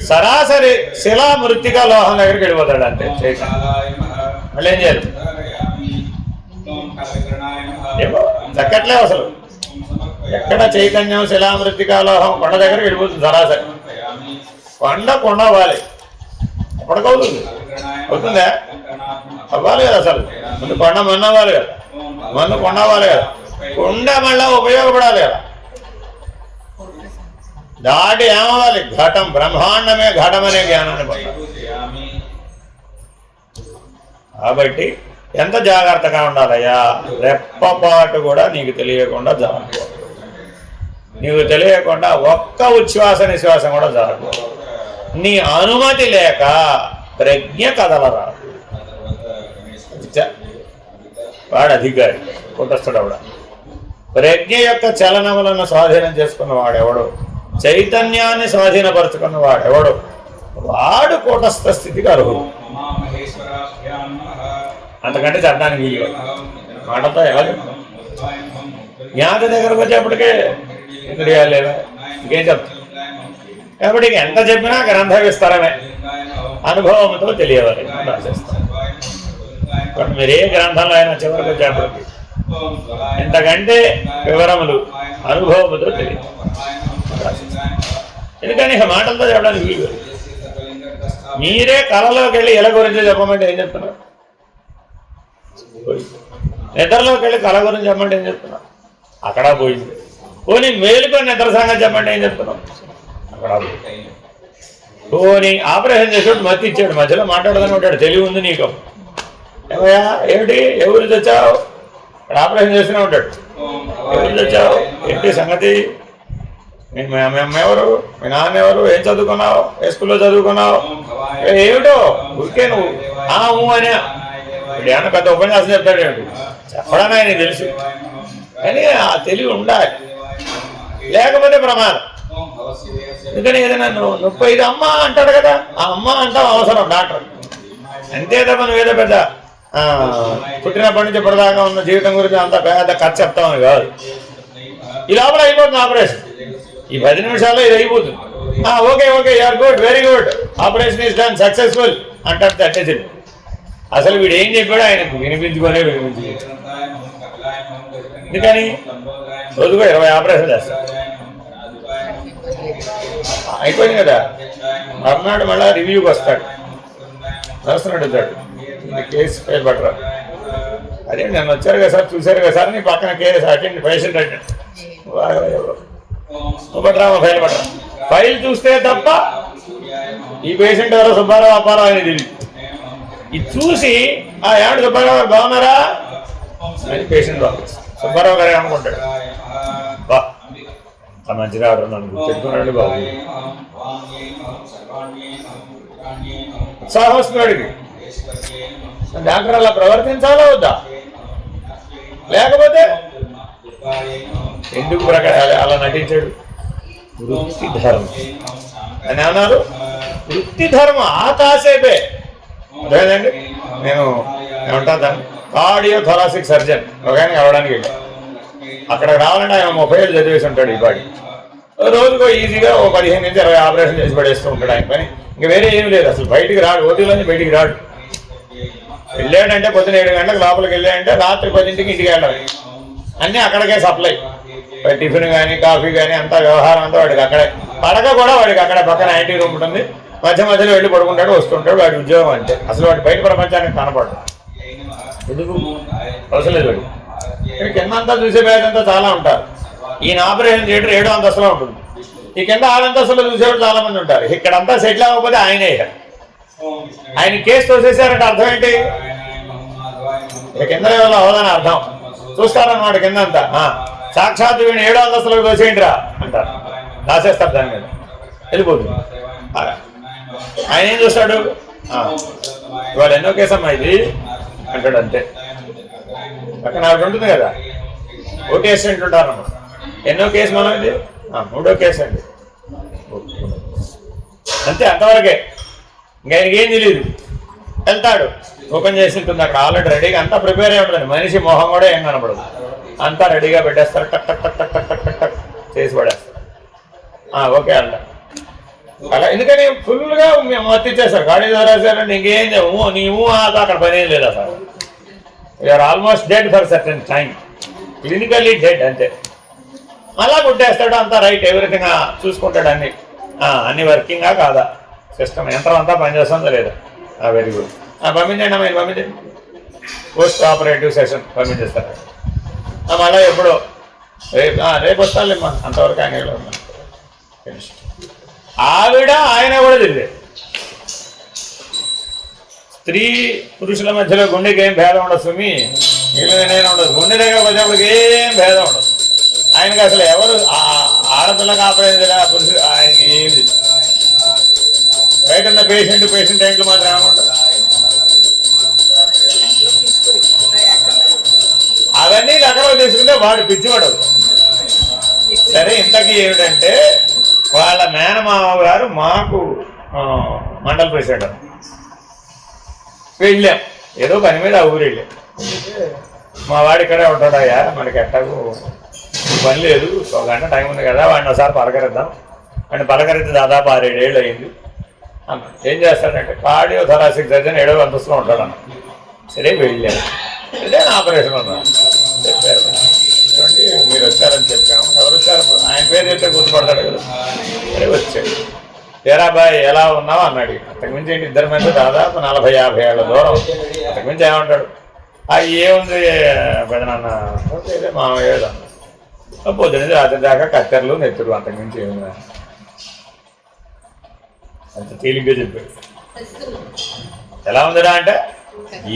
S1: సరాసరి శిలా మృత్తికా లోహం దగ్గరికి వెళ్ళిపోతాడు. అంతే మళ్ళీ ఏం చేయాలి? ఏమో దక్కట్లే అసలు. ఎక్కడ చైతన్యం శిలా మృత్తికా లోహం కొండ దగ్గరికి వెళ్ళిపోతుంది సరాసరి. కొండ అవ్వాలి. ఎప్పటికవుతుంది? అవుతుందా? అవ్వాలి కదా. అసలు ముందు కొండ మన్ను అవ్వాలి కదా. కొండ అవ్వాలి కదా. కొండ మళ్ళా ఉపయోగపడాలి కదా. దాటి ఏమవ్వాలి? ఘటం, బ్రహ్మాండమే ఘటం అనే జ్ఞానాన్ని పొందాలి. కాబట్టి ఎంత జాగ్రత్తగా ఉండాలయ్యా. రెప్పపాటు కూడా నీకు తెలియకుండా జరగకూడదు. నీకు తెలియకుండా ఒక్క ఉచ్ఛ్వాస నిశ్వాసం కూడా జరగకూడదు. నీ అనుమతి లేక ప్రజ్ఞ కదలరాదు. వాడు అధికారి, కుటస్థుడవడ. ప్రజ్ఞ యొక్క చలనములను స్వాధీనం చేసుకున్న వాడెవడు, చైతన్యాన్ని స్వాధీనపరుచుకున్న వాడెవడు, వాడు కూటస్థ స్థితికి అర్హుడు. అంతకంటే చెప్పడానికి వీలు మాటతో ఎలా చెప్తాం? జ్ఞాత దగ్గరకు వచ్చేప్పటికే ఇంద్రియాలు లేవా, ఇంకేం చెప్తాం? కాబట్టి ఎంత చెప్పినా గ్రంథ విస్తరమే, అనుభవంతో తెలియవాలి రాసేస్తాం. కానీ మీరు ఏ గ్రంథంలో అయినా చివరికి వచ్చేప్పటికి ఎంతకంటే వివరములు అనుభవముతో తెలియదు. ఎందుకని మాటలతో చెప్పడానికి వీలు. మీరే కళలోకి వెళ్ళి ఎలా గురించి చెప్పమంటే ఏం చెప్తున్నారు? నిద్రలోకి వెళ్ళి కళ గురించి చెప్పమంటే ఏం చెప్తున్నారు? అక్కడ పోయింది. పోనీ మేలుకొని నిద్ర సంగతి చెప్పమంటే ఏం చెప్తున్నాం? అక్కడ పోయింది. పోనీ ఆపరేషన్ చేసేవాడు మతి ఇచ్చాడు, మధ్యలో మాట్లాడదని ఉంటాడు, తెలివి ఉంది నీకు. ఏమయ్యా ఏమిటి, ఎవరు తెచ్చావు? ఇక్కడ ఆపరేషన్ చేస్తూనే ఉంటాడు. ఎవరు తెచ్చావు, ఏంటి సంగతి, మీ అమ్మ ఎవరు, మీ నాన్న ఎవరు, ఏం చదువుకున్నావు, ఏ స్కూల్లో చదువుకున్నావు, ఏమిటో ఊరికే నువ్వు అనే ఇప్పుడు ఏమన్నా పెద్ద ఉపన్యాసం చెప్తాడు. ఏమిటి చెప్పడానికి ఆయన తెలుసు, కానీ ఆ తెలివి ఉండాలి, లేకపోతే ప్రమాదం. ఎందుకని ఏదైనా నొప్పి ఇది అమ్మ అంటాడు కదా, ఆ అమ్మ అంటాం అవసరం డాక్టర్. అంతే తప్ప నువ్వేదో పెద్ద పుట్టినప్పటి నుంచి ఇప్పటిదాకా ఉన్న జీవితం గురించి అంత పెద్ద ఖర్చు చెప్తామని కాదు. ఈ లోపల అయిపోతుంది ఆపరేషన్, ఈ 10 నిమిషాల్లో ఇది అయిపోతుంది. Okay you're good, very good, operation is done successful అంటాడు. అట్టే అసలు వీడు ఏం చెప్పాడు ఆయనకు వినిపించుకోలే. ఎందుకని రోజుకో 20 ఆపరేషన్ చేస్తాడు. అయిపోయింది కదా, మర్నాడు మళ్ళా రివ్యూకి వస్తాడు, నర్సును అడుగుతాడు, కేసు ఫైల్ పట్టరా. అదే నన్ను వచ్చారు కదా సార్, చూశారు కదా సార్, నీ పక్కన కేసు అటెండ్ పేషెంట్ అటెండ్ పట్టరా, ఫైల్ పట్టరా. ఫైల్ చూస్తే తప్ప ఈ పేషెంట్ ఎవరో సుబ్బారావు అప్పారావు అని తెలియదు. ఇది చూసి ఏమంటే సుబ్బారావు గారు బాగున్నారా అని పేషెంట్ సుబ్బారావు గారు అనుకుంటాడు, బా అంత మంచిగా ఆర్డర్ నన్ను గుర్తెట్టుకున్నాడు బాబు. ఉత్సాహం వస్తుంది వాడికి. డాక్టర్ అలా ప్రవర్తించాలా వద్దా? లేకపోతే ఎందుకు అలా నటించాడు? వృత్తి ధర్మం అని అన్నారు. వృత్తి ధర్మం ఆ కాసేపే అదేనండి. నేను ఏమంటా దాన్ని కార్డియో థొరాసిక్ సర్జన్ ఒకరికి అవ్వడానికి వెళ్ళి అక్కడ రావాలంటే ఆయన 30 ఏళ్ళు చదివేసి ఉంటాడు. ఈ పాటి రోజుకో ఈజీగా 15 నుంచి 20 ఆపరేషన్ చేసి పడేస్తూ ఉంటాడు. ఆయన పని ఇంకా వేరే ఏమి లేదు. అసలు బయటికి రాడు, ఓటీలోంచి బయటికి రాడు. వెళ్ళాడంటే పొద్దున 7 గంటలకు లోపలికి వెళ్ళాడంటే రాత్రి 10ంటికి ఇంటికి వెళ్ళాలి. అన్నీ అక్కడికే సప్లై, టిఫిన్ కానీ కాఫీ కానీ అంతా వ్యవహారం అంతా వాడికి అక్కడే. పడక కూడా వాడికి అక్కడే పక్కన యాంటీ రూమ్ ఉంటుంది. మధ్య మధ్యలో వెళ్ళి పడుకుంటాడు, వస్తుంటాడు. వాడి ఉద్యోగం అంటే అసలు వాడి బయట ప్రపంచానికి కనపడదు. ఎందుకు అవసరం లేదు. వాడి కిందంతా చూసే పేదంతా చాలా ఉంటారు. ఈయన ఆపరేషన్ థియేటర్ 7వ అంతస్తులో ఉంటుంది. ఈ కింద 6 అంతస్తులో చూసేవాడు చాలా మంది ఉంటారు. ఇక్కడంతా సెటిల్ అవ్వకపోతే ఆయనే. ఆయన కేసు తోసేసారంటే అర్థం ఏంటి? కింద లెవెల్లో అవదని అర్థం. చూస్తారన్నమాట కిందంతా. సాక్షాత్ వీడిని 7వ అంతస్తులోకి తోసేయండిరా అంటారు. రాసేస్తారు దాని మీద, వెళ్ళిపోతుంది. ఆయన ఏం చూస్తాడు, ఇవాళ ఎన్నో కేసు అమ్మా ఇది అంటాడు, అంతే. పక్కన ఆవిడ ఉంటుంది కదా, ఓకే అసిస్టెంట్ ఉంటారన్నమాట, ఎన్నో కేసు మనం ఇది 3వ కేసు అండి, అంతే, అంతవరకే. ఇంకా ఆయనకి ఏం తెలియదు, వెళ్తాడు, ఓపెన్ చేసి ఉంటుంది అక్కడ ఆల్రెడీ రెడీగా, అంతా ప్రిపేర్ అయి ఉంటుంది, మనిషి మొహం కూడా ఏం కనపడదు, అంతా రెడీగా పెట్టేస్తారు, టక్ టక్ టక్ టక్ టక్ టక్ టక్ చేసి పడేస్తారు. ఓకే అంట అలా. ఎందుకని ఫుల్గా మేము మత్తిచ్చేస్తారు, గాడి రాశారంటే ఇంకేం నీవు అక్కడ పని ఏం లేదు అసలు. You're almost dead for certain time, clinically dead అంతే. మళ్ళా కొట్టేస్తాడు, అంతా రైట్, ఎవ్రీథింగ్ చూసుకుంటాడు, అన్ని వర్కింగా కాదా, సిస్టమ్ యంత్రం అంతా పనిచేస్తుందా లేదా, వెరీ గుడ్, పంపించండి అమ్మ, పంపించండి, పోస్ట్ ఆపరేటివ్ సెషన్ పంపించేస్తారు. మళ్ళీ ఎప్పుడో రేపు వస్తాలేమ్మా, అంతవరకు ఆయన ఆవిడ ఆయన కూడా తెలియదు. స్త్రీ పురుషుల మధ్యలో గుండెకి ఏం భేదం ఉండదు సుమి, నేను ఉండదు, గుండె దగ్గర వచ్చేప్పటికి ఏం భేదం ఉండదు. ఆయనకి అసలు ఎవరు ఆడపిల్లగా ఆపరేది పురుషుడు, ఆయనకి ఏమి బయట ఉన్న పేషెంట్ ఏంట్లు మాత్రం ఏముండదు. అవన్నీ లెక్కలో తీసుకుంటే వాడు పిచ్చివాడు. సరే, ఇంతకీ ఏమిటంటే వాళ్ళ మేనమామ గారు మాకు మండల ప్రెసిడెంట్, వెళ్ళాం ఏదో పని మీద ఊరు వెళ్ళాం. మా వాడు ఇక్కడే ఉంటాడయ్యా, మనకి ఎట్టకు పని లేదు, 1 గంట టైం ఉంది కదా, వాడిని ఒకసారి పలకరిద్దాం. వాడిని పలకరిద్ది దాదాపు 6-7 ఏళ్ళు అయింది అన్న. ఏం చేస్తాడంటే కార్డియో థొరాసిక్ సర్జన్ 7వ అంతస్తులో ఉంటాడు అన్న. సరే వెళ్ళాము, ఇదే ఆపరేషన్ ఉన్నాను చెప్పారు, చూడండి మీరు వచ్చారని చెప్పాము. ఎవరు వచ్చారు, ఆయన పేరు చెప్తే గుర్తుపడతాడు కదా. సరే వచ్చాడు, తేరాబాయ్ ఎలా ఉన్నావు అన్నాడు. అంతకుమించి ఏంటి, ఇద్దరి మధ్య దాదాపు 40-50 ఏళ్ళ దూరం. అంతకుమించి ఏమంటాడు, ఏముంది పెదనాన్న, మామయ్య అన్న. పొద్దున్నది రాత్రి దాకా కత్తెరలు నెత్తురు, అంతకుమించి ఏముంది, అంత తేలిగ్గా చెప్పాడు. ఎలా ఉందిరా అంటే,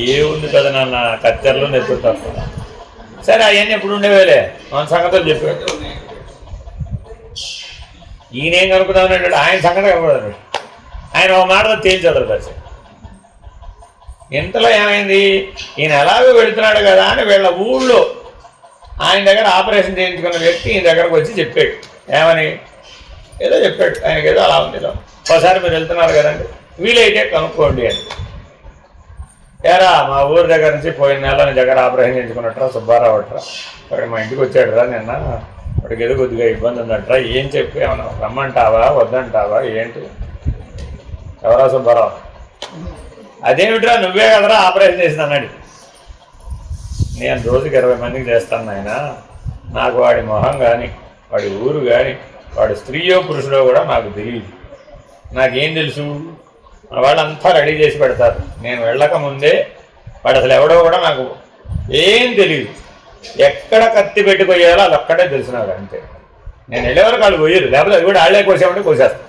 S1: ఏముంది పెదనాన్న, కత్తెరలు నెత్తురు తప్ప. సరే అవన్నీ ఎప్పుడు ఉండేవేలే, మన సంగతులు చెప్పాడు. ఈయనేం కనుక్కుందామని అంటాడు, ఆయన సంగతి కనుక్కోడు. ఆయన ఒక మాటతో తేల్చదు పరిస్థితి. ఇంతలో ఏమైంది, ఈయన ఎలాగో వెళుతున్నాడు కదా అని వీళ్ళ ఊళ్ళో ఆయన దగ్గర ఆపరేషన్ చేయించుకున్న వ్యక్తి ఈయన దగ్గరకు వచ్చి చెప్పాడు. ఏమని, ఏదో చెప్పాడు, ఆయనకి ఏదో అలా ఉంది, ఒకసారి మీరు వెళ్తున్నారు కదండి, వీలైతే కనుక్కోండి అని. ఏరా మా ఊరి దగ్గర నుంచి పోయిన నెల నీ దగ్గర ఆపరేషన్ చేయించుకున్నట్రా సుబ్బారావు అట్రా, వాడు మా ఇంటికి వచ్చాడురా నిన్న, వాడికి ఏదో కొద్దిగా ఇబ్బంది ఉందట్రా, ఏం చెప్పి ఏమన్నా రమ్మంటావా వద్దంటావా ఏంటి? ఎవరా సుబ్బారావు? అదేమిట్రా నువ్వే కదరా ఆపరేషన్ చేసింది అన్నాడు. నేను రోజుకి 20 మందికి చేస్తాను ఆయన, నాకు వాడి మొహం కానీ వాడి ఊరు కానీ వాడు స్త్రీయో పురుషుడో కూడా నాకు తెలియదు. నాకేం తెలుసు, వాళ్ళంతా రెడీ చేసి పెడతారు, నేను వెళ్ళక ముందే వాడు అసలు ఎవడో కూడా నాకు ఏం తెలియదు. ఎక్కడ కత్తి పెట్టి కొయ్యాలో అది ఒక్కడే తెలిసినాడు అంతే. నేను వెళ్ళేవరకు వాళ్ళు కొయ్యరు, లేకపోతే అది కూడా వాళ్ళే కోసామంటే కోసేస్తాను,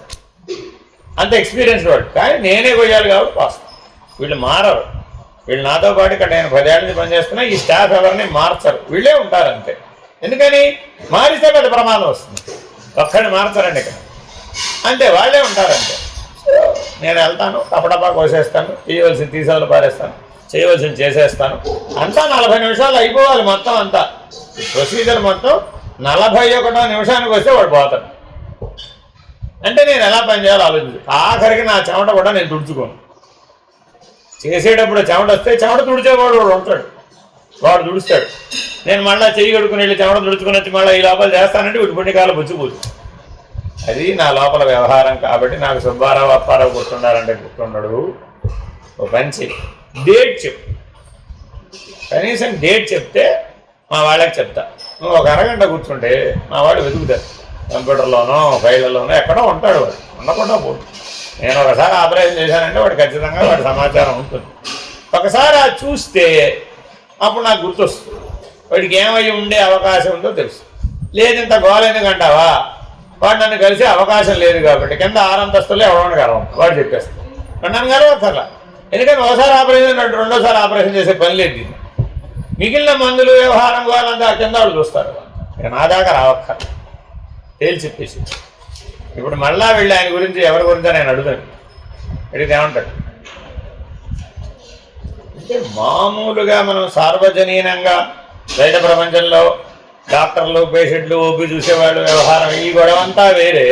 S1: అంత ఎక్స్పీరియన్స్ వాడు. కానీ నేనే కొయ్యాలి కాబట్టి కోస్తాను. వీళ్ళు మారరు, వీళ్ళు నాతో పాటు ఇక్కడ నేను 10 ఏళ్ళ నుంచి పనిచేస్తున్నా, ఈ స్టాఫ్ ఎవరిని మార్చరు, వీళ్ళే ఉంటారు అంతే. ఎందుకని మారిస్తే పెద్ద ప్రమాదం వస్తుంది, ఒక్కడిని మార్చరండి ఇక్కడ, అంతే వాళ్ళే ఉంటారంతే. నేను వెళ్తాను, టపటపా కోసేస్తాను, తీయవలసింది తీసేవాళ్ళు పారేస్తాను, చేయవలసింది చేసేస్తాను, అంతా 40 నిమిషాలు అయిపోవాలి మొత్తం అంతా. ప్రొసీజర్ మొత్తం 41వ నిమిషానికి వస్తే వాడు పోతాడు. అంటే నేను ఎలా పని చేయాలో ఆలోచించు. ఆఖరికి నా చెమట కూడా నేను తుడుచుకోను. చేసేటప్పుడు చెమట వస్తే చెమట తుడిచేవాడు వాడు ఉంటాడు, వాడు తుడుస్తాడు. నేను మళ్ళీ చెయ్యి కడుక్కుని వెళ్ళి చెమట తుడుచుకుని వచ్చి మళ్ళీ ఈ లోపల చేస్తానంటే వీటి పుణ్యకాలం పుచ్చిపోతుంది. అది నా లోపల వ్యవహారం. కాబట్టి నాకు సుబ్బారావు అప్పారావు గుర్తుండాలంటే గుర్తుండడు. ఒక మంచి డేట్ చెప్పు, కనీసం డేట్ చెప్తే మా వాళ్ళకి చెప్తా. నువ్వు ఒక అరగంట కూర్చుంటే మా వాడు వెతుకుతారు, కంప్యూటర్లోనో ఫైళ్ళలోనో ఎక్కడో ఉంటాడు, వాడు ఉండకుండా పోతుంది. నేను ఒకసారి ఆపరేషన్ చేశానంటే వాడు ఖచ్చితంగా వాడి సమాచారం ఉంటుంది. ఒకసారి అది చూస్తే అప్పుడు నాకు గుర్తొస్తుంది, వాడికి ఏమై ఉండే అవకాశం ఉందో తెలుసు. లేదు ఇంత గోల ఎందుకంటావా, వాడు నన్ను కలిసే అవకాశం లేదు కాబట్టి కింద 6 అంతస్తుల్లో ఎవడో గర్వం వాడు చెప్పేస్తాడు. నన్ను గర్వక్కర్లా, ఎందుకంటే ఒకసారి ఆపరేషన్ రెండోసారి ఆపరేషన్ చేసే పని లేదు. మిగిలిన మందులు వ్యవహారం వాళ్ళంతా కింద వాళ్ళు చూస్తారు. ఇక నా దాకా రావక్కర్లా, తేల్చి చెప్పేసి ఇప్పుడు మళ్ళా వెళ్ళి ఆయన గురించి ఎవరి గురించి నేను అడుగుతాను, అడిగితే ఏమంటాడు అంటే మామూలుగా మనం సార్వజనీనంగా బయట ప్రపంచంలో డాక్టర్లు పేషెంట్లు ఓపి చూసేవాళ్ళు వ్యవహారం ఈ గొడవంతా వేరే,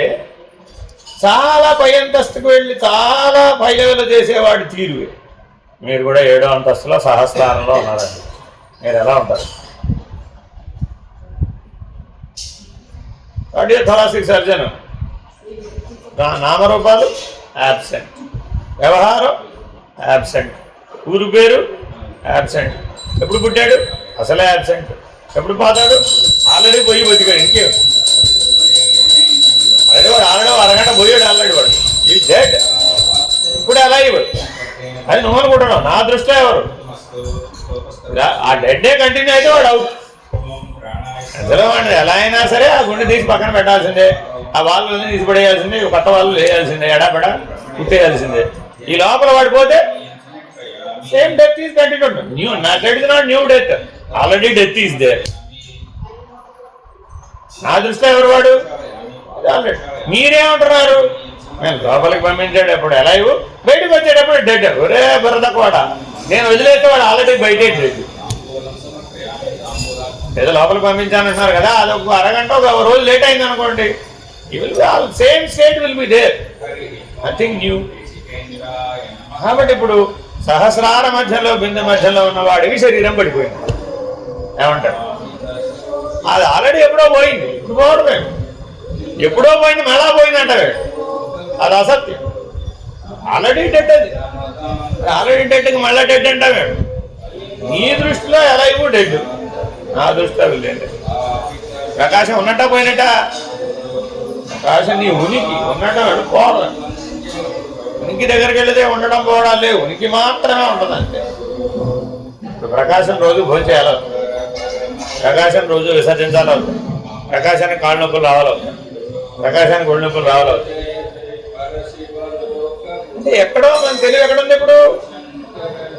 S1: చాలా పై అంతస్తుకు వెళ్ళి చాలా పై లెవెల్ చేసేవాడు తీరువే. మీరు కూడా 7వ అంతస్తులో సహస్రారంలో ఉన్నారండి, మీరు ఎలా ఉంటారు? థొరాసిక్ సర్జన్ నామరూపాలు యాబ్సెంట్, వ్యవహారం యాబ్సెంట్, ఊరు పేరు యాబ్సెంట్, ఎప్పుడు పుట్టాడు అసలే యాబ్సెంట్, ఎప్పుడు పోతాడు ఆల్రెడీ పోయి బతికాడు, ఇంకేం ఆల్రెడీ అరగంట పోయాడు, ఆల్రెడీ వాడు ఈ డెడ్, ఇప్పుడు ఎలా ఇవ్వడు అది నువ్వు అనుకుంటున్నావు. నా దృష్టిలో ఎవరు ఆ డెడ్డే కంటిన్యూ అయితే వాడు అవుట్. అందులో వాడిని ఎలా అయినా సరే ఆ గుండె తీసి పక్కన పెట్టాల్సిందే, ఆ వాళ్ళు తీసి పడేయాల్సిందే, కొత్త వాళ్ళు వేయాల్సిందే, ఎడాపెడ కుట్టేయాల్సిందే. ఈ లోపల వాడిపోతే same death is continue. Death is not new death, already death is there. నా దృష్టిలో ఎవరు వాడు ఆల్రెడీ. మీరేమంటున్నారు నేను లోపలికి పంపించేటప్పుడు ఎలా ఇవ్వు, బయటకు వచ్చేటప్పుడు డెడ్. ఒరే బురద కోట, నేను వదిలేస్తే వాడు ఆల్రెడీ బయటే డెడ్. ఏదో లోపలికి పంపించానంటున్నారు కదా, అది ఒక అరగంట ఒక రోజు లేట్ అయింది అనుకోండి, same state will be there, nothing new. కాబట్టి ఇప్పుడు సహస్రార మధ్యలో బిందు మధ్యలో ఉన్నవాడికి శరీరం పడిపోయింది, ఏమంటాడు? అది ఆల్రెడీ ఎప్పుడో పోయింది, ఇప్పుడు పోవడమే. ఎప్పుడో పోయింది మళ్ళా పోయింది అంటారు, అది అసత్యం. ఆల్రెడీ డెడ్, అది ఆల్రెడీ డెడ్కి మళ్ళా డెడ్ అంటాడు. నీ దృష్టిలో ఎలా ఇవ్వు డెడ్, నా దృష్టిలో లేదు. ప్రకాశం ఉన్నట్ట పోయినట్ట, ప్రకాశం నీ ఉనికి ఉన్నట్ట పోవడం. ఉనికి దగ్గరికి వెళితే ఉండడం పోవడం లేవు, ఉనికి మాత్రమే ఉంటుంది అంతే. ఇప్పుడు ప్రకాశం రోజు భోజనం చేయాలి, ప్రకాశం రోజు విసర్జించాలి, ప్రకాశానికి కాళ్ళ నొప్పులు రావాలి, ప్రకాశానికి ఒళ్ళు నొప్పులు రావాలి. అంటే ఎక్కడో మన తెలివి ఎక్కడుంది, ఇప్పుడు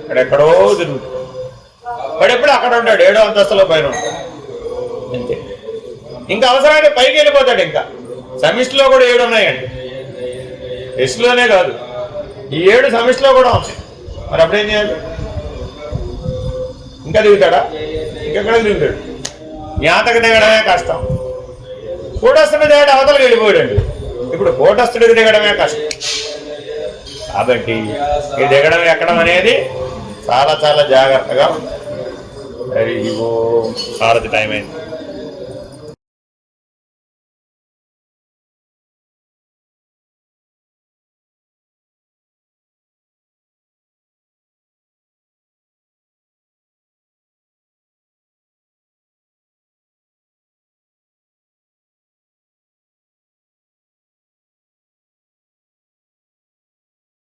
S1: ఎక్కడెక్కడో తిరుగుతుంది. వాడు ఎప్పుడు అక్కడ ఉంటాడు, 7వ అంతస్తులో పైన ఉంటాడు అంతే. ఇంకా అవసరమైతే పైకి వెళ్ళిపోతాడు. ఇంకా సమిష్టిలో కూడా 7 ఉన్నాయండి, టెస్ట్లోనే కాదు, ఈ 7 సమిష్టిలో కూడా ఉంది. మరి అప్పుడేం చేయాలి? ఇంకా దిగుతాడా? ఇంకెక్కడ దిగుతాడు? జ్ఞాతకు దిగడమే కష్టం, కూటస్థుడి దిగడం అవతలకి వెళ్ళిపోయాడండి. ఇప్పుడు కూటస్థుడికి దిగడమే కష్టం. కాబట్టి ఈ దిగడం ఎక్కడం అనేది చాలా చాలా జాగ్రత్తగా. హరి ఓం. హారతి టైం అయింది.